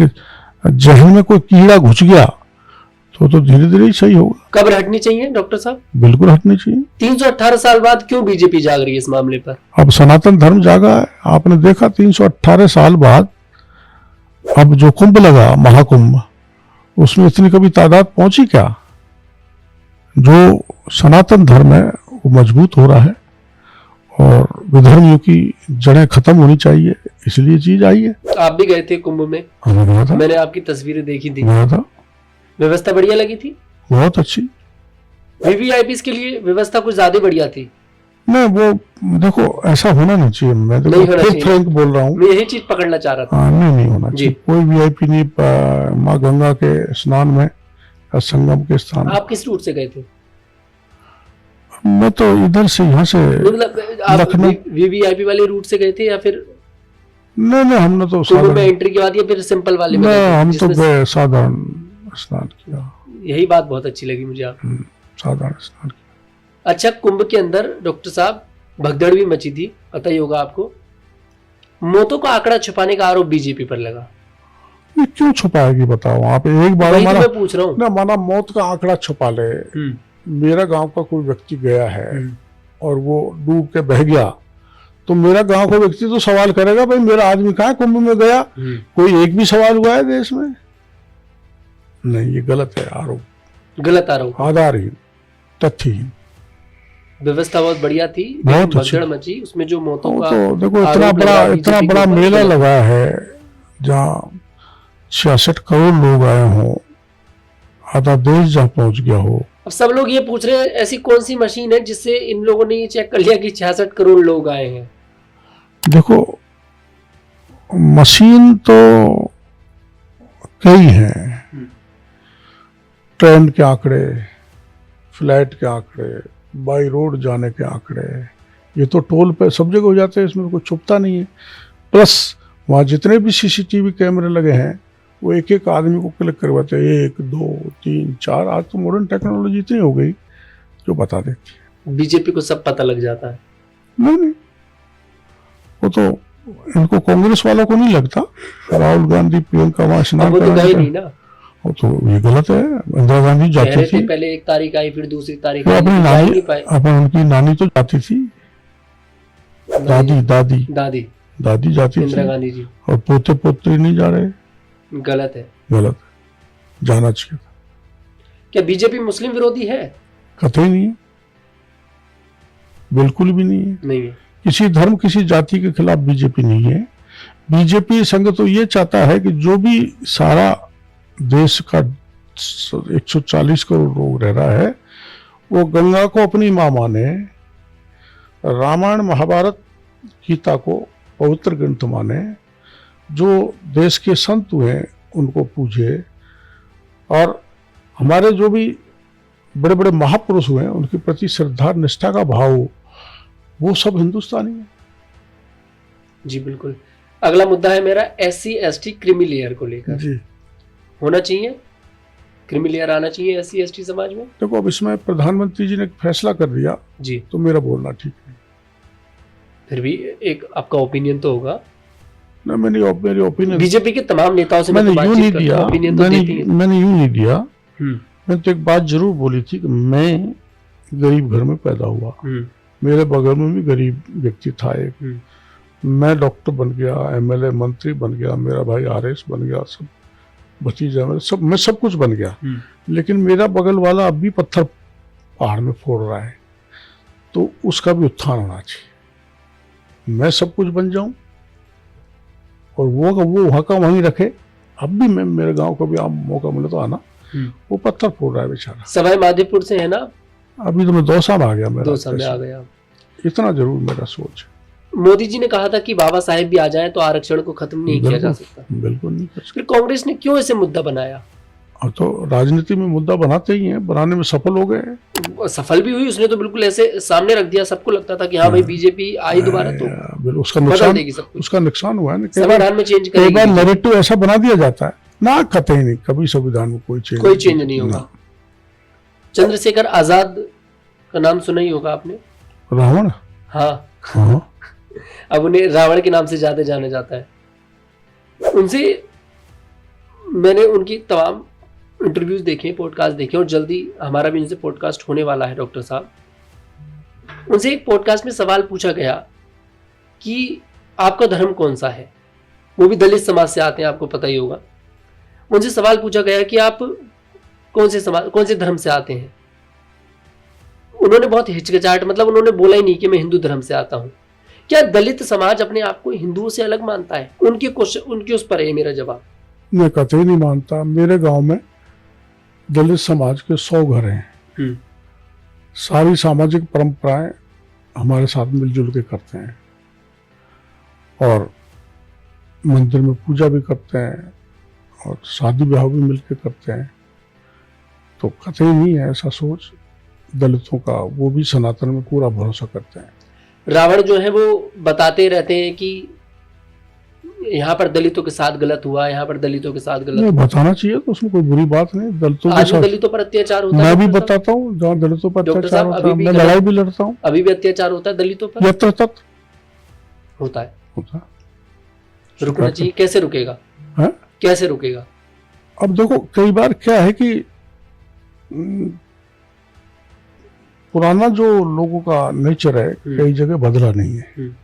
जहन में कोई कीड़ा घुस गया तो धीरे धीरे ही सही होगा। कब्र हटनी चाहिए डॉक्टर साहब? बिल्कुल हटनी चाहिए। 318 साल बाद क्यों बीजेपी जाग रही है इस मामले पर? अब सनातन धर्म जागा है। आपने देखा 318 साल बाद अब जो कुंभ लगा, महाकुंभ, उसमें इतनी कभी तादाद पहुंची क्या? जो सनातन धर्म है वो मजबूत हो रहा है और विधर्मियों की जड़ें खत्म होनी चाहिए, इसलिए चीज आई है। आप भी गए थे कुंभ में? हमें गया था, मैंने आपकी तस्वीरें देखी थी। गया था, व्यवस्था बढ़िया लगी थी? बहुत अच्छी। वीवीआईपी के लिए व्यवस्था कुछ ज्यादा बढ़िया थी? नहीं, वो देखो ऐसा होना नहीं चाहिए। मैं तो नहीं होना फिर चाहिए। फ्रैंक बोल रहा हूँ, मैं यही चीज पकड़ना चाह रहा था। हाँ, नहीं होना जी। चाहिए। कोई वीआईपी नहीं माँ गंगा के स्नान में, संगम के स्थान में। आप किस रूट से गए थे? मैं तो इधर से, यहाँ से मतलब आप लखनऊ। वीवीआईपी वाले रूट से गए थे या फिर नहीं, हमने तो कुंभ में साधारण, एंट्री के बाद या फिर सिंपल वाले में गए नहीं, थे? हम तो जिसमें गए साधारण स्नान किया, यही बात बहुत अच्छी लगी मुझे आप। साधारण स्नान किया। अच्छा, कुंभ के अंदर डॉक्टर साहब भगदड़ भी मची थी, पता ही होगा आपको। मौतों का आंकड़ा छुपाने का आरोप बीजेपी पर लगा। ये क्यों छुपाएगी बताओ आप? एक बार वही तो हमारा मैं पूछ रहा हूँ। ना, माना मौत का आंकड़ा छुपा ले, मेरा गांव का कोई व्यक्ति गया है और वो डूब के बह गया, तो मेरा गांव का व्यक्ति तो सवाल करेगा, भाई मेरा आदमी कहाँ कुंभ में गया? कोई एक भी सवाल हुआ है देश में? नहीं, ये गलत है आरोप, गलत आरोप, आधारहीन, तथ्यहीन। व्यवस्था बहुत बढ़िया थी, बहुत अच्छी। भगदड़ मची, उसमें जो मौतों वो का तो देखो इतना आरोप बड़ा लगा इतना बीजेपी के बड़ा ऊपर, मेला गलत। लगा है जहाँ 66 करोड़ लोग आए हों, आधा देश जहाँ पहुंच गया हो। अब सब लोग ये पूछ रहे हैं ऐसी कौन सी मशीन है जिससे इन लोगों ने ये चेक कर लिया कि 66 करोड़ लोग आए हैं? देखो, मशीन तो कई हैं, ट्रेन के आंकड़े, फ्लाइट के आंकड़े, बाई रोड जाने के आंकड़े, ये तो टोल पे सब जगह हो जाते हैं, इसमें कोई छुपता नहीं है। प्लस वहाँ जितने भी सीसीटीवी कैमरे लगे हैं वो एक एक आदमी को क्लिक करवाते हैं, 1 2 3 4। आज तो मॉडर्न टेक्नोलॉजी इतनी हो गई जो बता देती है। बीजेपी को सब पता लग जाता है। नहीं, वो तो इनको कांग्रेस वालों को नहीं लगता। राहुल गांधी, प्रियंका वहाँ अब स्नान वो तो कराने गए का- नहीं ना। वो तो ये गलत है। इंदिरा गांधी कह जाती रहे थे थी, पहले 1 तारीख आई, फिर दूसरी तारीख वो आई, अपनी जा ही नानी, नहीं पाए। अपन उनकी नानी तो जाती थी, दादी दादी दादी दादी जाती इंदिरा थी, गांधी जी। और पोते पोते नहीं जा रहे। गलत है। गलत है, जाना चाहिए था। क्या बीजेपी मुस्लिम विरोधी है? कतई नहीं है, बिल्कुल भी नहीं है। नहीं है। किसी धर्म, किसी जाति के खिलाफ बीजेपी नहीं है। बीजेपी संघ तो ये चाहता है कि जो भी सारा देश का 140 करोड़ लोग रह रहा है वो गंगा को अपनी मां माने, रामायण महाभारत गीता को पवित्र ग्रंथ माने, जो देश के संत हुए उनको पूजे, और हमारे जो भी बड़े बड़े महापुरुष हुए उनके प्रति श्रद्धा निष्ठा का भाव हो, वो सब हिंदुस्तानी है। जी बिल्कुल। अगला मुद्दा है मेरा SC ST क्रीमी लेयर को लेकर। जी, होना चाहिए क्रीमी लेयर, आना चाहिए SC ST समाज में। देखो अब इसमें प्रधानमंत्री जी ने एक फैसला कर दिया जी, तो मेरा बोलना ठीक नहीं। फिर भी एक आपका ओपिनियन तो होगा। ना, मेरी ओपिनियन बीजेपी के तमाम नेताओं से मैं मैंने तो यूं नहीं बातचीत करता दिया, हूं, ओपिनियन तो देते ही हैं। मैंने यूं नहीं दिया। हम्म, मैंने तो एक बात जरूर बोली थी कि मैं गरीब घर में पैदा हुआ, मेरे बगल में भी गरीब व्यक्ति था एक, मैं डॉक्टर बन गया, MLA मंत्री बन गया, मेरा भाई RS बन गया, सब भतीजा मेरा, सब, मैं सब कुछ बन गया। लेकिन मेरा बगल वाला अब भी पत्थर पहाड़ में फोड़ रहा है, तो उसका भी उत्थान होना चाहिए। मैं सब कुछ बन जाऊं और वो वहां का वहीं रखे। अब भी मैं, मेरे गांव को भी मौका मिले तो आना। वो पत्थर फोड़ रहा है बेचारा। सवाई माधोपुर से है ना? अभी तो मैं 2 साल आ गया, मेरा 2 साल में आ गया। इतना जरूर मेरा सोच है। मोदी जी ने कहा था कि बाबा साहेब भी आ जाएं तो आरक्षण को खत्म नहीं किया जा सकता। बिल्कुल नहीं कर सकते। फिर कांग्रेस ने क्यों इसे मुद्दा बनाया? और तो राजनीति में मुद्दा बनाते ही हैं, बनाने में सफल हो गए। सफल भी हुई, उसने तो बिल्कुल ऐसे सामने रख दिया, सबको लगता था कि हाँ भाई बीजेपी आई दोबारा तो उसका बदल नुकसान, देगी सब कुछ, उसका नुकसान हुआ है ना। संविधान में चेंज कई बार करेगी। नैरेटिव ऐसा बना दिया जाता है ना, कतई नहीं, कभी संविधान में कोई चेंज नहीं होगा। चंद्रशेखर आजाद का नाम सुना ही होगा आपने। रावण, हाँ, अब उन्हें रावण के नाम से ज्यादा जाना जाता है। उनसे मैंने उनकी तमाम इंटरव्यूज देखे, पॉडकास्ट देखे, और जल्दी हमारा भी उनसे पॉडकास्ट होने वाला है। डॉक्टर साहब, उनसे एक पॉडकास्ट में सवाल पूछा गया कि आपका धर्म कौन सा है। वो भी दलित समाज से आते हैं, आपको पता ही होगा। उनसे सवाल पूछा गया कि आप कौन से धर्म से आते हैं, उन्होंने बहुत हिचकिचाहट, मतलब उन्होंने बोला ही नहीं कि मैं हिंदू धर्म से आता हूँ। क्या दलित समाज अपने आप को हिंदुओं से अलग मानता है? उनके क्वेश्चन, उनके उस पर है मेरा जवाब। मैं कतई नहीं मानता। मेरे गांव में दलित समाज के 100 घर हैं। सारी सामाजिक परंपराएं हमारे साथ मिलजुल के करते हैं और मंदिर में पूजा भी करते हैं और शादी ब्याह भी मिलकर करते हैं। तो कतई नहीं है ऐसा सोच दलितों का। वो भी सनातन में पूरा भरोसा करते हैं। रावण जो है वो बताते रहते हैं कि यहाँ पर दलितों के साथ गलत हुआ, यहाँ पर दलितों के साथ गलत नहीं, हुआ। बताना चाहिए तो उसमें कोई बुरी बात नहीं। दलितों के आज भी साथ दलितों पर अत्याचार होता है। मैं भी डॉक्टर साहब? बताता हूँ जहाँ दलितों पर डॉक्टर अत्याचार साहब, होता है अभी भी मैं गलत- लड़ाई भी लड़ता हूँ। अभी भी अत्याचार होता है दलितों पर? यत्र तक होता है। होता है। रुकना चाहिए। कैसे रुकेगा? है? कैसे रुकेगा? अब देखो कई बार क्या है कि पुराना जो लोगों का नेचर है कई जगह बदला नहीं है।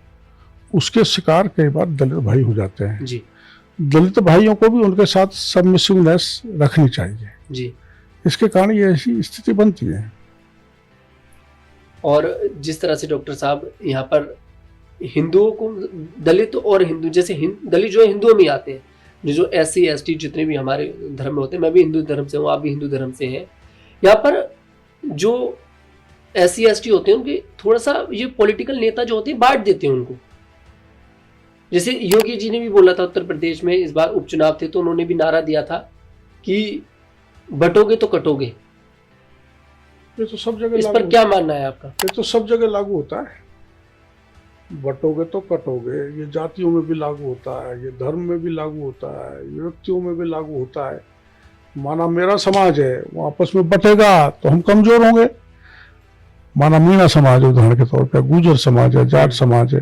उसके शिकार कई बार दलित भाई हो जाते हैं। जी दलित भाइयों को भी उनके साथ सबमिसिवनेस रखनी चाहिए। जी। इसके कारण ये ऐसी स्थिति बनती है। और जिस तरह से डॉक्टर साहब यहाँ पर हिंदुओं को, दलित और हिंदू, जैसे दलित जो है हिंदुओं में आते हैं, जो SC ST जितने भी हमारे धर्म में होते हैं, मैं भी हिंदू धर्म से हूँ, आप भी हिंदू धर्म से हैं। यहाँ पर जो SC ST होते हैं उनके थोड़ा सा ये पॉलिटिकल नेता जो होते हैं बांट देते हैं उनको। जैसे योगी जी ने भी बोला था, उत्तर प्रदेश में इस बार उपचुनाव थे तो उन्होंने भी नारा दिया था कि बटोगे तो कटोगे। ये तो सब जगह इस लागू पर क्या मानना है आपका? ये तो सब जगह लागू होता है। बटोगे तो कटोगे, ये जातियों में भी लागू होता है, ये धर्म में भी लागू होता है, ये व्यक्तियों में भी लागू होता है। माना मेरा समाज है, वो आपस में बटेगा तो हम कमजोर होंगे। माना मीणा समाज है उदाहरण के तौर पे, गुर्जर समाज है, जाट समाज है,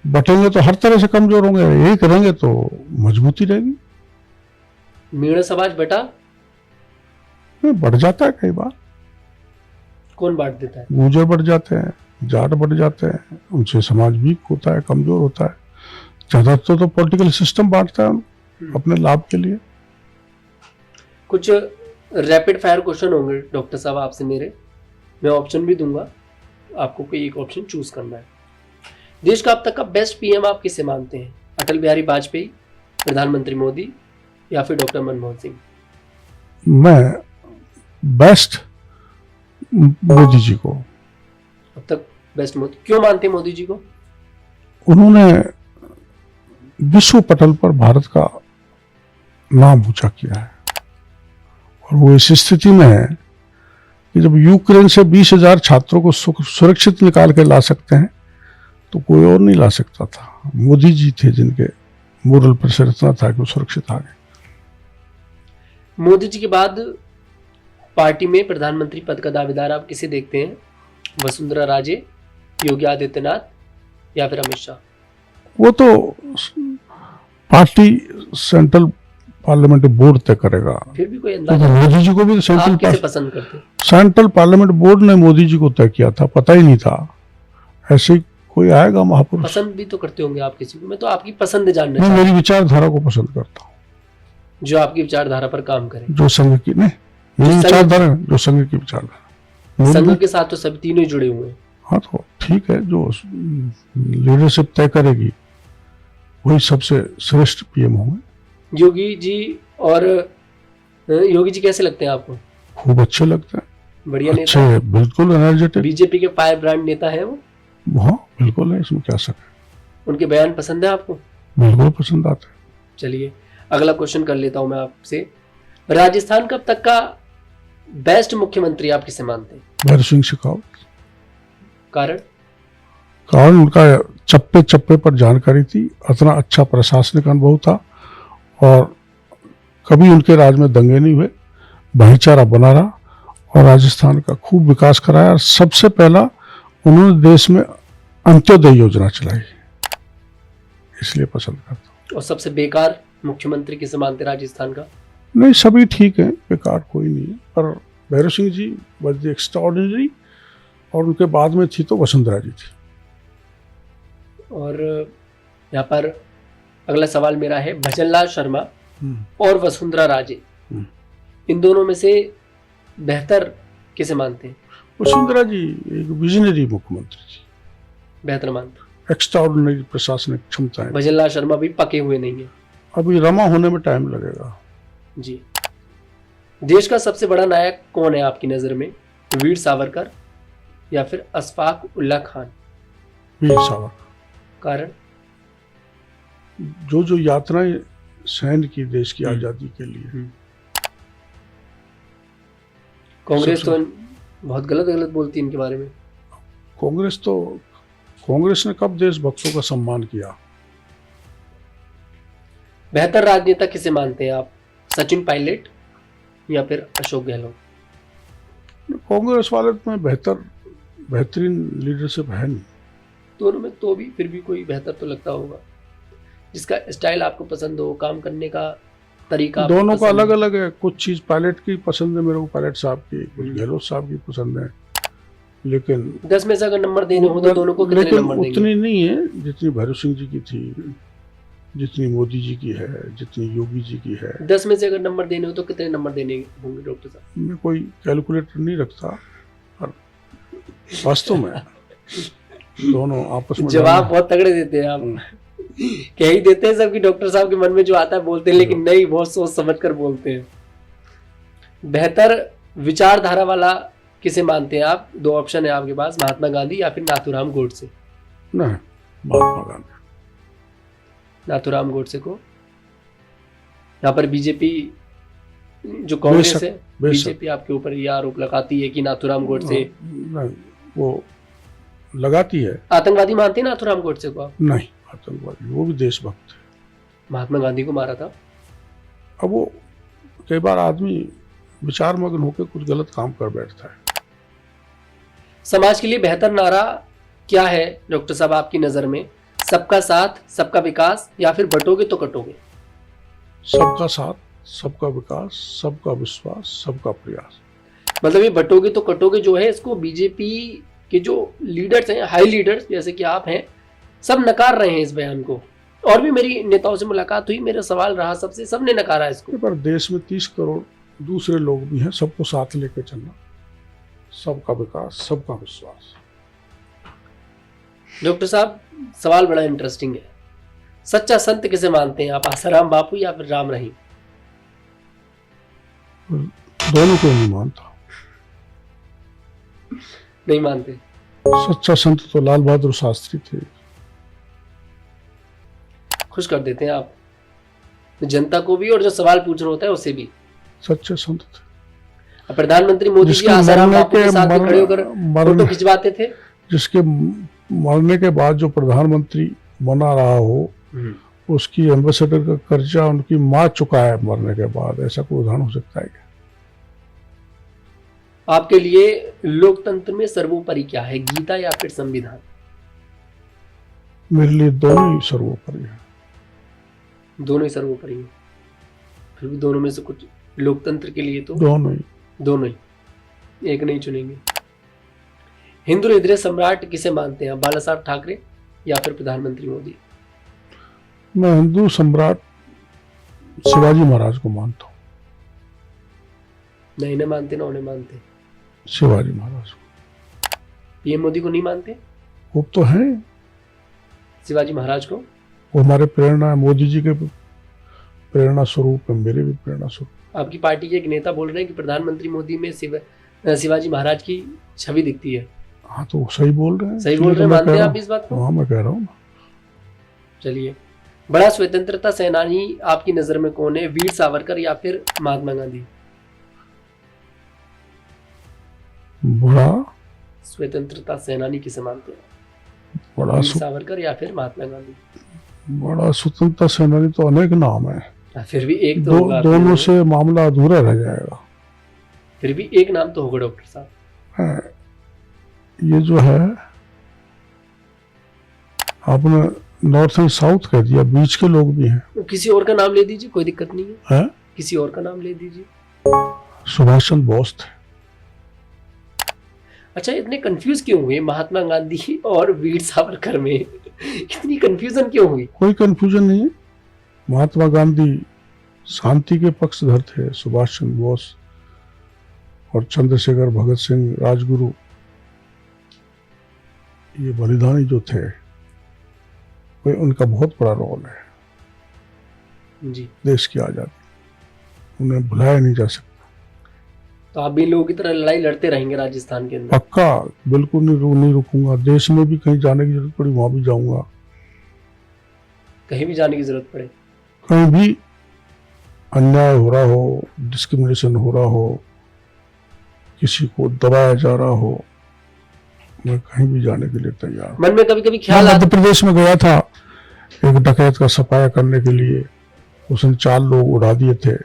बटेंगे तो हर तरह से कमजोर होंगे। यही करेंगे तो मजबूती रहेगी। मीणा समाज बटा? बढ़ जाता है कई बार। कौन बांट देता है? गुर्जर बढ़ जाते हैं, जाट बढ़ जाते हैं, उनसे समाज वीक होता है, कमजोर होता है। ज्यादातर तो पॉलिटिकल सिस्टम बांटता है अपने लाभ के लिए। कुछ रैपिड फायर क्वेश्चन होंगे डॉक्टर साहब आपसे मेरे, मैं ऑप्शन भी दूंगा, आपको कोई एक ऑप्शन चूज करना है। देश का अब तक का बेस्ट PM आप किसे मानते हैं? अटल बिहारी वाजपेयी, प्रधानमंत्री मोदी, या फिर डॉक्टर मनमोहन सिंह? मैं बेस्ट मोदी जी को। अब तक बेस्ट मोदी क्यों मानते हैं मोदी जी को? उन्होंने विश्व पटल पर भारत का नाम ऊंचा किया है और वो इस स्थिति में है कि जब यूक्रेन से 20,000 छात्रों को सुरक्षित निकाल के ला सकते हैं तो कोई और नहीं ला सकता था। मोदी जी थे जिनके मोरल प्रेशर इतना था कि वो सुरक्षित आ गए। मोदी जी के बाद पार्टी में प्रधानमंत्री पद का दावेदार आप किसे देखते हैं? वसुंधरा राजे, योगी आदित्यनाथ, या फिर अमित शाह? वो तो पार्टी सेंट्रल पार्लियामेंट बोर्ड तय करेगा। फिर भी कोई तो अंदाजा? मोदी जी को भी आप किसे पसंद करते हैं? सेंट्रल पार्लियामेंट बोर्ड ने मोदी जी को तय किया था, पता ही नहीं था। ऐसे ही कोई आएगा महापुरुष। पसंद भी तो करते होंगे आप किसी को, मैं तो आपकी पसंद जानना मैं चाहता मेरी विचारधारा को पसंद करता हूँ। हूं, जो आपकी विचारधारा पर काम करे। जो संघ की नहीं, मेरी संघ- विचारधारा, जो संघ की विचारधारा। संघ के साथ तो सभी तीनों ही जुड़े हुए हैं। हाँ तो ठीक है, जो लीडरशिप तय करेगी वही सबसे श्रेष्ठ PM होंगे। योगी जी और योगी जी कैसे लगते हैं आपको? खूब अच्छे लगते हैं, बढ़िया अच्छे, नेता? बिल्कुल एनर्जेटिक। बीजेपी के फायर ब्रांड नेता है वो? हाँ बिल्कुल है, इसमें क्या शक है। उनके बयान पसंद है आपको? बिल्कुल पसंद आते हैं। चलिए अगला क्वेश्चन कर लेता हूं मैं आपसे। राजस्थान का अब तक का बेस्ट मुख्यमंत्री आप किसे मानते हैं? भैरव सिंह शेखावत। कारण? कारण उनका चप्पे चप्पे पर जानकारी थी, इतना अच्छा प्रशासनिक अनुभव था और कभी उनके राज में दंगे नहीं हुए, भाईचारा बना रहा और राजस्थान का खूब विकास कराया। और सबसे पहला उन्होंने देश में अंत्योदय योजना चलाई, इसलिए पसंद करता हूँ। और सबसे बेकार मुख्यमंत्री किसे मानते हैं राजस्थान का? नहीं, सभी ठीक है, बेकार कोई नहीं है, पर Bhairav Singh ji was the extraordinary और उनके बाद में थी तो वसुंधरा जी थी। और यहाँ पर अगला सवाल मेरा है, भजनलाल शर्मा और वसुंधरा राजे, इन दोनों में से बेहतर किसे मानते हैं? वसुंधरा जी एक विजनरी मुख्यमंत्री थी, बेहतर मानते हो। एक्स्ट्राऑर्डिनरी प्रशासनिक क्षमताएं। भजनलाल शर्मा भी पके हुए नहीं है। अभी रमा होने में टाइम लगेगा। जी। देश का सबसे बड़ा नायक कौन है आपकी नजर में? वीर सावरकर या फिर अशफाक उल्लाह खान? वीर सावरकर। कारण? जो यात्राएं सहन की देश की आजादी के लिए। कांग्रेस तो बहुत गलत गलत बोलती है इनके बारे में। कांग्रेस ने कब देशभक्तों का सम्मान किया? बेहतर राजनेता किसे मानते हैं आप? सचिन पायलट या फिर अशोक गहलोत? कांग्रेस वाले में बेहतरीन लीडरशिप है नहीं। दोनों में तो भी फिर भी कोई बेहतर तो लगता होगा, जिसका स्टाइल आपको पसंद हो, काम करने का तरीका। दोनों का अलग अलग है। कुछ चीज पायलट की पसंद है मेरे को, पायलट साहब की, कुछ गहलोत साहब की पसंद है, लेकिन 10 में से अगर नंबर देने हो तो दोनों को कितने नंबर देंगे? उतनी नहीं है जितनी भैरव सिंह जी की थी, जितनी मोदी जी की है, जितनी योगी जी की है। 10 में से अगर नंबर देने हो तो कितने नंबर देने होंगे डॉक्टर साहब? मैं कोई कैलकुलेटर नहीं रखता, और वास्तव में दोनों आपस में जवाब बहुत तगड़े देते हैं आप। कह ही देते हैं सबकी डॉक्टर साहब के मन में जो आता है बोलते हैं, लेकिन नहीं, बहुत सोच समझ कर बोलते हैं। बेहतर विचारधारा वाला किसे मानते हैं आप? 2 ऑप्शन है आपके पास, महात्मा गांधी या फिर नाथूराम गोडसे। नहीं, महात्मा गांधी। नाथूराम गोडसे को यहाँ पर बीजेपी जो कांग्रेस है, बीजेपी आपके ऊपर यह आरोप लगाती है कि नाथूराम गोडसे, नहीं वो लगाती है। आतंकवादी मानते हैं नाथूराम गोडसे को आप? नहीं आतंकवादी, वो भी देशभक्त है। महात्मा गांधी को मारा था। अब वो कई बार आदमी विचार मग्न होकर कुछ गलत काम कर बैठता है। समाज के लिए बेहतर नारा क्या है डॉक्टर साहब आपकी नजर में? सबका साथ, सबका विकास या फिर बटोगे तो कटोगे? सबका साथ, सबका विकास, सबका विश्वास, सबका प्रयास। मतलब ये बटोगे तो कटोगे जो है, इसको बीजेपी के जो लीडर्स हैं, हाई लीडर्स जैसे कि आप हैं, सब नकार रहे हैं इस बयान को। और भी मेरी नेताओं से मुलाकात हुई, मेरा सवाल रहा सबसे, सबने नकारा इसको। पर देश में 30 करोड़ दूसरे लोग भी हैं, सबको साथ लेकर चलना, सबका विकास, सबका विश्वास। डॉक्टर साहब सवाल बड़ा इंटरेस्टिंग है। सच्चा संत किसे मानते हैं आप? आसाराम बापू या फिर राम रहीम? दोनों को नहीं मानता। नहीं मानते? सच्चा संत तो लाल बहादुर शास्त्री थे। खुश कर देते हैं आप जनता को भी और जो सवाल पूछ रहा होता है उसे भी। सच्चे संत थे। प्रधानमंत्री मोदी जी आसाराम बापू के साथ खड़े होकर फोटो खिंचवाते थे। जिसके मरने के बाद जो प्रधानमंत्री बना रहा हो, उसकी एम्बेसडर का कर्जा उनकी मां चुकाए मरने के बाद, ऐसा कोई उदाहरण हो सकता है क्या? आपके लिए लोकतंत्र में सर्वोपरि क्या है, गीता या फिर संविधान? मेरे लिए दोनों ही सर्वोपरि है। दोनों ही सर्वोपरि है। फिर भी दोनों में से कुछ लोकतंत्र के लिए तो दोनों ही, एक नहीं चुनेंगे। हिंदू हृदय सम्राट किसे मानते हैं, बाला साहब ठाकरे या फिर प्रधानमंत्री मोदी? मैं हिंदू सम्राट शिवाजी महाराज को मानता हूँ। नहीं इन्हें मानते ना उन्हें मानते? शिवाजी महाराज को। पीएम मोदी को नहीं मानते? वो तो है शिवाजी महाराज को। वो हमारे प्रेरणा है, मोदी जी के प्रेरणा स्वरूप है, मेरे भी प्रेरणा स्वरूप। आपकी पार्टी के एक नेता बोल रहे हैं कि प्रधानमंत्री मोदी में शिवाजी महाराज की छवि दिखती है। हाँ तो सही बोल रहे हैं। सही बोल रहे हैं, मानते हैं आप इस बात को? हाँ मैं कह रहा हूँ ना। चलिए, बड़ा स्वतंत्रता सेनानी आपकी नजर में कौन है, वीर सावरकर या फिर महात्मा गांधी? बड़ा स्वतंत्रता सेनानी किसे मानते हैं, बड़ा वीर सावरकर या फिर महात्मा गांधी? बड़ा स्वतंत्रता सेनानी तो अनेक नाम है, फिर भी एक तो होगा। दोनों से मामला अधूरा रह जाएगा। फिर भी एक नाम तो होगा डॉक्टर साहब। ये जो है आपने नॉर्थ एंड साउथ कह दिया, बीच के लोग भी हैं। किसी और का नाम ले दीजिए, कोई दिक्कत नहीं है। है? किसी और का नाम ले दीजिए। सुभाष चंद्र बोस थे। अच्छा, इतने कंफ्यूज क्यों हुए महात्मा गांधी और वीर सावरकर में? इतनी कंफ्यूजन क्यों हुई? कोई कंफ्यूजन नहीं है। महात्मा गांधी शांति के पक्षधर थे, सुभाष चंद्र बोस और चंद्रशेखर भगत सिंह राजगुरु ये बलिदानी जो थे, वो उनका बहुत बड़ा रोल है जी। देश की आज़ादी, उन्हें भुलाया नहीं जा सकता। तो आप भी इन लोगों की तरह लड़ाई लड़ते रहेंगे राजस्थान के अंदर? पक्का, बिल्कुल नहीं रुकूंगा। देश में भी कहीं जाने की जरूरत पड़ी वहां भी जाऊंगा। कहीं भी जाने की जरूरत पड़े, कहीं भी अन्याय हो रहा हो, डिस्क्रिमिनेशन हो रहा हो, किसी को दबाया जा रहा हो, मैं कहीं भी जाने के लिए तैयार हूं। मन में कभी कभी मैं ख्याल आता? मध्य प्रदेश में गया था एक डकैत का सफाया करने के लिए, उसने 4 लोग उड़ा दिए थे,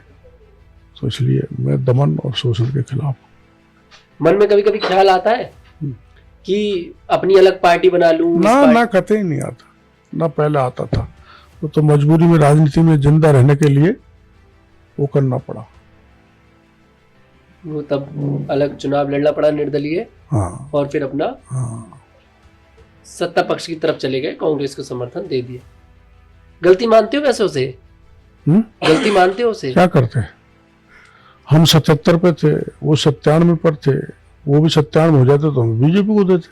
तो इसलिए मैं दमन और शोषण के खिलाफ हूं। मन में कभी कभी ख्याल आता है कि अपनी अलग पार्टी बना लूं? ना कतई नहीं आता, ना पहले आता था। वो तो मजबूरी में राजनीति में जिंदा रहने के लिए वो करना पड़ा। वो तब अलग चुनाव लड़ना पड़ा निर्दलीय, हाँ और फिर अपना हाँ। सत्ता पक्ष की तरफ चले गए, कांग्रेस को समर्थन दे दिया। गलती मानते हो वैसे उसे? गलती मानते हो उसे? क्या करते? हम 77 पे थे, वो 97 पर थे, वो भी 97 हो जाते तो हम बीजेपी को देते,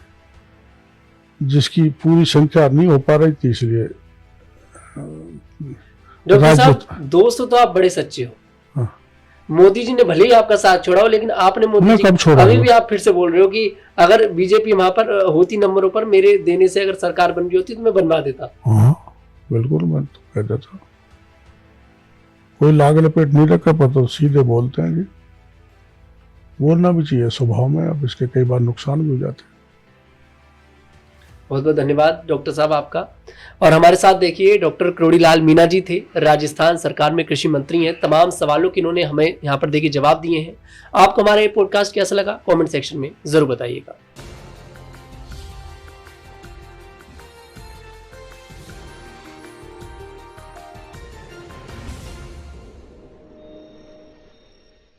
जिसकी पूरी संख्या नहीं हो पा रही थी, इसलिए डॉक्टर साहब, दोस्त तो आप बड़े सच्चे हो। हाँ। मोदी जी ने भले ही आपका साथ छोड़ा हो, लेकिन आपने मोदी जी, कब छोड़ा? अभी भी आप फिर से बोल रहे हो कि अगर बीजेपी वहां पर होती नंबरों पर, मेरे देने से अगर सरकार बन गई होती तो मैं बनवा देता। हाँ बिल्कुल, मैं तो कह देता। कोई लाग लपेट नहीं रखा, पर तो सीधे बोलते हैं जी। बोलना भी चाहिए स्वभाव में, अब इसके कई बार नुकसान भी हो जाते हैं। बहुत बहुत धन्यवाद डॉक्टर साहब आपका। और हमारे साथ देखिए डॉक्टर करोड़ीलाल मीणा जी थे, राजस्थान सरकार में कृषि मंत्री हैं। तमाम सवालों के इन्होंने हमें यहाँ पर देखिए जवाब दिए हैं। आपको हमारा ये पॉडकास्ट कैसा लगा कमेंट सेक्शन में जरूर बताइएगा।